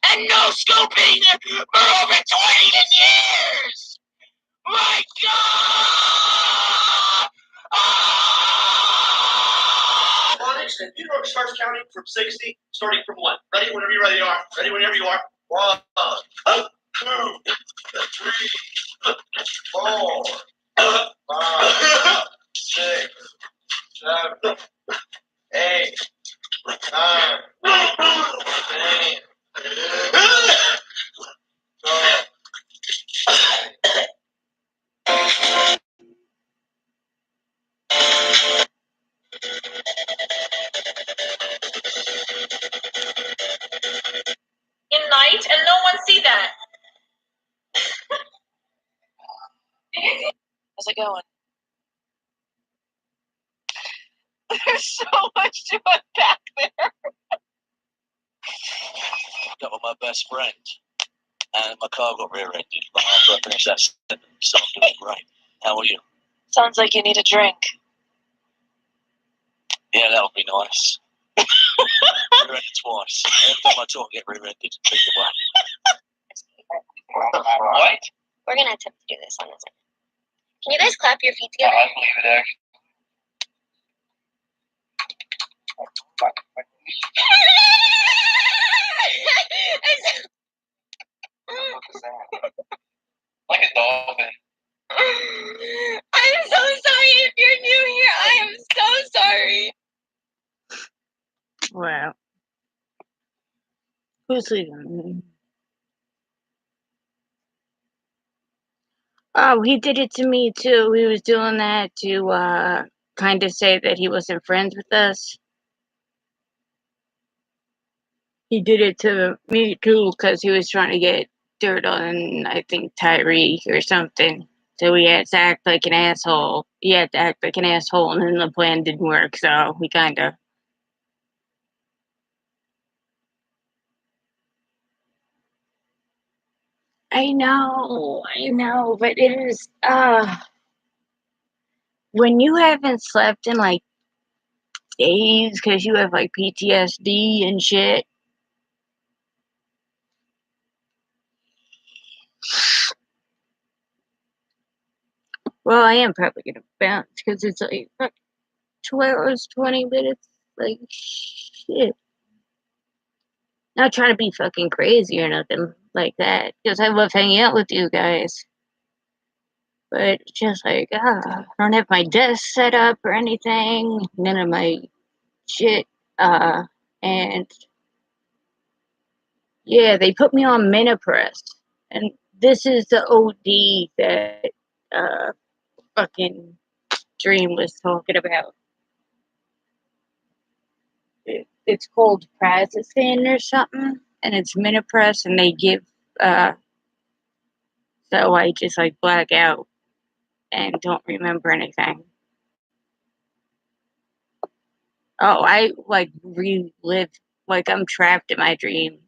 and no scoping for over 20 years! My God! And New York starts counting from 60, starting from 1. Ready whenever you are. Ready whenever you are. 1, 2, 3, 4, 5, 6, 7, 8, 9, 10, 12. In night, and no one see that. How's it going? There's so much to unpack there. Got with my best friend, and my car got rear-ended. But after I finished that sentence, so I'm doing great. How are you? Sounds like you need a drink. Yeah, that would be nice. Rear-ended twice. Every time I talk, I get rear-ended. Think about it. What? We're gonna attempt to do this on this one. Can you guys clap your feet together? I believe it, actually. Like a dolphin. I'm so sorry if you're new Well, who's leaving? Oh, he did it to me too. He was doing that to kind of say that he wasn't friends with us. He did it to me too because he was trying to get dirt on, I think, Tyreek or something. So he had to act like an asshole. He had to act like an asshole, and then the plan didn't work. So we kind of. I know, but it is. When you haven't slept in like days because you have like PTSD and shit. Well, I am probably gonna bounce because it's like 2 hours, 20 minutes. Like, shit. Not trying to be fucking crazy or nothing like that because I love hanging out with you guys. But just like, I don't have my desk set up or anything. None of my shit. And yeah, they put me on Minipress. And this is the OD that fucking Dream was talking about. It's called Prazostin or something, and it's Minipress, and they give, so I just like black out and don't remember anything. Oh, I like relive, like I'm trapped in my dreams.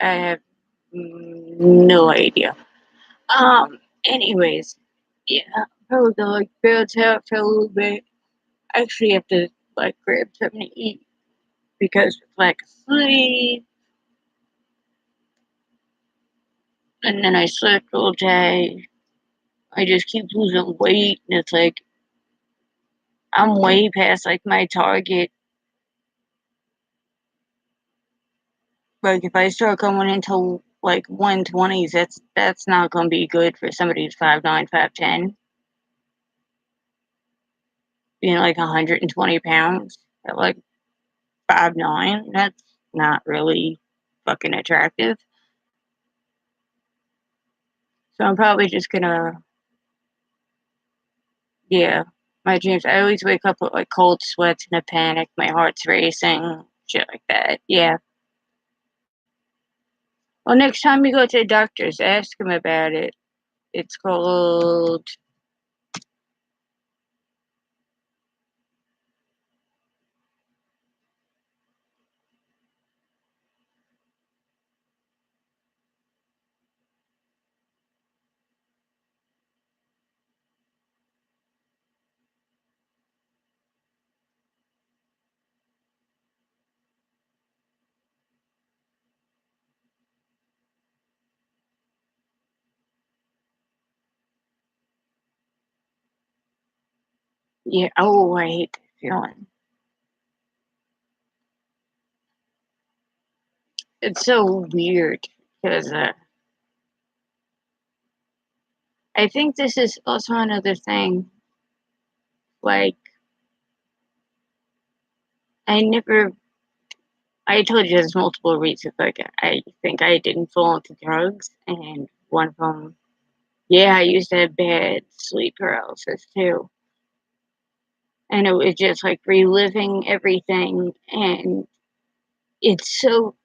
I have no idea. Anyways, yeah, probably gonna like bounce out for a little bit. I actually have to like grab something to eat because it's like sleep, and then I slept all day. I just keep losing weight, and it's like I'm way past like my target. Like if I start going into like 120s, that's not gonna be good for somebody who's 5'9", 5'10", being like 120 pounds at like 5'9". That's not really fucking attractive. So I'm probably just gonna, yeah. My dreams. I always wake up with like cold sweats and a panic. My heart's racing, shit like that. Yeah. Well, next time you go to the doctor's, ask him about it. It's called. Yeah. Oh, I hate that feeling. It's so weird because I think this is also another thing. Like, I never. I told you there's multiple reasons. Like, I think I didn't fall into drugs, and one of them. Yeah, I used to have bad sleep paralysis too. And it was just like reliving everything, and it's so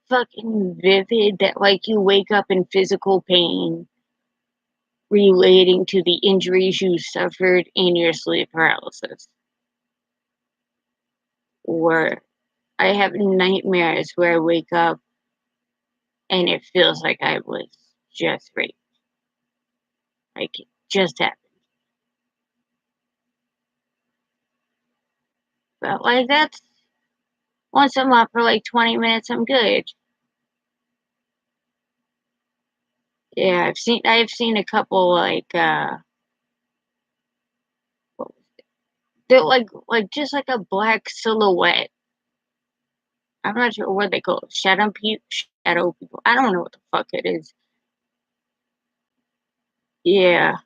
fucking vivid that like you wake up in physical pain relating to the injuries you suffered in your sleep paralysis. Or I have nightmares where I wake up and it feels like I was just raped. Like it just happened. But like that's once I'm up for like 20 minutes, I'm good. Yeah, I've seen a couple like they're like just like a black silhouette. I'm not sure what they call it. Shadow people. I don't know what the fuck it is. Yeah.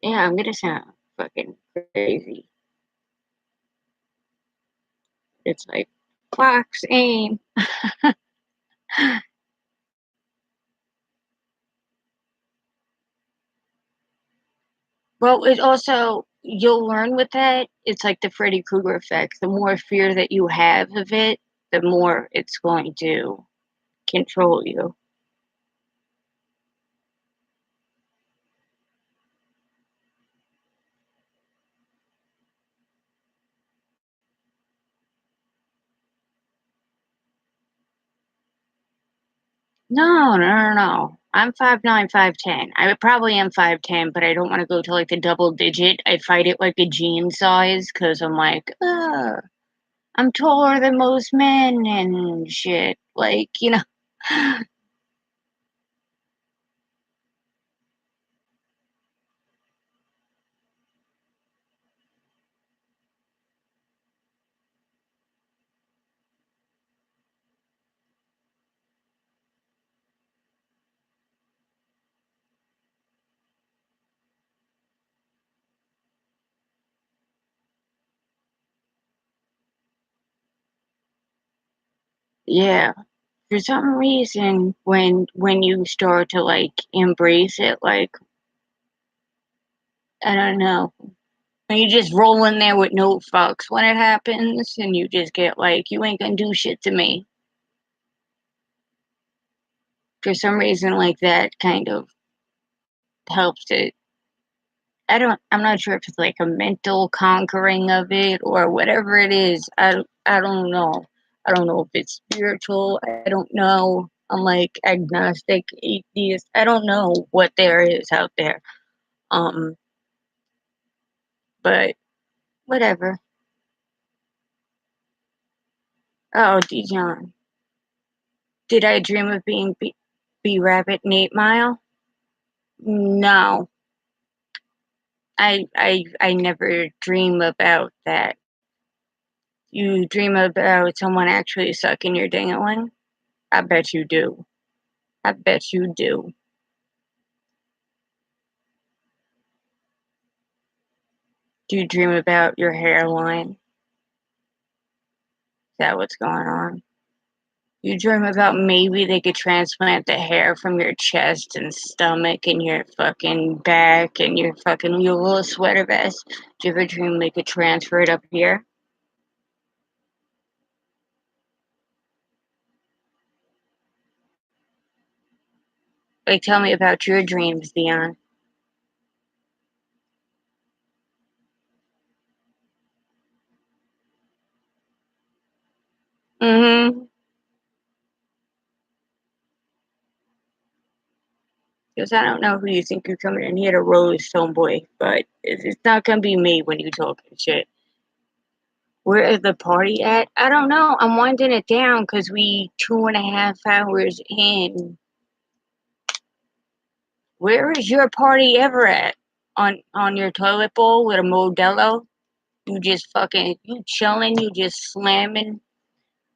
Yeah, I'm gonna sound fucking crazy. It's like Fox aim. Well, it also you'll learn with that. It's like the Freddy Krueger effect. The more fear that you have of it, the more it's going to control you. No. I'm 5'9", 5'10". I probably am 5'10", but I don't want to go to like the double digit. I fight it like a jean size because I'm like, I'm taller than most men and shit. Like, you know. Yeah. For some reason, when you start to like embrace it, like I don't know, when you just roll in there with no fucks when it happens, and you just get like, you ain't gonna do shit to me. For some reason, like that kind of helps it. I'm not sure if it's like a mental conquering of it or whatever it is. I don't know. I don't know if it's spiritual. I don't know. I'm like agnostic, atheist. I don't know what there is out there. Um, but whatever. Oh, Dijon. Did I dream of being B Rabbit in 8 Mile? No. I never dream about that. You dream about someone actually sucking your dingling? I bet you do. I bet you do. Do you dream about your hairline? Is that what's going on? You dream about maybe they could transplant the hair from your chest and stomach and your fucking back and your little sweater vest. Do you ever dream they could transfer it up here? Like, tell me about your dreams, Dion. Mm-hmm. Because I don't know who you think you're coming in here to roast, homeboy, but it's not gonna be me when you talking shit. Where is the party at? I don't know. I'm winding it down because we 2.5 hours in. Where is your party ever at? On your toilet bowl with a Modelo? You just fucking you chilling, you just slamming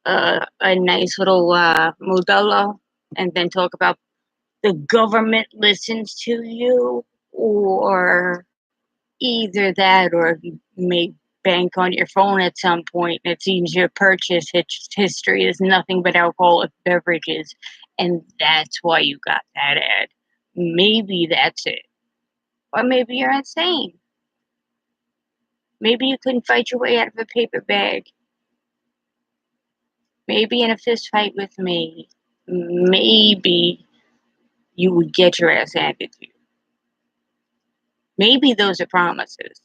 a nice little Modelo and then talk about the government listens to you, or either that or you may bank on your phone at some point and it seems your purchase history is nothing but alcoholic beverages and that's why you got that ad. Maybe that's it. Or maybe you're insane. Maybe you couldn't fight your way out of a paper bag. Maybe in a fist fight with me, maybe you would get your ass handed to you. Maybe those are promises.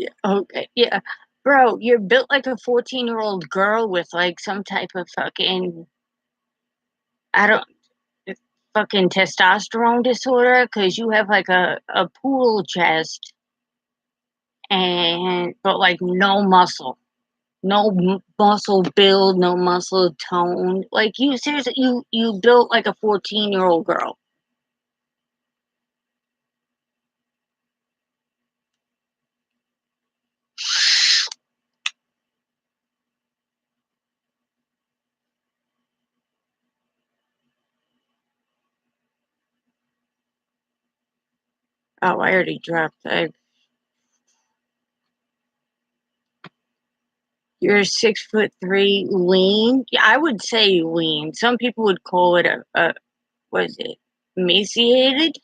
Yeah, okay, yeah. Bro, you're built like a 14-year-old girl with like some type of fucking, I don't, fucking testosterone disorder because you have like a pool chest and, but like no muscle. No muscle build, no muscle tone. Like you seriously, you built like a 14-year-old girl. Oh, I already dropped. You're 6'3", lean. Yeah, I would say lean. Some people would call it a what is it? Emaciated.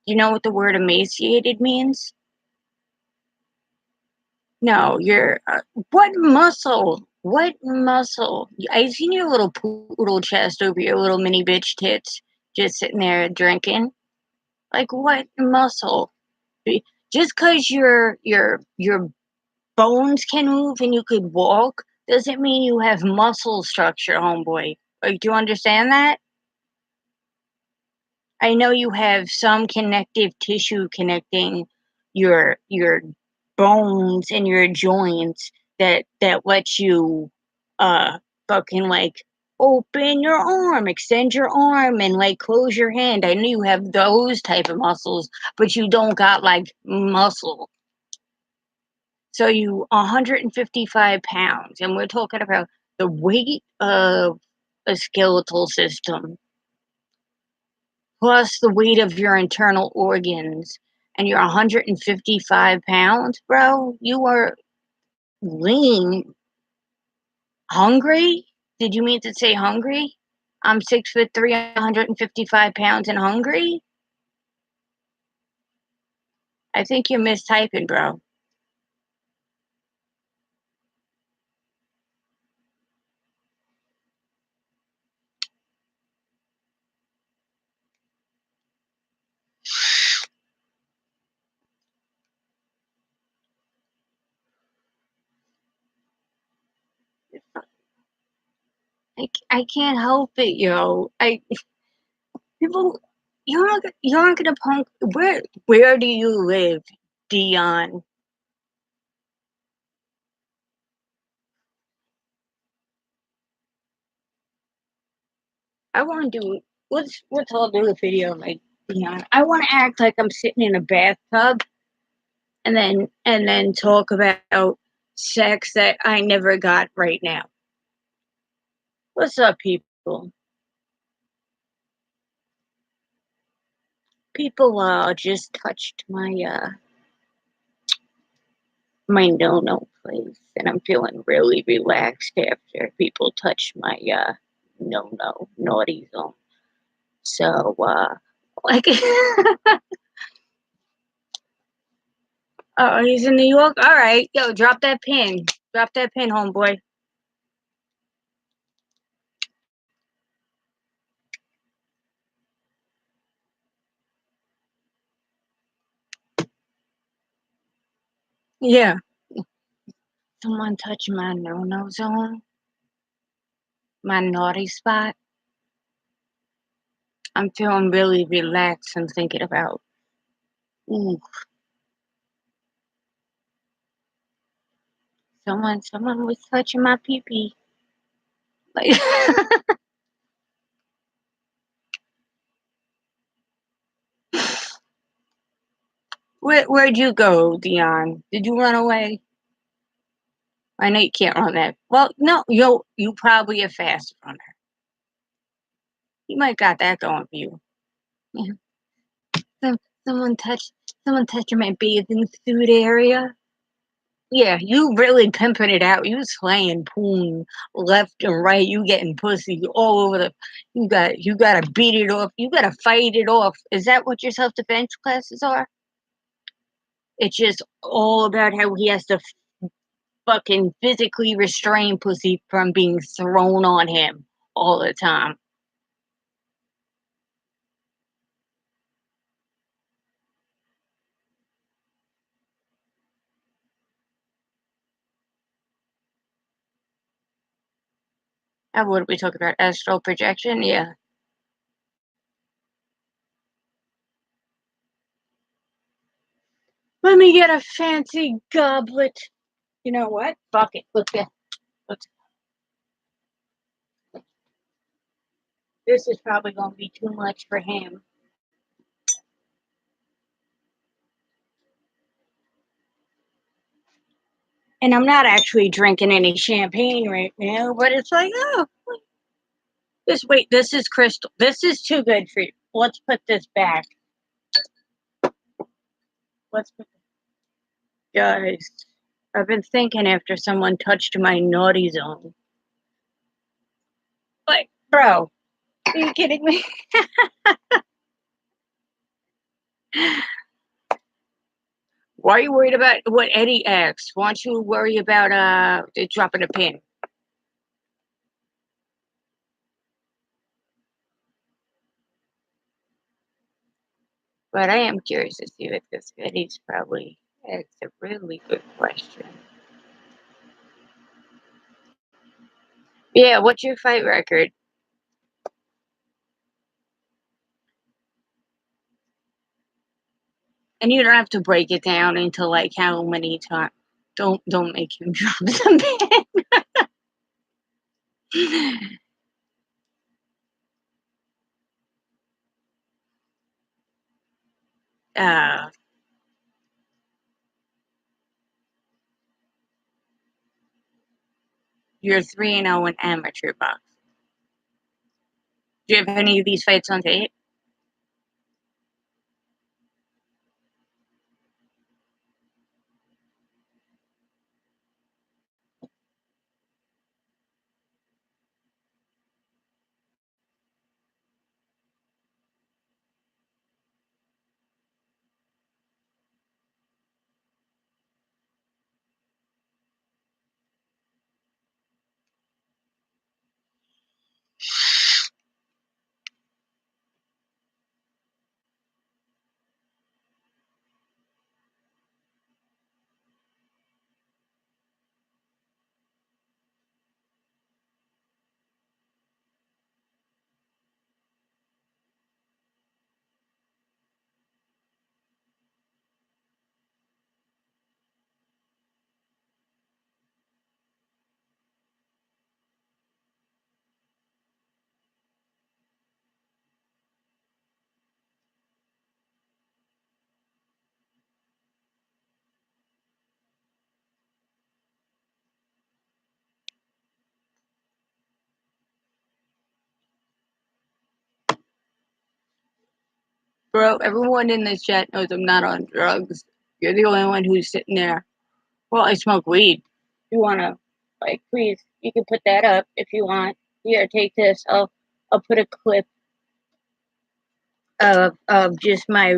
You know what the word emaciated means? No, you're. What muscle? What muscle? I seen your little poodle chest over your little mini bitch tits, just sitting there drinking. Like what muscle? Just because your bones can move and you could walk doesn't mean you have muscle structure, homeboy. Like, do you understand that? I know you have some connective tissue connecting your bones and your joints that lets you fucking like open your arm, extend your arm and like close your hand. I know you have those type of muscles, but you don't got like muscle. So you 155 pounds, and we're talking about the weight of a skeletal system plus the weight of your internal organs, and you're 155 pounds, bro. You are lean. Hungry? Did you mean to say hungry? I'm 6'3", 155 pounds, and hungry? I think you're mistyping, bro. I can't help it, yo. People, you're not gonna punk. Where do you live, Dion? I want to do. Let's all do a video like Dion. I want to act like I'm sitting in a bathtub, and then talk about sex that I never got right now. What's up, people? People just touched my no place, and I'm feeling really relaxed after people touch my no naughty zone. So like oh, he's in New York? Alright. Yo, drop that pin. Drop that pin, homeboy. Yeah. Someone touch my no zone. My naughty spot. I'm feeling really relaxed and thinking about, ooh, someone was touching my pee pee. Like, where'd you go, Dion? Did you run away? I know you can't run that. Well, no, you probably a fast runner. You might got that going for you. Yeah. Some, someone touched someone touching my bathing suit area. Yeah, you really pimping it out. You slaying poon left and right. You getting pussy all over the. You gotta beat it off. You gotta fight it off. Is that what your self defense classes are? It's just all about how he has to fucking physically restrain pussy from being thrown on him all the time. What did we talk about? Astral projection? Yeah. Let me get a fancy goblet. You know what? Fuck it. Let's. This is probably going to be too much for him. And I'm not actually drinking any champagne right now, but it's like, oh, this is crystal. This is too good for you. Let's put this back. Let's put Guys, I've been thinking after someone touched my naughty zone. Like, bro, are you kidding me? Why are you worried about what Eddie asked? Why don't you worry about dropping a pin? But I am curious to see what this Eddie's probably. It's a really good question. Yeah, what's your fight record? And you don't have to break it down into like how many times. Don't make him drop the pin. You're 3-0 in amateur boxing. Do you have any of these fights on tape? Bro, everyone in this chat knows I'm not on drugs. You're the only one who's sitting there. Well, I smoke weed. If you wanna, like, please, you can put that up if you want. Here, take this. I'll put a clip of just my.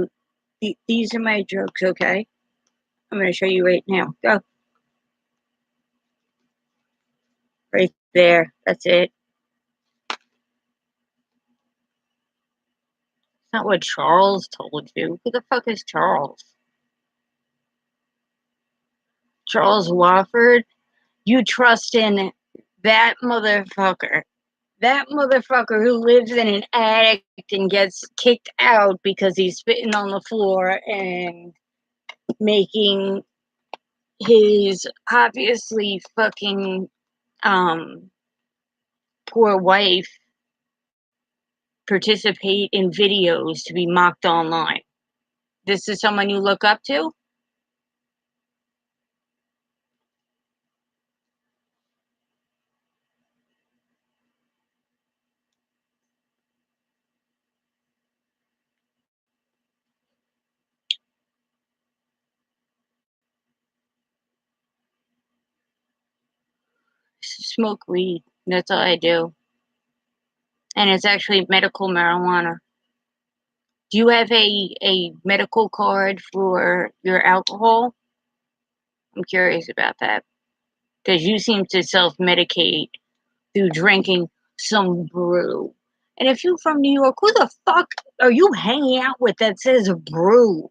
These are my drugs, okay? I'm gonna show you right now. Go. Right there. That's it. It's not what Charles told you. Who the fuck is Charles? Charles Wofford? You trust in that motherfucker. That motherfucker who lives in an attic and gets kicked out because he's spitting on the floor and making his obviously fucking poor wife participate in videos to be mocked online. This is someone you look up to? Smoke weed. That's all I do. And it's actually medical marijuana. Do you have a medical card for your alcohol? I'm curious about that. Because you seem to self-medicate through drinking some brew. And if you're from New York, who the fuck are you hanging out with that says brew?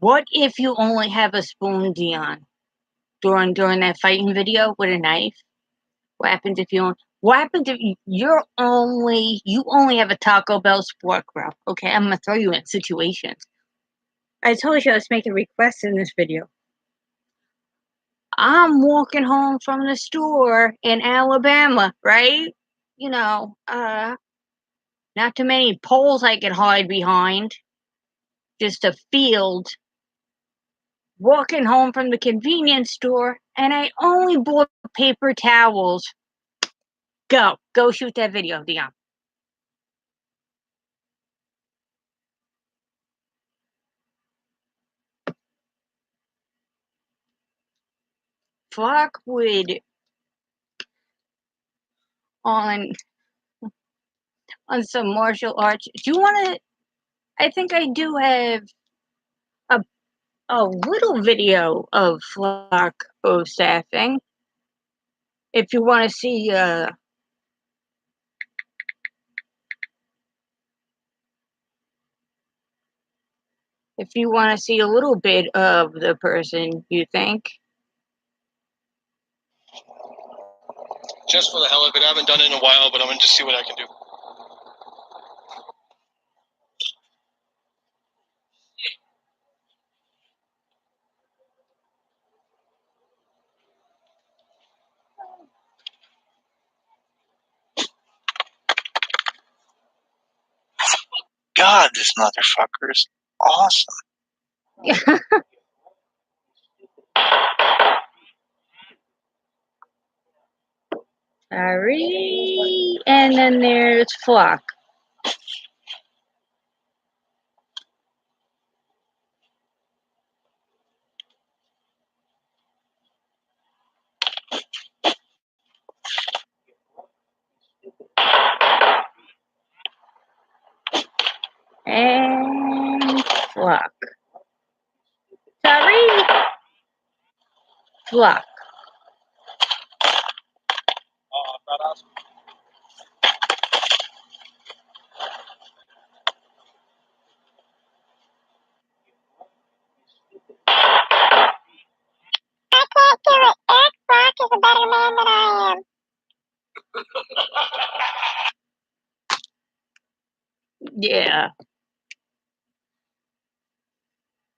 What if you only have a spoon, Dion? During that fighting video with a knife? What happens if you only have a Taco Bell Sport Grill? Okay, I'm gonna throw you in situations. I told you I was making requests in this video. I'm walking home from the store in Alabama, right? You know, not too many poles I could hide behind. Just a field. Walking home from the convenience store, and I only bought paper towels. Go shoot that video, Dion. Flock would on some martial arts. Do you want to? I think I do have a little video of Flock staffing. If you want to see, a little bit of the person, you think? Just for the hell of it, I haven't done it in a while, but I'm gonna just see what I can do. God, this motherfucker is awesome. Sorry. And then there's Flock. And Flock. Sorry. Flock. I can't do it. L.FROST is a better man than I am. Yeah.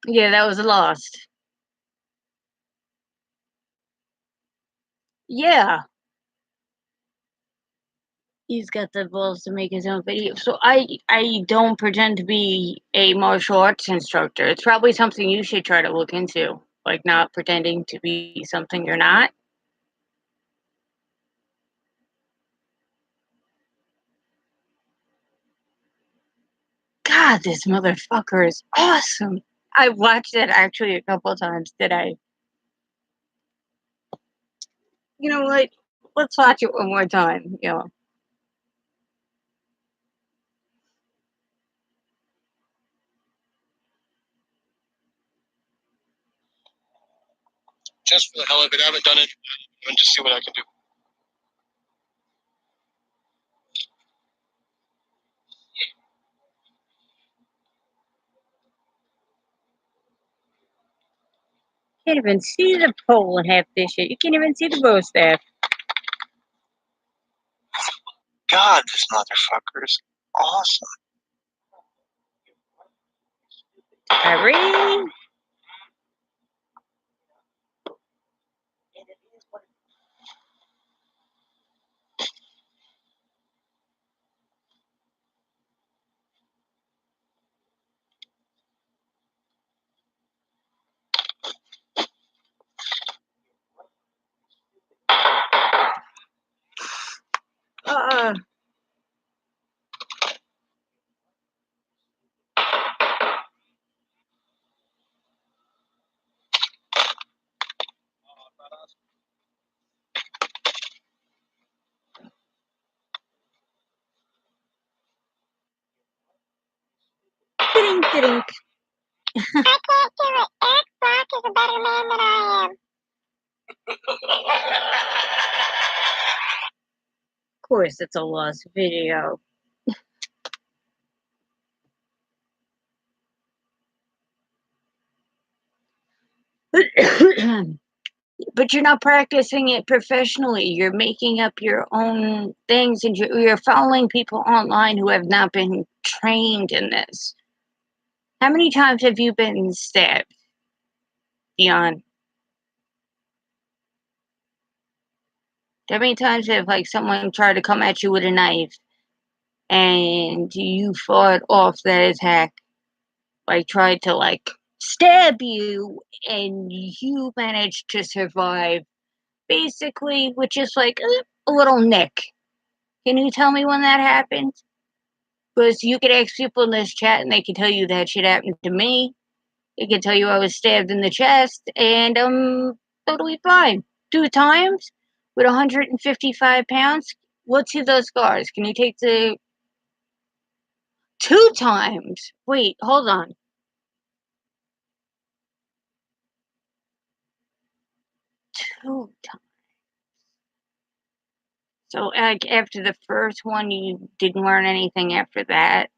Yeah, that was Lost. Yeah. He's got the balls to make his own video. So I don't pretend to be a martial arts instructor. It's probably something you should try to look into. Like not pretending to be something you're not. God, this motherfucker is awesome. I watched it actually a couple times. Did I? You know what? Let's watch it one more time. You know. Just for the hell of it, I haven't done it. I'm gonna just see what I can do. Can't even see the pole in half this shit. You can't even see the bow staff. God, this motherfucker is awesome. Irene. Ding, ding. I can't do it. L.FROST is a better man than I am. Of course, it's a Lost video. But you're not practicing it professionally. You're making up your own things, and you're following people online who have not been trained in this. How many times have you been stabbed, Dion? How many times have like someone tried to come at you with a knife and you fought off that attack? Like tried to like stab you and you managed to survive, basically, with just like a little nick. Can you tell me when that happened? Because you could ask people in this chat and they can tell you that shit happened to me. They can tell you I was stabbed in the chest and totally fine. 2 times with 155 pounds. Let's see those scars. Can you take the 2 times? Wait, hold on. 2 times. So like after the first one, you didn't learn anything after that.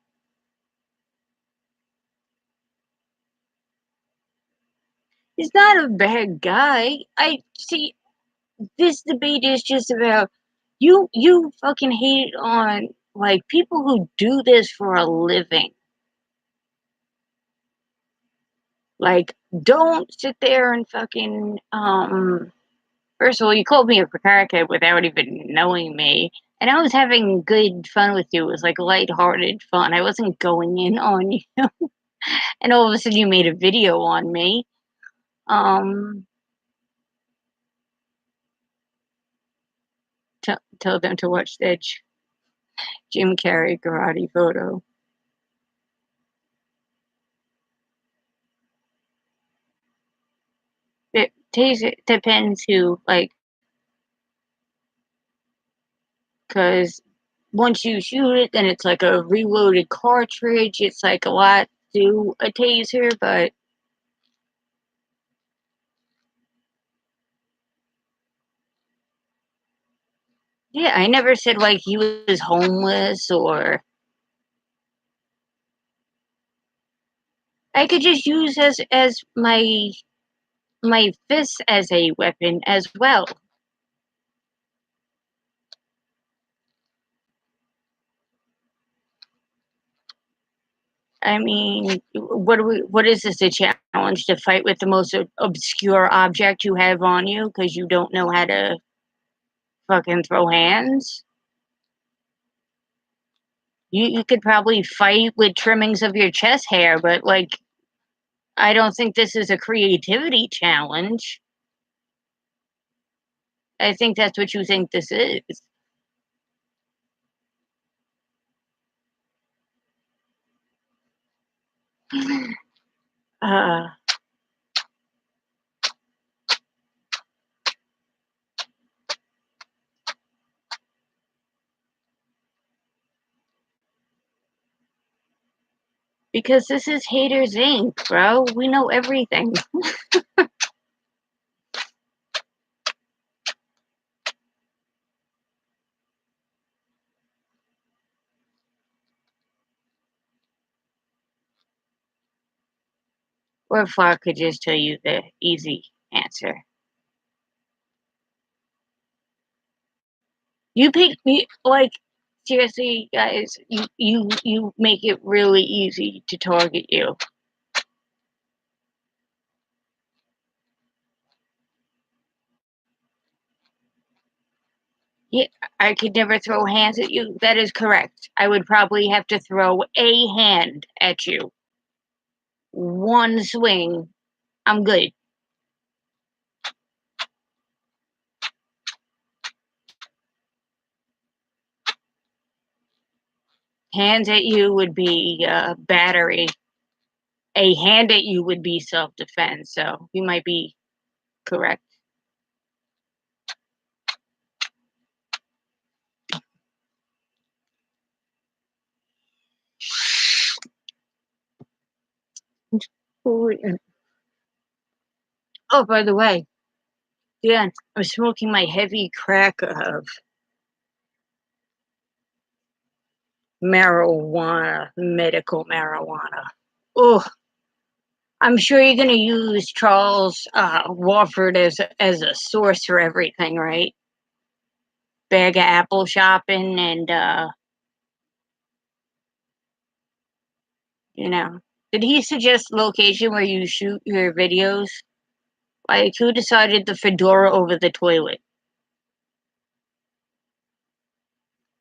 He's not a bad guy. I see. This debate is just about you. You fucking hate on like people who do this for a living. Like, don't sit there and fucking First of all, you called me a crackhead without even knowing me, and I was having good fun with you. It was like lighthearted fun. I wasn't going in on you, and all of a sudden you made a video on me. Tell them to watch that Jim Carrey karate photo. It depends who, like, because once you shoot it, then it's like a reloaded cartridge. It's like a lot to a taser, but yeah, I never said like he was homeless or I could just use as my fist as a weapon as well. I mean, what is this, a challenge to fight with the most obscure object you have on you because you don't know how to fucking throw hands? You could probably fight with trimmings of your chest hair, but like I don't think this is a creativity challenge. I think that's what you think this is. Uh, because this is Haters Inc., bro. We know everything. Or Flock could just tell you the easy answer. You pick me, like, seriously, guys, you make it really easy to target you. Yeah, I could never throw hands at you. That is correct. I would probably have to throw a hand at you. One swing, I'm good. Hands at you would be battery. A hand at you would be self-defense, so you might be correct. Oh, by the way, Dan, I'm smoking my heavy crack of marijuana, medical marijuana. Oh, I'm sure you're gonna use Charles Wofford as a source for everything, right? Bag of apple shopping and you know. Did he suggest location where you shoot your videos? Like, who decided the fedora over the toilet?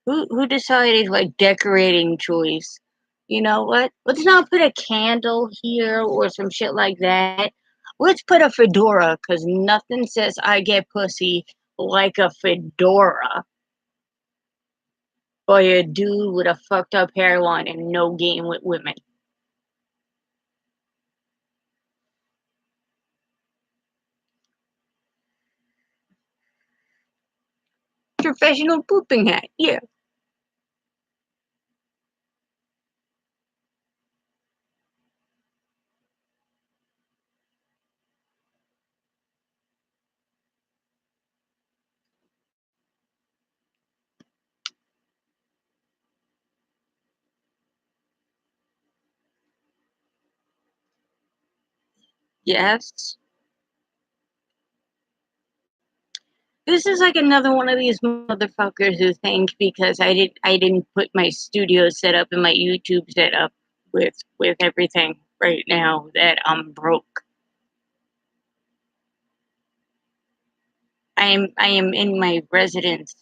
Who decided like decorating choice? You know what? Let's not put a candle here or some shit like that. Let's put a fedora, because nothing says I get pussy like a fedora by a dude with a fucked up hairline and no game with women. Professional pooping hat, yeah. Yes. This is like another one of these motherfuckers who think because I didn't put my studio set up and my YouTube set up with everything right now that I'm broke. I am in my residence.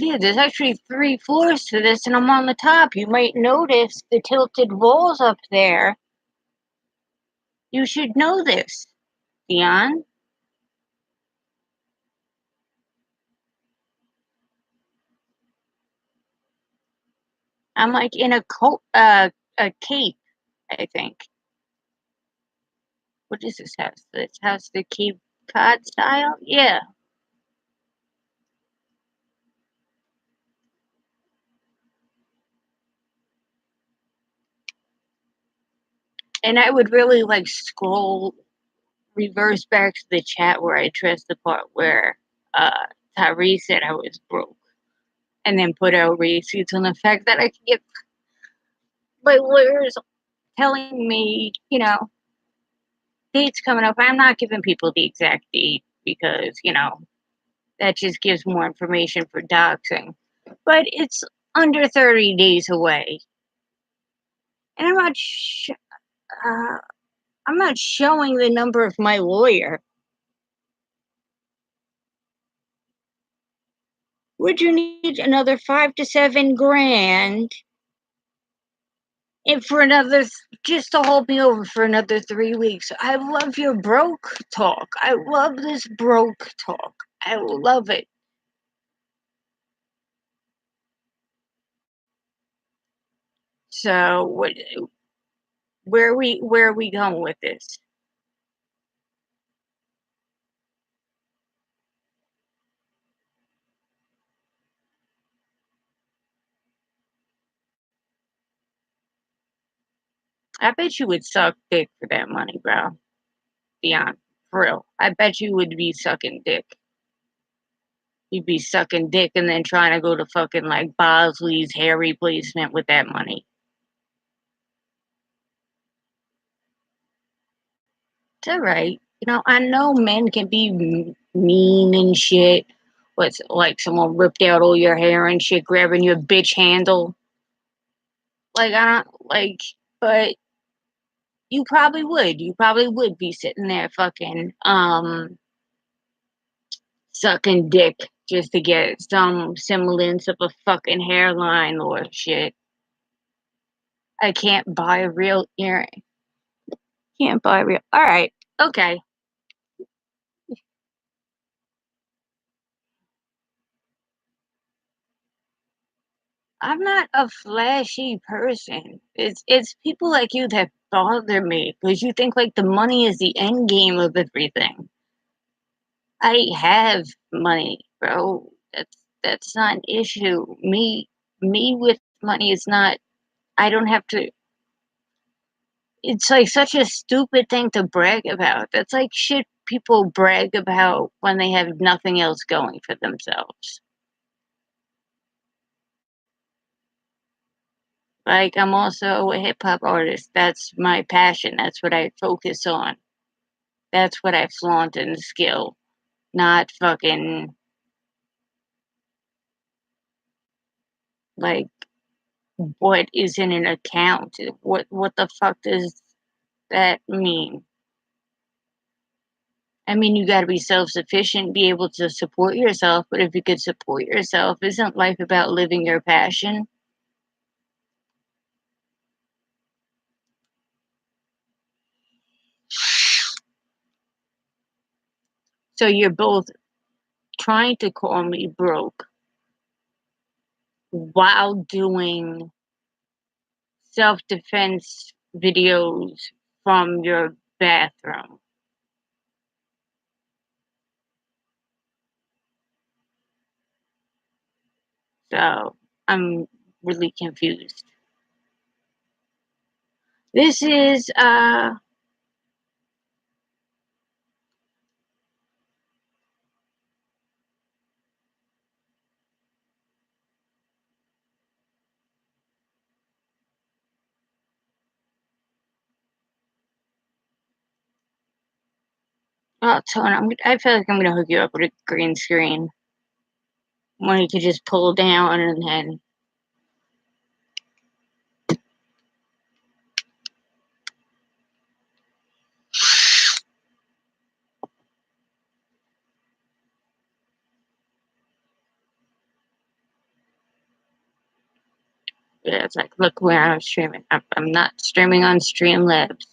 Yeah, there's actually 3 floors to this, and I'm on the top. You might notice the tilted walls up there. You should know this, Dion. I'm like in a cape, I think. What is this house? This house the Cape Cod style? Yeah. And I would really like scroll reverse back to the chat where I addressed the part where Tyree said I was broke. And then put out receipts on the fact that I could get my lawyers telling me, dates coming up. I'm not giving people the exact date because, that just gives more information for doxing. But it's under 30 days away. And I'm not showing the number of my lawyer. Would you need another 5 to 7 grand? And for another, just to hold me over for another 3 weeks. I love your broke talk. I love this broke talk. I love it. So where are we going with this? I bet you would suck dick for that money, bro. Beyond, for real. I bet you would be sucking dick. You'd be sucking dick and then trying to go to fucking like Bosley's hair replacement with that money. It's alright. I know men can be mean and shit. What's like someone ripped out all your hair and shit, grabbing your bitch handle. Like I don't like, but you probably would. You probably would be sitting there fucking sucking dick just to get some semblance of a fucking hairline or shit. I can't buy a real earring. Can't buy real. All right. Okay. I'm not a flashy person. It's people like you that bother me because you think like the money is the end game of everything. I have money, bro. That's not an issue. Me with money is not. I don't have to. It's like such a stupid thing to brag about. That's like shit people brag about when they have nothing else going for themselves. Like, I'm also a hip-hop artist. That's my passion. That's what I focus on. That's what I flaunt and skill. Not fucking, like, what is in an account. What the fuck does that mean? I mean, you gotta be self-sufficient, be able to support yourself, but if you could support yourself, isn't life about living your passion? So you're both trying to call me broke while doing self-defense videos from your bathroom. So I'm really confused. This is oh, Tone, I feel like I'm gonna hook you up with a green screen. One you could just pull down and then yeah, it's like, look where I'm streaming. I'm not streaming on Streamlabs.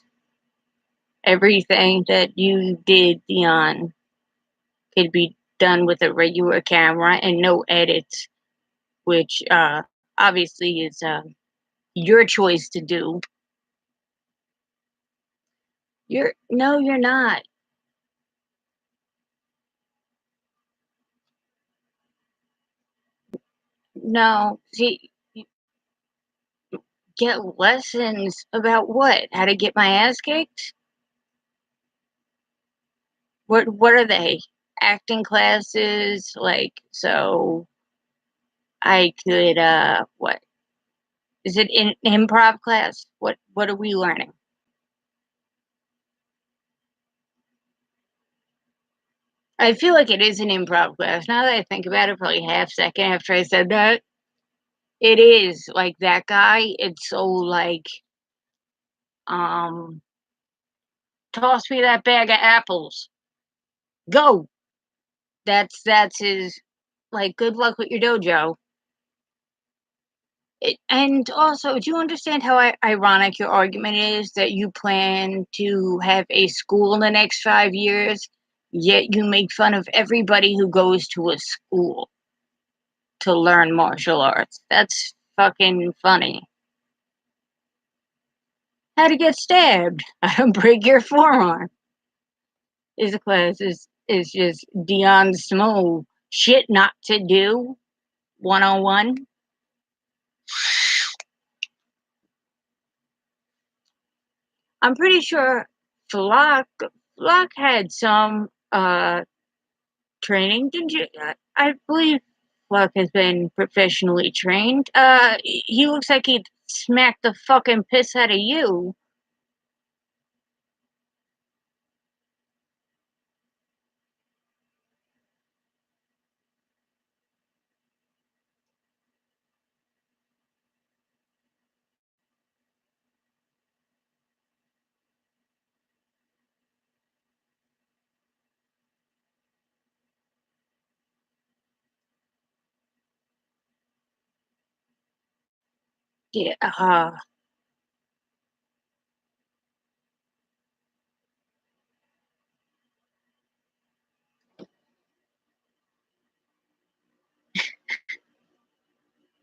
Everything that you did, Dion, could be done with a regular camera and no edits, which obviously is your choice to do. You're not. No, see, get lessons about what? How to get my ass kicked? What are they? Acting classes, like, so I could what? Is it in improv class? What are we learning? I feel like it is an improv class. Now that I think about it, probably half second after I said that. It is like that guy. It's so like, um, toss me that bag of apples. Go. That's his. Like, good luck with your dojo. And also, do you understand how ironic your argument is that you plan to have a school in the next 5 years, yet you make fun of everybody who goes to a school to learn martial arts? That's fucking funny. How to get stabbed? I don't break your forearm. His class is just Dion Snow shit not to do 101. I'm pretty sure Flock had some training. Didn't you? I believe Flock has been professionally trained. He looks like he'd smack the fucking piss out of you. Yeah.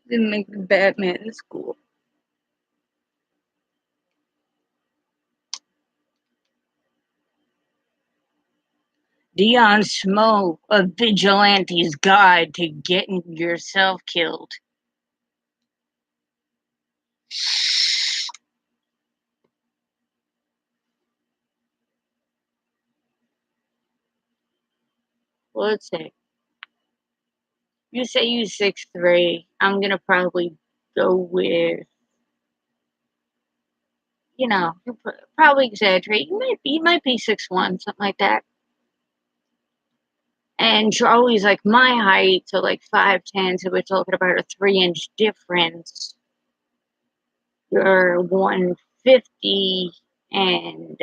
Didn't make the Batman in school. Dion Smo, a vigilante's guide to getting yourself killed. let's see. You say you 6'3". I'm gonna probably go with, probably exaggerate. You might be 6'1", something like that. And Charlie's like my height, so like 5'10". So we're talking about a 3-inch difference. You're 150, and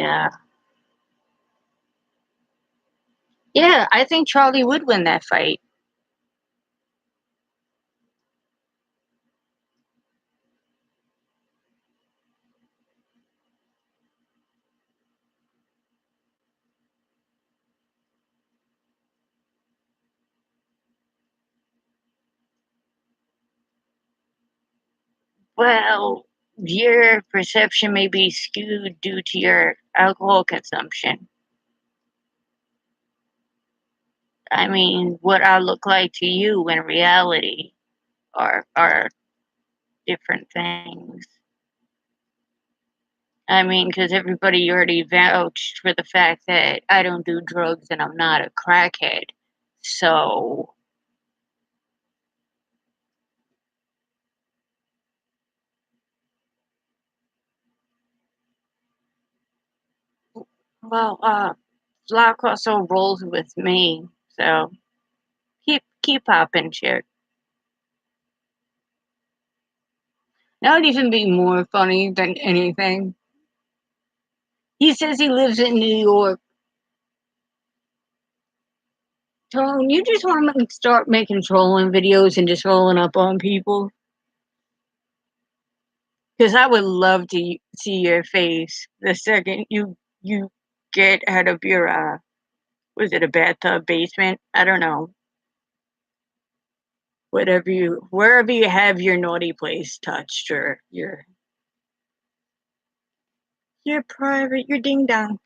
yeah, I think Charlie would win that fight. Well, your perception may be skewed due to your alcohol consumption. I mean, what I look like to you in reality are different things. I mean, because everybody already vouched for the fact that I don't do drugs and I'm not a crackhead. So, well, Flock also rolls with me. So keep popping shit. That would even be more funny than anything. He says he lives in New York. Tone, you just want to start making trolling videos and just rolling up on people? Because I would love to see your face the second you get out of your, was it a bathtub basement? I don't know. Wherever you have your naughty place touched, or your private, your ding dong.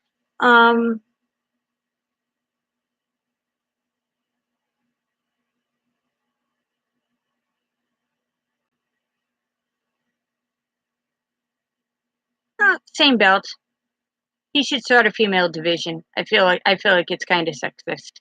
Same belt. He should start a female division. I feel like it's kind of sexist.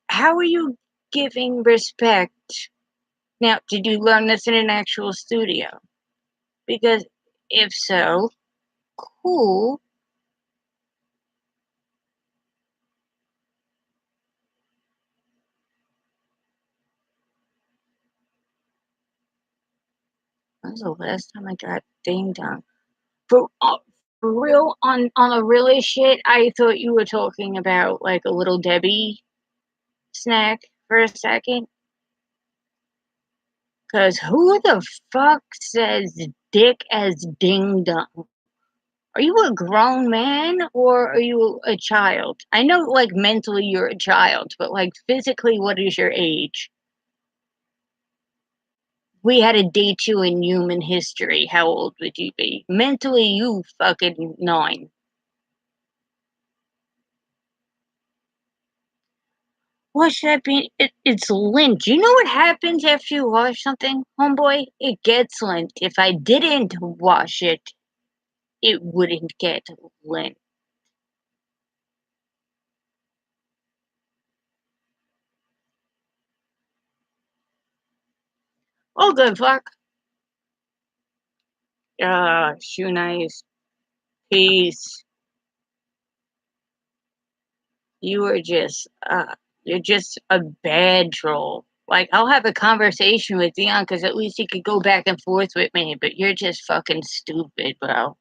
How are you giving respect? Now, did you learn this in an actual studio? Because if so, cool. When was the last time I got ding dong? For real, on a really shit, I thought you were talking about like a Little Debbie snack for a second. Because who the fuck says dick as ding dong? Are you a grown man or are you a child? I know, like, mentally you're a child, but, like, physically, what is your age? We had a day 2 in human history. How old would you be? Mentally, you fucking 9. What should I be? It's lint. You know what happens after you wash something, homeboy? It gets lint. If I didn't wash it, it wouldn't get lint. Oh, good fuck. Shoe nice. Peace. You are just, you're just a bad troll. Like, I'll have a conversation with Dion because at least he could go back and forth with me, but you're just fucking stupid, bro.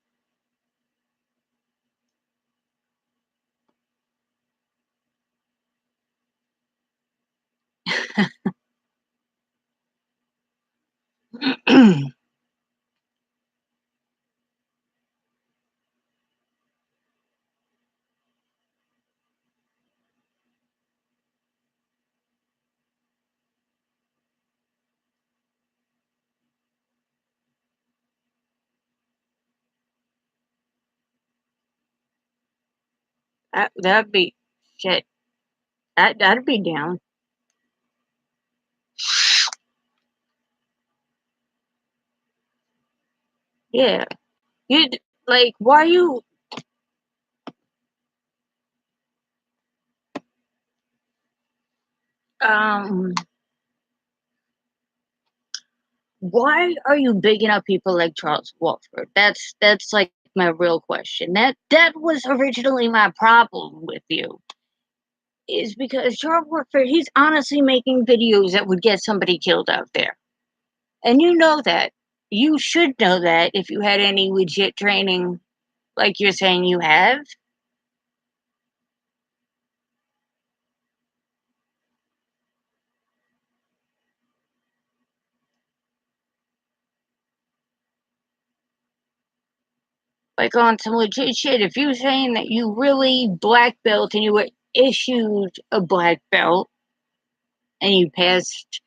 That'd be shit. That'd be down. Yeah. You like why you um why are you bigging up people like Charles Wolford? That's like my real question. That was originally my problem with you. Is because Charles Wolford, he's honestly making videos that would get somebody killed out there. And you know that. You should know that if you had any legit training like you're saying you have. Like on some legit shit. If you're saying that you really black belt and you were issued a black belt and you passed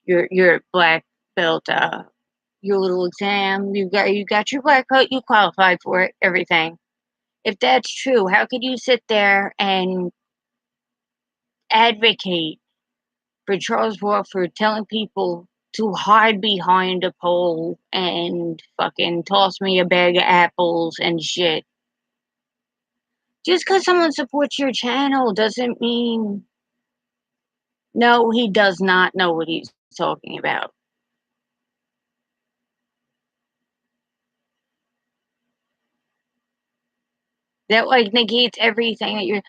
your black belt your little exam, you got your black belt, you qualified for it, everything. If that's true, how could you sit there and advocate for Charles Warford telling people to hide behind a pole and fucking toss me a bag of apples and shit? Just because someone supports your channel doesn't mean. No, he does not know what he's talking about. That like negates everything that you're.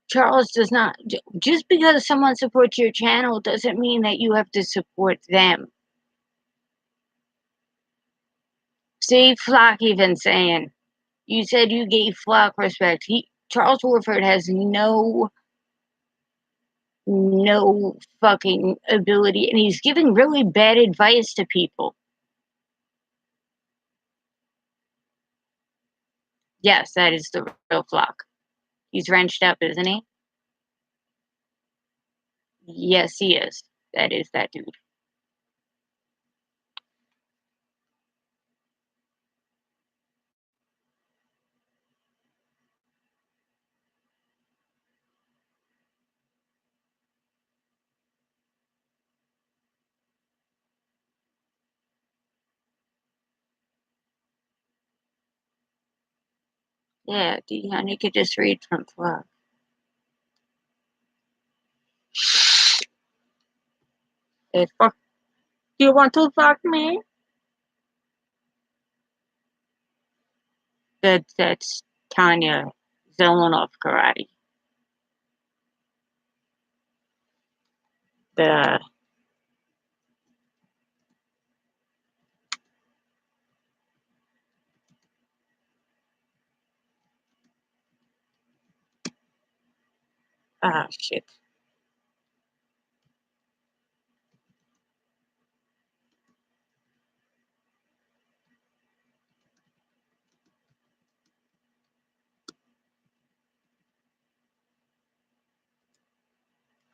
Charles does not. Just because someone supports your channel doesn't mean that you have to support them. See, Flock even saying, you said you gave Flock respect. Charles Warford has no fucking ability, and he's giving really bad advice to people. Yes, that is the real Flock. He's wrenched up, isn't he? Yes, he is. That is that dude. Yeah, Dion, you could just read from Flock. Hey, fuck. Do you want to fuck me? That's Tanya Zelenoff karate. The shit.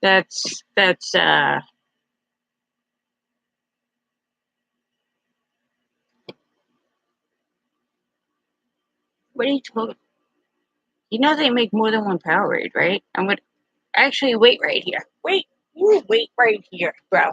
That's what are you talking? You know they make more than one Powerade, right? I'm gonna actually wait right here. Wait, you wait right here, bro.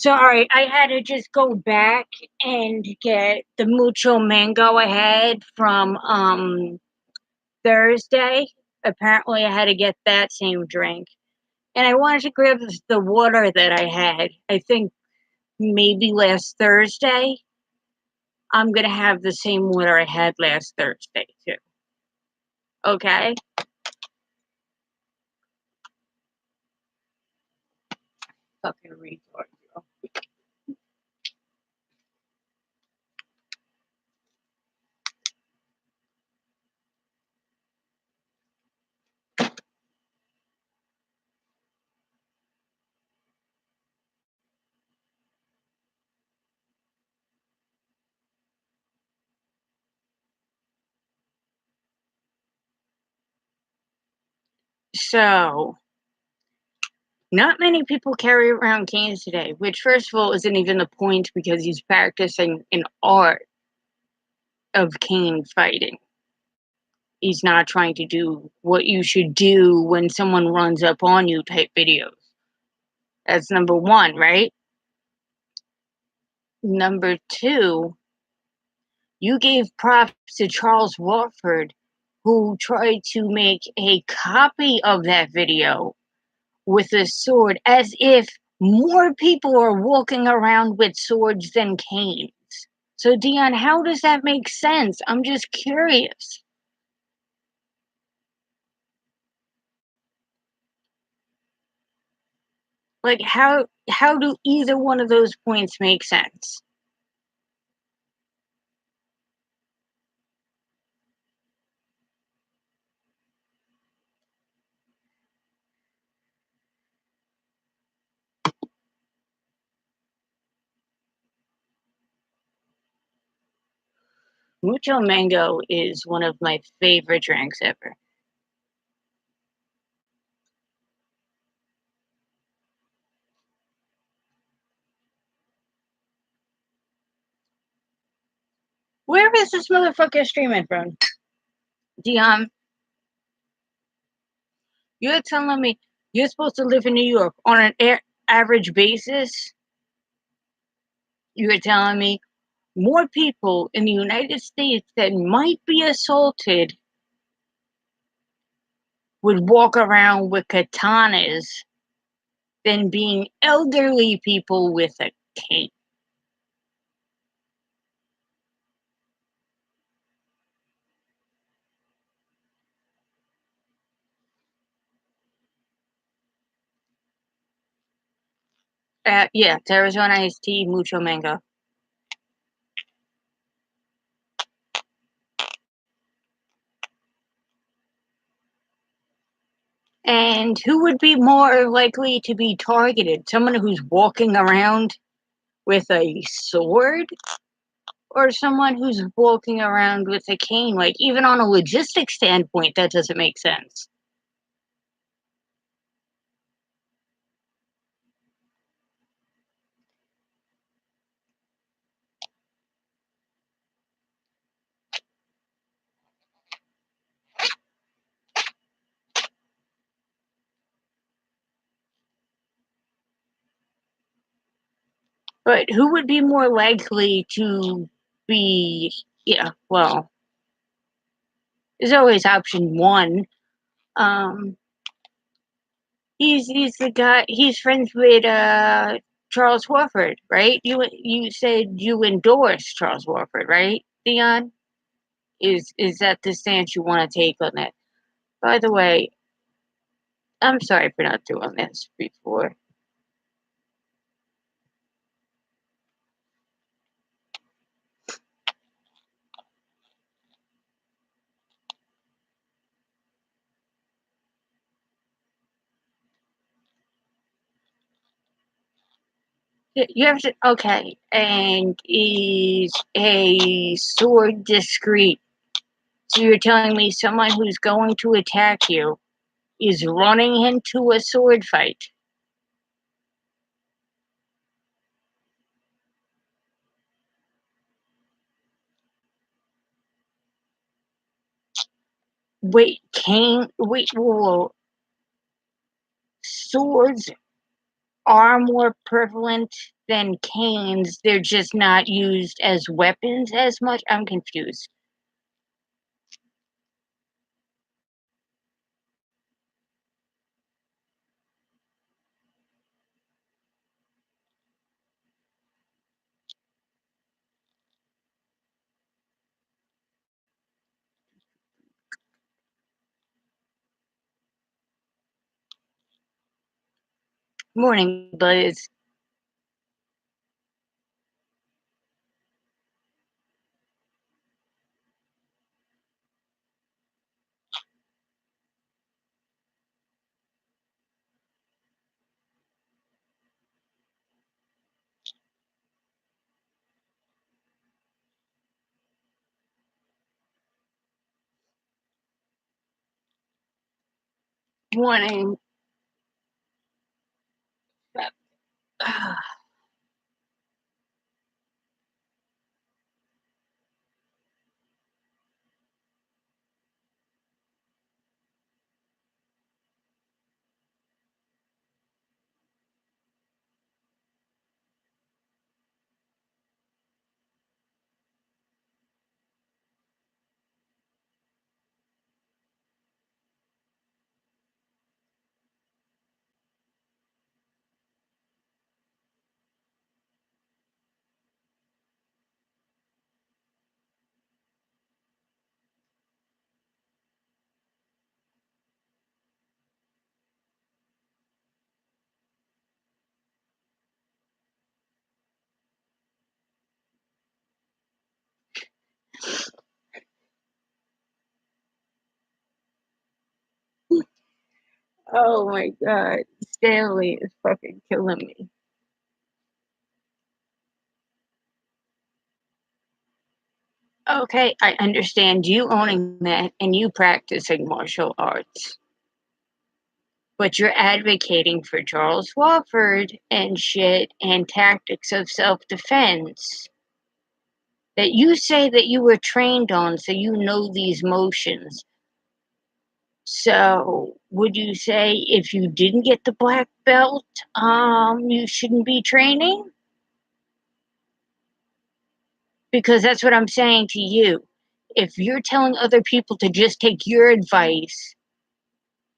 Sorry, I had to just go back and get the Mucho Mango I had from Thursday. Apparently, I had to get that same drink. And I wanted to grab the water that I had, I think maybe last Thursday. I'm going to have the same water I had last Thursday, too. Okay? Fucking retard, girl. So, not many people carry around canes today, which, first of all, isn't even the point because he's practicing an art of cane fighting. He's not trying to do what you should do when someone runs up on you type videos. That's number one, right? Number two, you gave props to Charles Watford, who tried to make a copy of that video with a sword, as if more people are walking around with swords than canes. So, Dion, how does that make sense? I'm just curious. Like, how do either one of those points make sense? Mucho Mango is one of my favorite drinks ever. Where is this motherfucker streaming from? Dion, you're telling me you're supposed to live in New York on an average basis? You're telling me more people in the United States that might be assaulted would walk around with katanas than being elderly people with a cane. Yeah, it's Arizona iced tea, Mucho Mango. And who would be more likely to be targeted? Someone who's walking around with a sword? Or someone who's walking around with a cane? Like, even on a logistics standpoint, that doesn't make sense. But who would be more likely to be, yeah, well, there's always option one. He's the guy, he's friends with Charles Warford, right? You said you endorse Charles Warford, right, Dion? Is that the stance you want to take on that? By the way, I'm sorry for not doing this before. You have to, okay, and is a sword discreet? So you're telling me someone who's going to attack you is running into a sword fight? Wait, whoa, swords are more prevalent than canes. They're just not used as weapons as much. I'm confused. Morning, Buzz. Morning. Oh my god. Stanley is fucking killing me. Okay, I understand you owning that and you practicing martial arts. But you're advocating for Charles Wofford and shit and tactics of self-defense that you say that you were trained on, so you know these motions. So, would you say if you didn't get the black belt, you shouldn't be training? Because that's what I'm saying to you. If you're telling other people to just take your advice,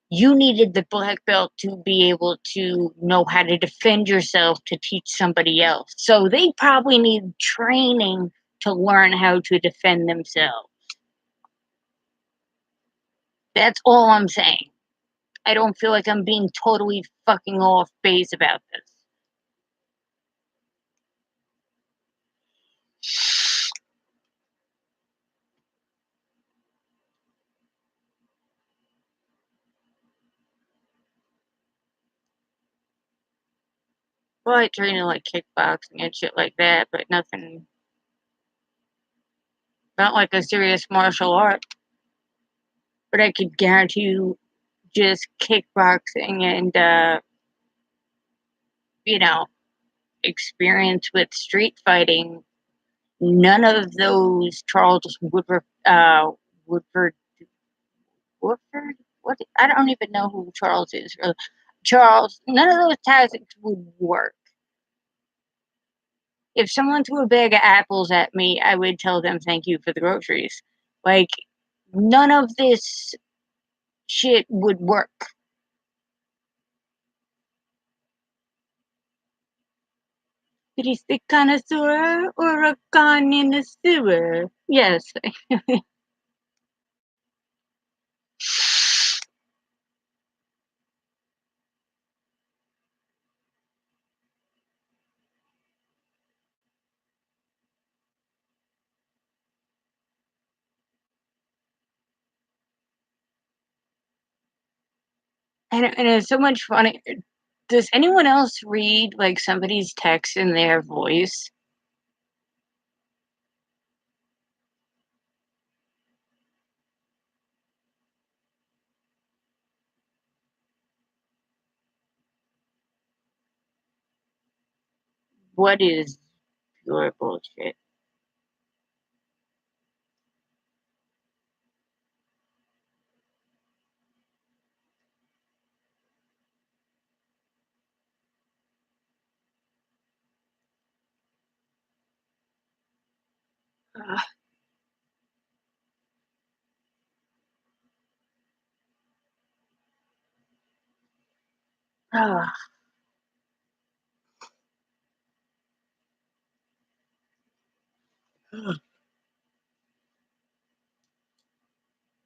you needed the black belt to be able to know how to defend yourself to teach somebody else. So they probably need training to learn how to defend themselves. That's all I'm saying. I don't feel like I'm being totally fucking off base about this. Well, I train in like kickboxing and shit like that, but nothing, not like a serious martial art. But I could guarantee you just kickboxing and, you know, experience with street fighting, none of those Charles Woodford, Woodford, what? I don't even know who Charles is. Charles, none of those tactics would work. If someone threw a bag of apples at me, I would tell them thank you for the groceries. Like, none of this shit would work. Is the connoisseur or a con in the sewer? Yes. And it's so much funny. Does anyone else read like somebody's text in their voice? What is pure bullshit? Uh, uh,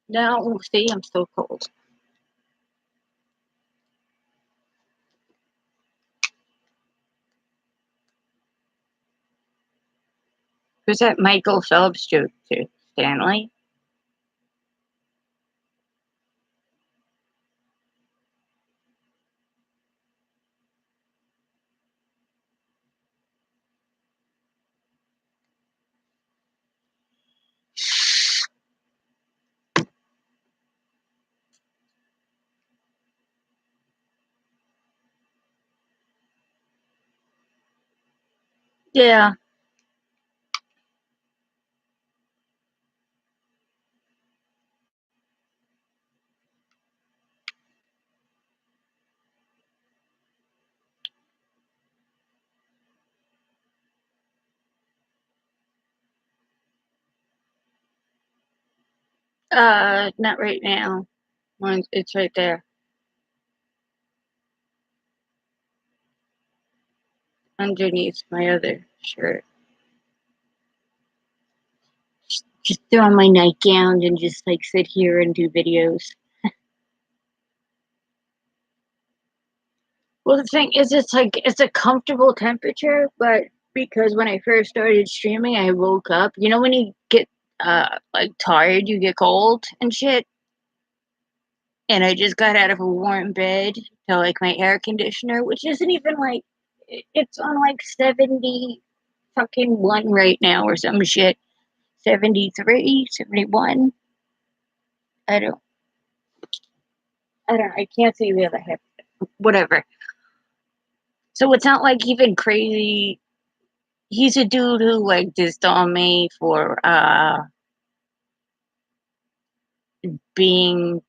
now, see, I'm so cold. Who's that Michael Phelps joke to? Stanley? Yeah. Not right now. It's right there. Underneath my other shirt. Just throw on my nightgown and just like sit here and do videos. Well, the thing is, it's a comfortable temperature, but because when I first started streaming, I woke up. You know when you get like tired, you get cold and shit. And I just got out of a warm bed to like my air conditioner, which isn't even like it's on like 70 fucking 1 right now or some shit. 73, 71. I don't I can't see the other half. Whatever. So it's not like even crazy. He's a dude who like dissed on me for being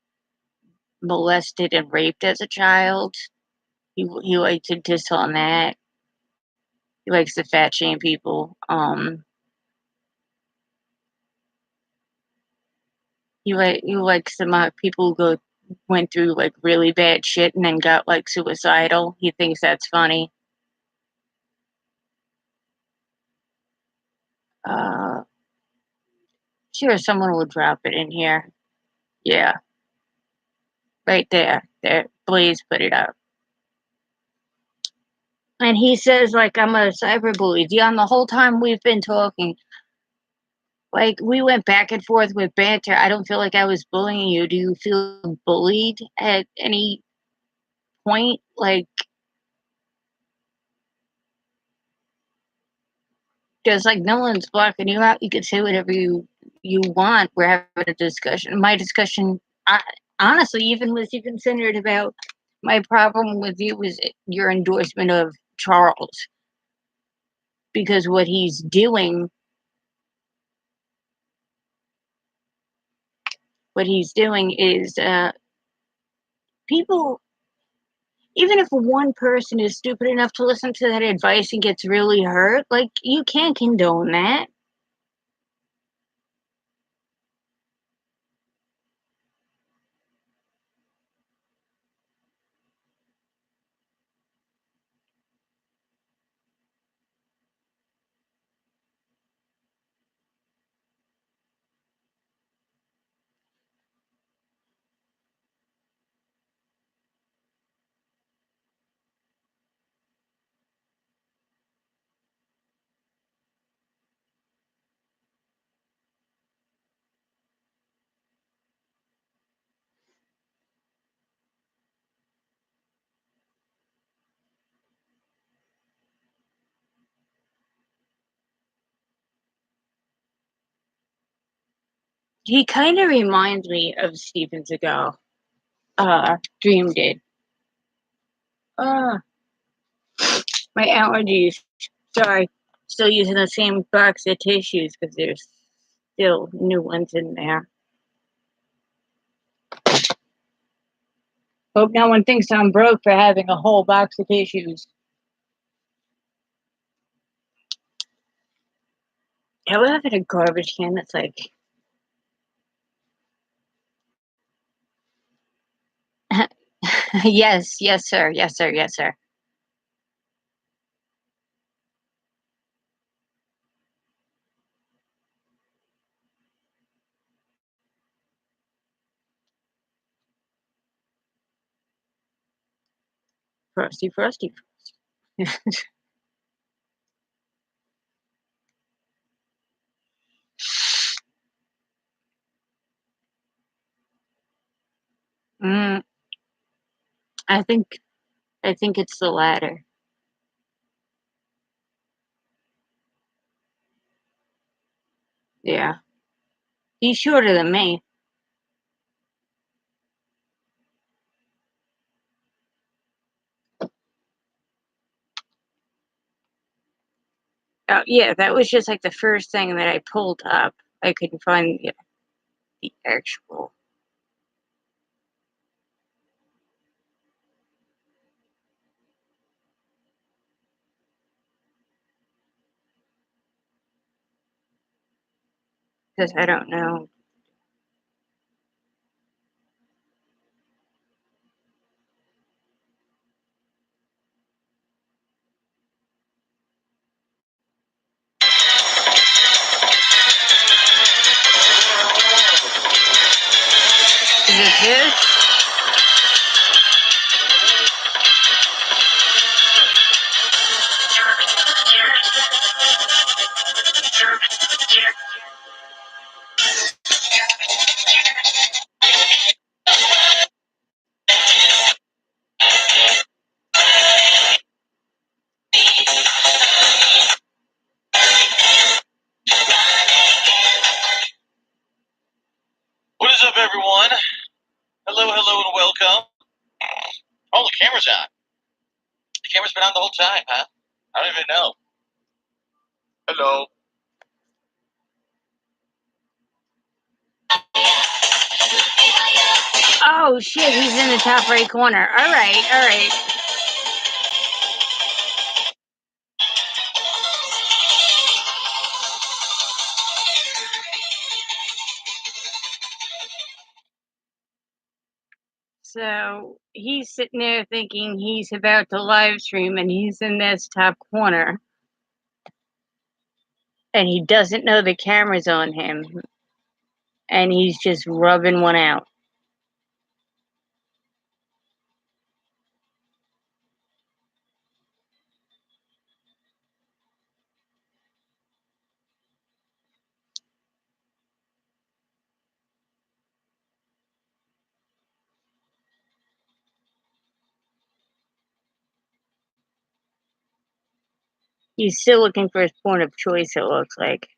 molested and raped as a child. He likes to diss on that. He likes to fat shame people. He likes to mock people who went through like really bad shit and then got like suicidal. He thinks that's funny. Uh, sure, someone will drop it in here. Yeah, right there. There, please put it up. And he says like I'm a cyberbully. Dion, the whole time we've been talking, like we went back and forth with banter. I don't feel like I was bullying you. Do you feel bullied at any point? Like, just like no one's blocking you out. You can say whatever you want. We're having a discussion. My discussion, honestly, even was even centered about my problem with you was your endorsement of Charles because what he's doing is people. Even if one person is stupid enough to listen to that advice and gets really hurt, like you can't condone that. He kind of reminds me of Steven Seagal. Dream did. My allergies. Sorry. Still using the same box of tissues because there's still new ones in there. Hope no one thinks I'm broke for having a whole box of tissues. I would have in a garbage can that's like yes, yes, sir, yes, sir, yes, sir. Frosty, frosty. mm, I think it's the latter. Yeah, he's shorter than me. Yeah, that was just like the first thing that I pulled up. I couldn't find the actual. Because I don't know. Is it this? What is up, everyone? Hello, hello, and welcome. Oh, the camera's on. The camera's been on the whole time, huh? I don't even know. Hello. Oh shit, he's in the top right corner. Alright, alright. So he's sitting there thinking he's about to live stream and he's in this top corner. And he doesn't know the camera's on him. And he's just rubbing one out. He's still looking for his point of choice, it looks like.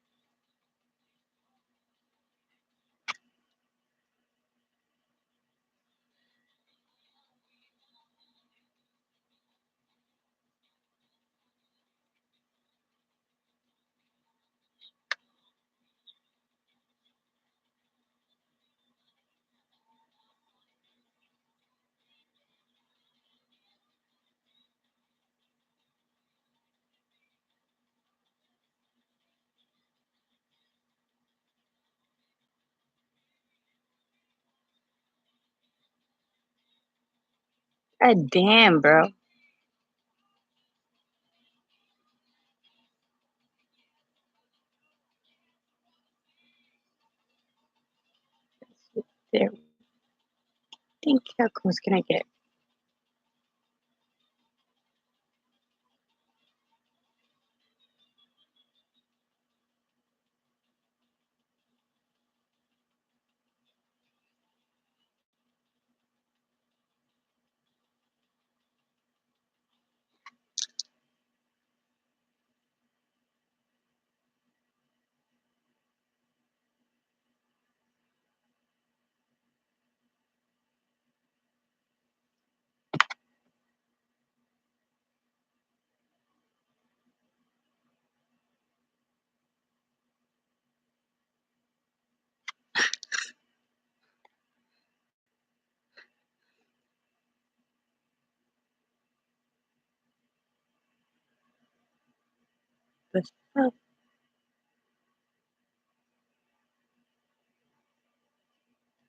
God damn, bro. There. Think how close can I get? The fuck?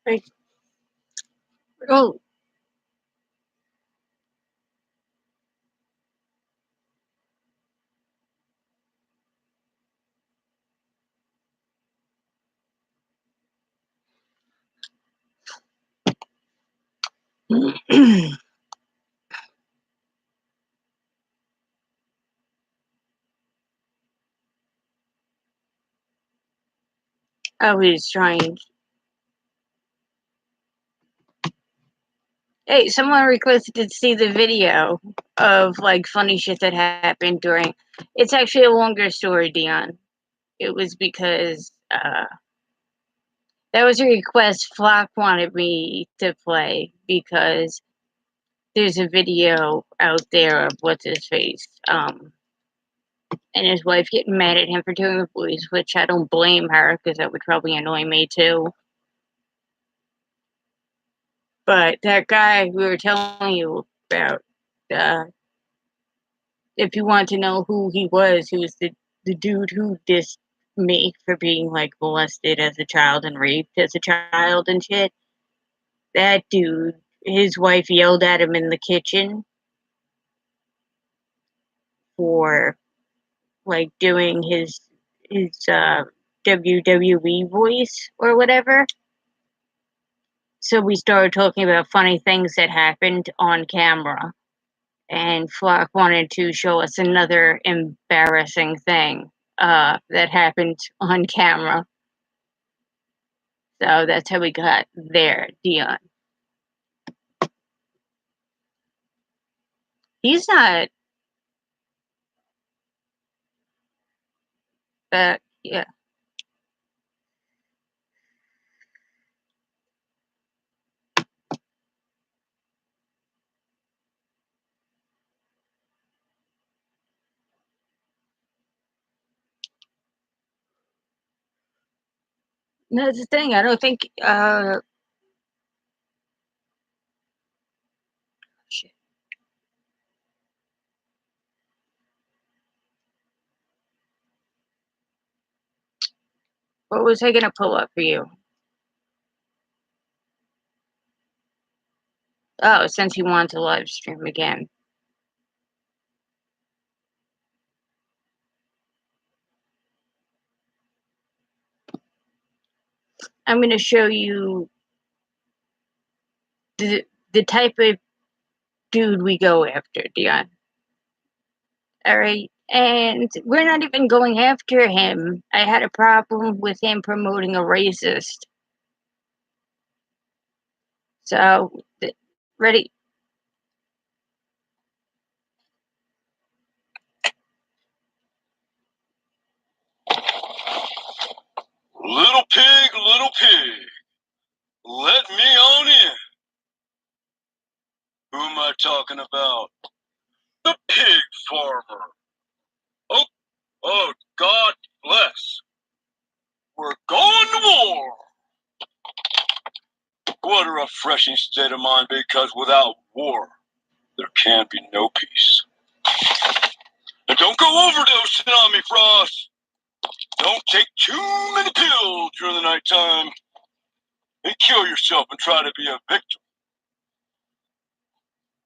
Like, oh, I was trying. Hey, someone requested to see the video of like funny shit that happened during. It's actually a longer story, Dion. It was because that was a request Flock wanted me to play because there's a video out there of what's his face, and his wife getting mad at him for doing the voice, which I don't blame her because that would probably annoy me too. But that guy we were telling you about, if you want to know who he was the dude who dissed me for being like molested as a child and raped as a child and shit. That dude, his wife yelled at him in the kitchen for like doing his WWE voice or whatever. So we started talking about funny things that happened on camera. And Flock wanted to show us another embarrassing thing that happened on camera. So that's how we got there, Dion. He's not. Yeah. That's the thing. I don't think. Shit. What was I gonna pull up for you? Oh, since he wants to live stream again. I'm gonna show you the type of dude we go after, Dion. All right. And we're not even going after him. I had a problem with him promoting a racist. So, ready? Little pig, let me on in. Who am I talking about? The pig farmer. Oh, God bless. We're going to war. What a refreshing state of mind, because without war, there can be no peace. And don't go overdosing on me, Frost. Don't take too many pills during the nighttime and kill yourself and try to be a victim.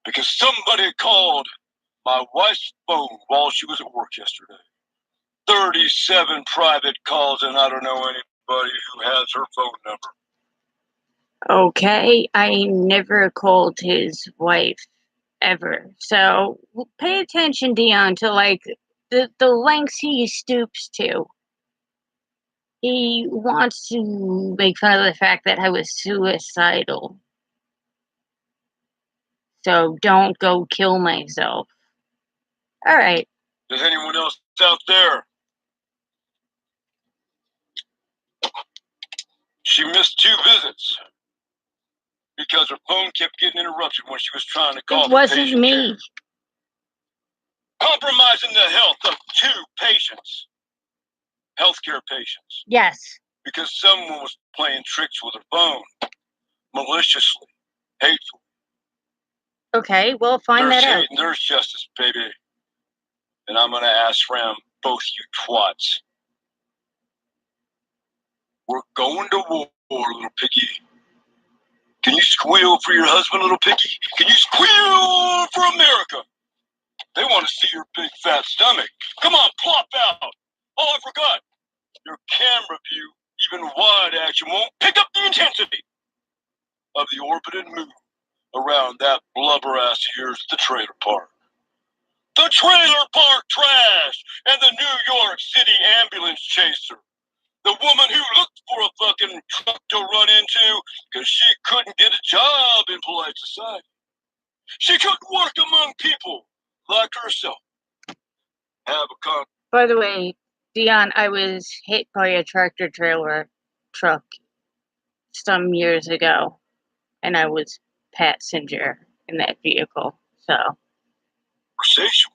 Because somebody called my wife's phone while she was at work yesterday. 37 private calls, and I don't know anybody who has her phone number. Okay, I never called his wife ever. So pay attention, Dion, to like the lengths he stoops to. He wants to make fun of the fact that I was suicidal. So don't go kill myself. All right. Does anyone else out there? She missed 2 visits because her phone kept getting interrupted when she was trying to call. It wasn't me. Compromising the health of 2 patients, healthcare patients. Yes. Because someone was playing tricks with her phone, maliciously, hateful. Okay, well, find that out. There's justice, baby. And I'm gonna ask Ram, both you twats. We're going to war, little piggy. Can you squeal for your husband, little piggy? Can you squeal for America? They want to see your big fat stomach. Come on, plop out. Oh, I forgot. Your camera view, even wide action, won't pick up the intensity of the orbiting moon around that blubber ass of yours at the trailer park. The trailer park trash and the New York City ambulance chaser. The woman who looked for a fucking truck to run into because she couldn't get a job in polite society. She couldn't work among people like herself. Have a con. By the way, Dion, I was hit by a tractor trailer truck some years ago, and I was passenger in that vehicle. So Conversation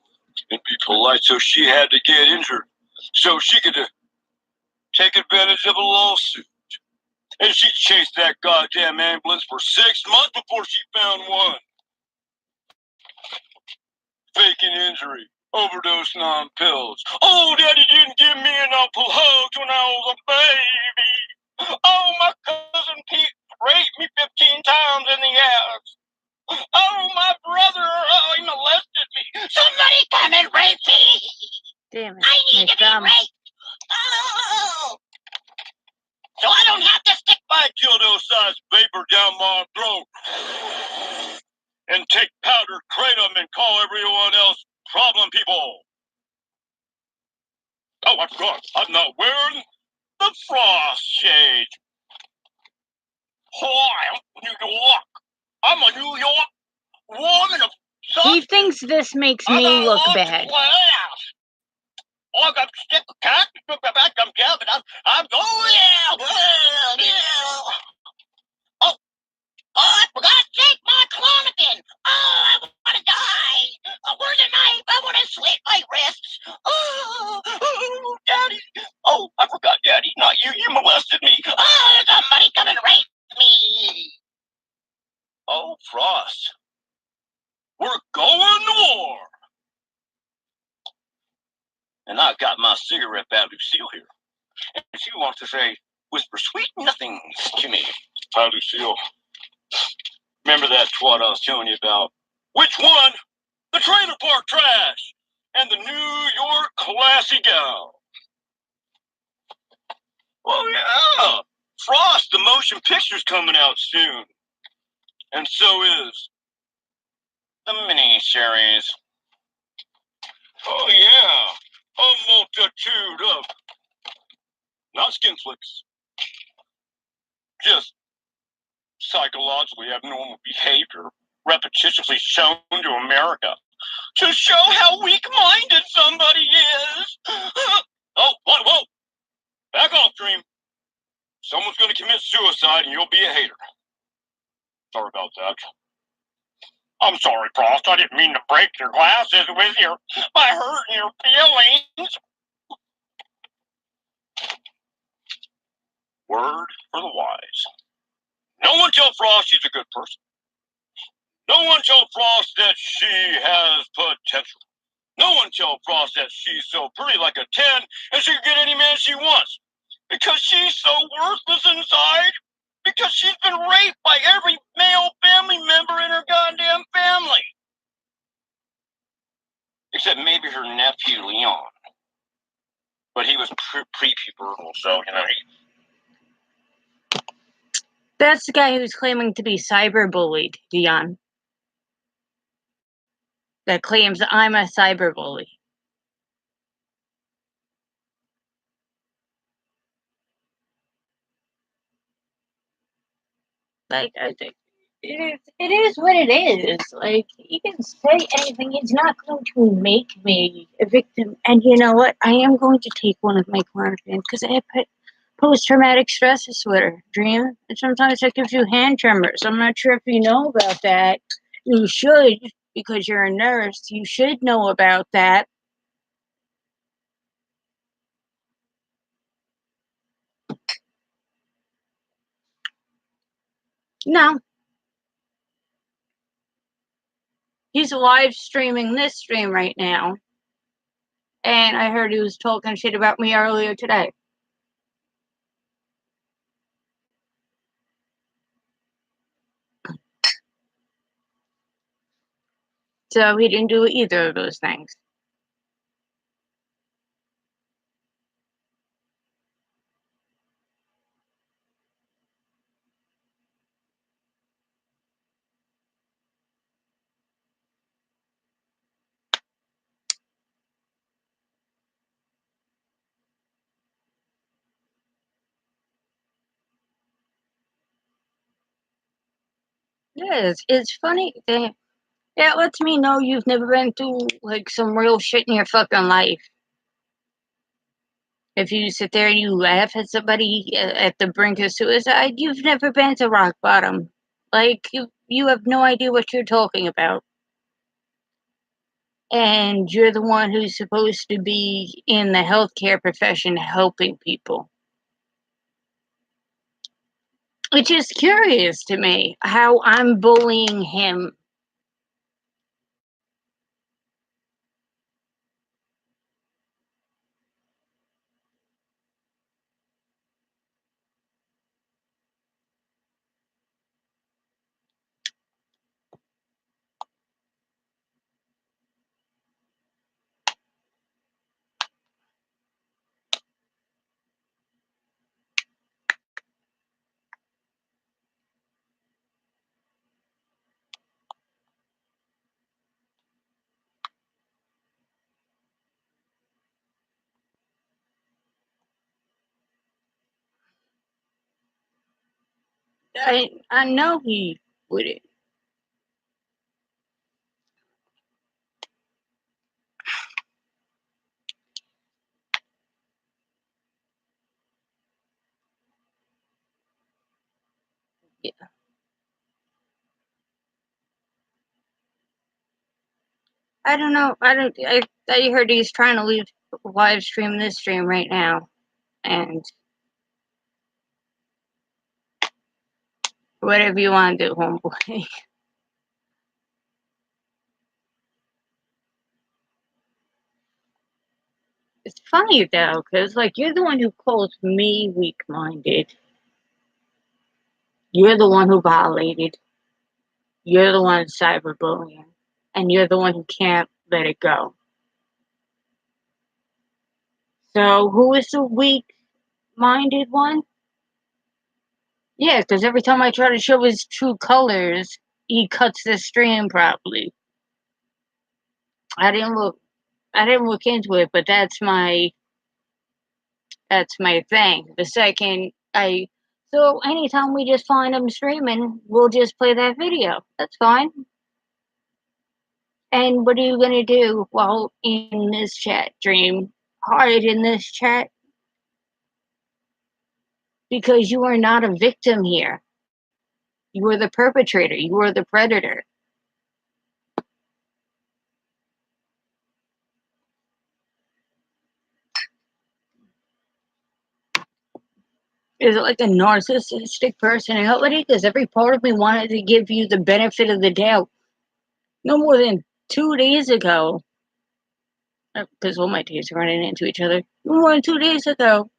and be polite, so she had to get injured so she could take advantage of a lawsuit. And she chased that goddamn ambulance for 6 months before she found one. Faking injury, overdosing on pills. Oh, daddy didn't give me enough hugs when I was a baby. Oh, my cousin Pete raped me 15 times in the ass. Oh, my brother, he molested me. Somebody come and rape me. damn it, I need to be thumb. raped. Oh. So I don't have to stick my dildo-sized vapor down my throat and take powdered kratom and call everyone else problem people. Oh, I forgot. I'm not wearing the frost shade. Hi, I'm New York. I'm a New York woman of He thinks this makes me look bad. Oh, I got to stick a cat. I'm jumping. I'm going. Oh, I forgot to take my Clomidin. Oh, I want to die. Where's the knife? I want to slit my wrists. Oh, Daddy. Oh, I forgot, Daddy. Not you. You molested me. Oh, somebody come and rape me. Oh, Frost. We're going to war. And I got my cigarette bad Lucille here. And she wants to say, whisper sweet nothings to me. Hi, Lucille. Remember that twat I was telling you about? Which one? The trailer park trash and the New York classy gal. Oh, yeah. Frost, the motion picture's coming out soon. And so is the mini-series. Oh, yeah. A multitude of, not skin flicks, just psychologically abnormal behavior repetitiously shown to America to show how weak-minded somebody is. Oh, whoa. Back off, Dream. Someone's going to commit suicide and you'll be a hater. Sorry about that. I'm sorry, Frost. I didn't mean to break your glasses with you by hurting your feelings. Word for the wise. No one tell Frost she's a good person. No one tell Frost that she has potential. No one tell Frost that she's so pretty like a 10 and she can get any man she wants. Because she's so worthless inside. Because she's been raped by every male family member in her goddamn family. Except maybe her nephew, Leon. But he was pre-pubertal, so, That's the guy who's claiming to be cyberbullied, Dion. That claims I'm a cyberbully. Like, I think it is what it is. Like, he can say anything. He's not going to make me a victim. And you know what? I am going to take one of my chloroquine because I have post-traumatic stress disorder, Dream. And sometimes that gives you hand tremors. I'm not sure if you know about that. You should, because you're a nurse. You should know about that. No. He's live streaming this stream right now. And I heard he was talking shit about me earlier today. So he didn't do either of those things. Yeah, it's funny that that lets me know you've never been through like some real shit in your fucking life. If you sit there and you laugh at somebody at the brink of suicide, you've never been to rock bottom. Like you have no idea what you're talking about. And you're the one who's supposed to be in the healthcare profession helping people. Which is curious to me how I'm bullying him. I know he wouldn't. Yeah. I don't know. I heard he's trying to live stream this stream right now, and whatever you want to do, homeboy. It's funny though, because like you're the one who calls me weak-minded. You're the one who violated. You're the one cyberbullying, and you're the one who can't let it go. So who is the weak-minded one? Yeah, because every time I try to show his true colors, he cuts the stream properly. I didn't look into it, but that's my thing. The second so anytime we just find him streaming, we'll just play that video. That's fine. And what are you gonna do while in this chat, Dream? Hide in this chat? Because you are not a victim here. You are the perpetrator. You are the predator. Is it like a narcissistic personality? Because every part of me wanted to give you the benefit of the doubt. No more than 2 days ago, because all my days are running into each other. No more than 2 days ago,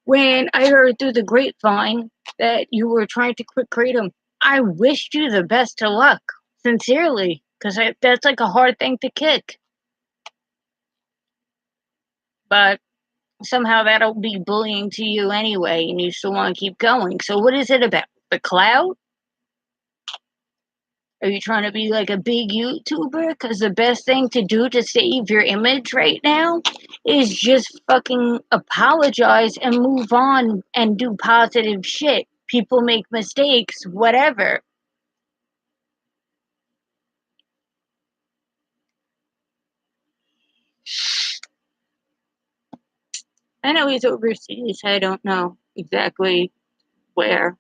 when I heard through the grapevine that you were trying to quit Kratom, I wished you the best of luck, sincerely, because that's like a hard thing to kick. But somehow that'll be bullying to you anyway, and you still want to keep going. So what is it about? The clout? Are you trying to be like a big YouTuber? Because the best thing to do to save your image right now is just fucking apologize and move on and do positive shit. People make mistakes, whatever. I know he's overseas. I don't know exactly where.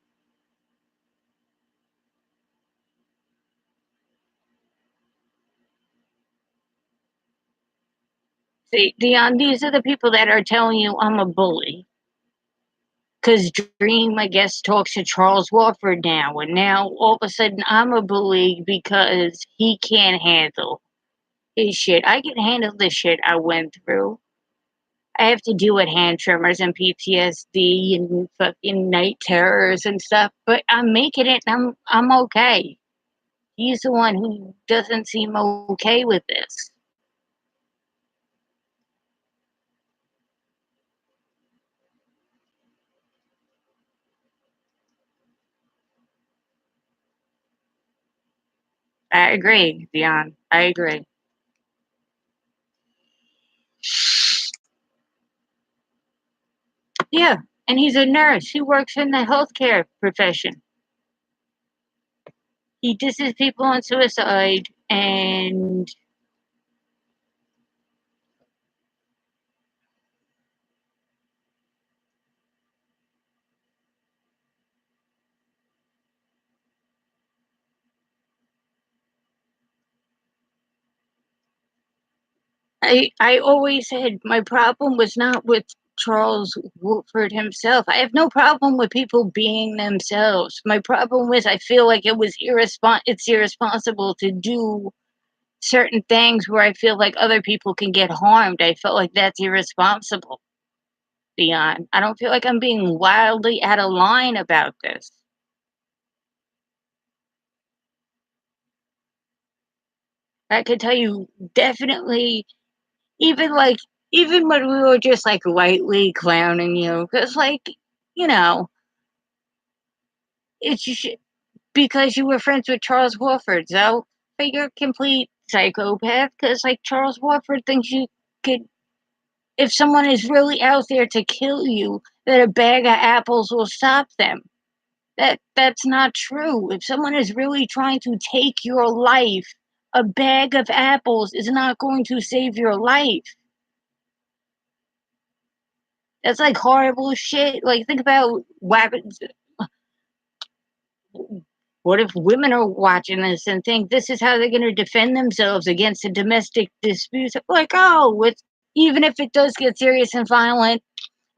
See, Dion, these are the people that are telling you I'm a bully. Because Dream, I guess, talks to Charles Wofford now, and now all of a sudden I'm a bully because he can't handle his shit. I can handle the shit I went through. I have to deal with hand tremors and PTSD and fucking night terrors and stuff, but I'm making it and I'm okay. He's the one who doesn't seem okay with this. I agree, Dion. I agree. Yeah, and he's a nurse. He works in the healthcare profession. He disses people on suicide, and I always said my problem was not with Charles Woodford himself. I have no problem with people being themselves. My problem was I feel like it's irresponsible to do certain things where I feel like other people can get harmed. I felt like that's irresponsible, Dion. I don't feel like I'm being wildly out of line about this. I could tell you definitely, even like, even when we were just like lightly clowning you, because like, you know, it's because you were friends with Charles Woodford, so but you're a complete psychopath because like Charles Woodford thinks you could, if someone is really out there to kill you, that a bag of apples will stop them. That's not true. If someone is really trying to take your life, a bag of apples is not going to save your life. That's like horrible shit. Like think about weapons. What if women are watching this and think this is how they're going to defend themselves against a domestic dispute? Like, oh, even if it does get serious and violent,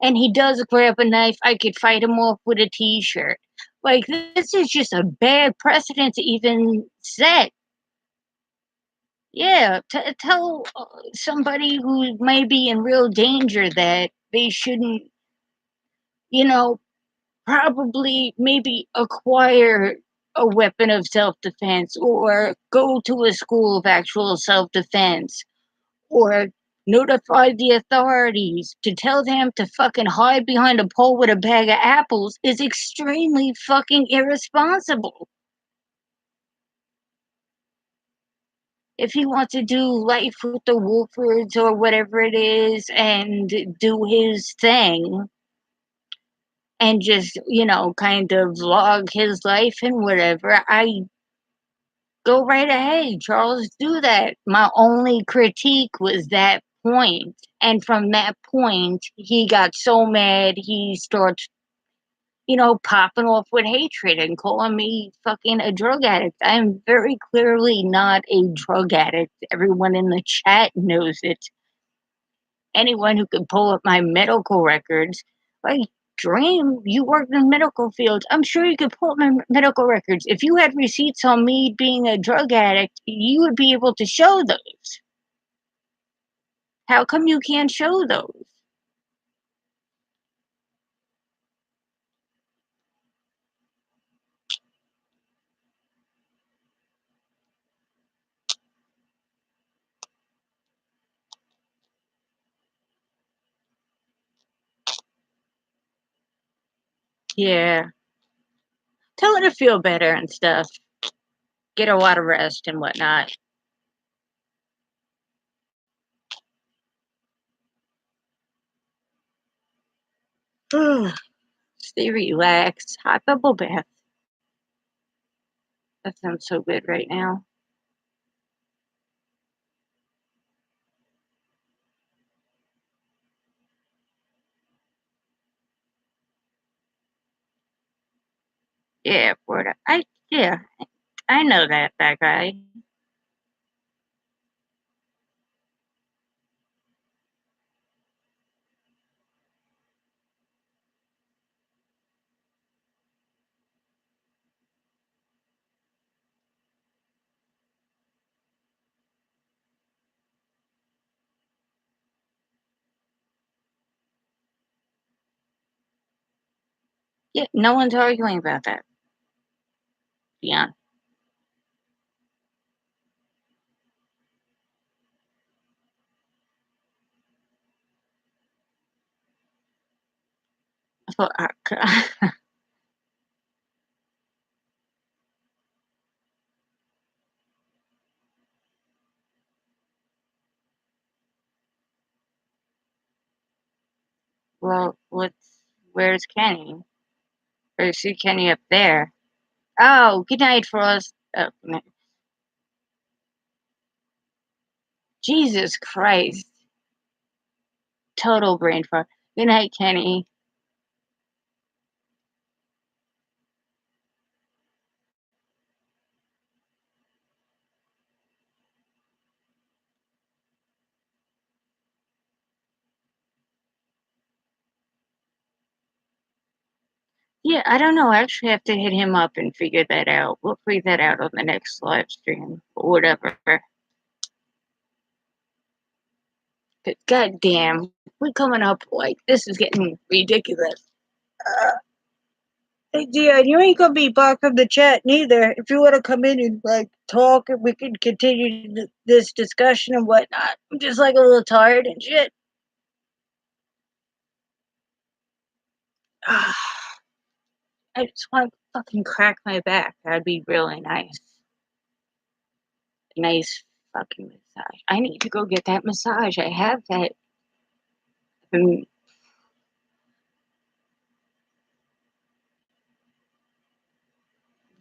and he does grab a knife, I could fight him off with a t-shirt. Like, this is just a bad precedent to even set. Yeah, tell somebody who may be in real danger that they shouldn't, you know, probably maybe acquire a weapon of self-defense or go to a school of actual self-defense or notify the authorities. To tell them to fucking hide behind a pole with a bag of apples is extremely fucking irresponsible. If he wants to do life with the Wolfords or whatever it is and do his thing and just, kind of vlog his life and whatever, I go right ahead, Charles, do that. My only critique was that point. And from that point, he got so mad, he starts, popping off with hatred and calling me fucking a drug addict. I am very clearly not a drug addict. Everyone in the chat knows it. Anyone who could pull up my medical records, like, Dream, you work in the medical field. I'm sure you could pull up my medical records. If you had receipts on me being a drug addict, you would be able to show those. How come you can't show those? Yeah. Tell her to feel better and stuff. Get a lot of rest and whatnot. Stay relaxed. Hot bubble bath. That sounds so good right now. Yeah, Florida. I know that guy. Yeah, no one's arguing about that. Yeah. Well, where's Kenny? Or is see Kenny up there? Oh, good night, Frost. Oh, no. Jesus Christ. Total brain fart. Good night, Kenny. Yeah, I don't know. I actually have to hit him up and figure that out. We'll figure that out on the next live stream or whatever. But goddamn, we're coming up like this is getting ridiculous. Hey, Dion, you ain't gonna be back from the chat neither. If you want to come in and like talk, and we can continue this discussion and whatnot. I'm just like a little tired and shit. I just want to fucking crack my back. That'd be really nice. Nice fucking massage. I need to go get that massage. I have that.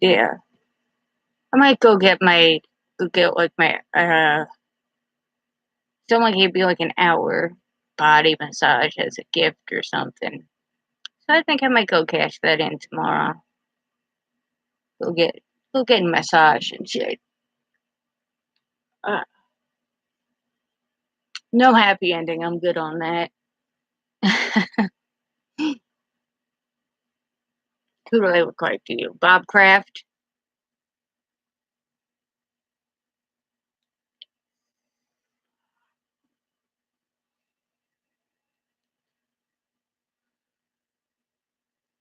Yeah. I might go get like my someone gave me like an hour body massage as a gift or something. So I think I might go cash that in tomorrow. Go get a massage and shit. No happy ending. I'm good on that. Who do I look like to you? Bob Kraft?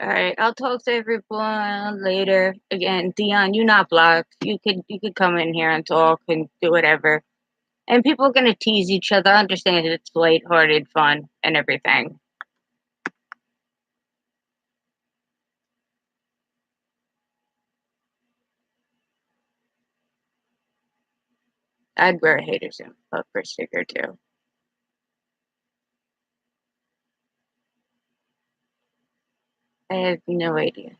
Alright, I'll talk to everyone later. Again, Dion, you're not blocked. You could come in here and talk and do whatever. And people are gonna tease each other. I understand it's lighthearted fun and everything. I'd wear a haters and fucker sticker too. I have no idea.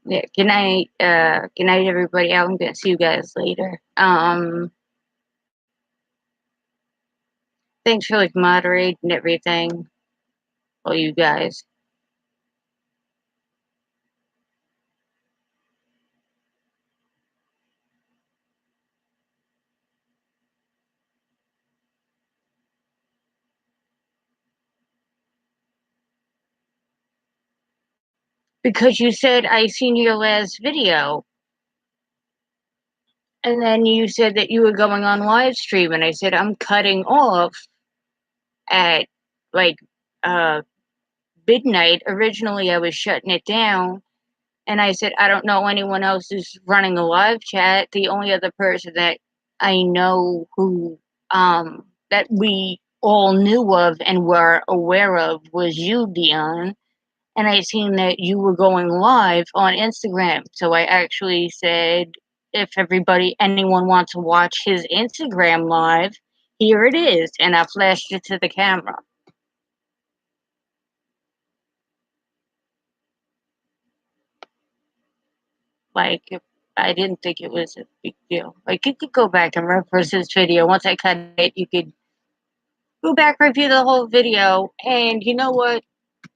Yeah, good night, everybody. I'm gonna see you guys later. Thanks for like moderating everything, all you guys. Because you said I seen your last video, and then you said that you were going on live stream, and I said I'm cutting off at like midnight. Originally, I was shutting it down, and I said I don't know anyone else who's running a live chat. The only other person that I know who that we all knew of and were aware of was you, Dion. And I seen that you were going live on Instagram. So I actually said, if anyone wants to watch his Instagram live, here it is. And I flashed it to the camera. Like, I didn't think it was a big deal. Like, you could go back and reference this video. Once I cut it, you could go back, review the whole video. And you know what?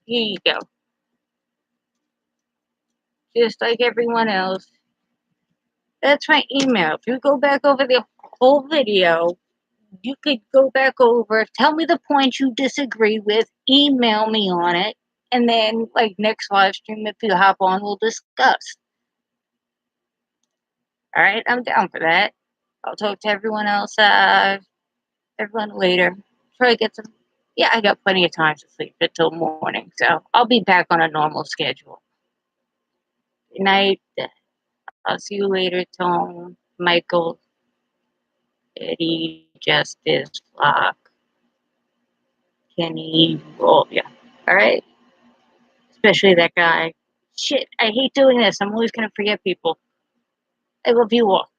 Here you go. Just like everyone else. That's my email. If you go back over the whole video, you could go back over, tell me the points you disagree with, email me on it, and then, like, next live stream, if you hop on, we'll discuss. All right, I'm down for that. I'll talk to everyone else, everyone later. Try to get some. Yeah, I got plenty of time to sleep until morning, so I'll be back on a normal schedule. Good night. I'll see you later, Tom, Michael, Eddie, Justice, Flock, Kenny, all of you. Alright? Especially that guy. Shit, I hate doing this. I'm always gonna forget people. I love you all.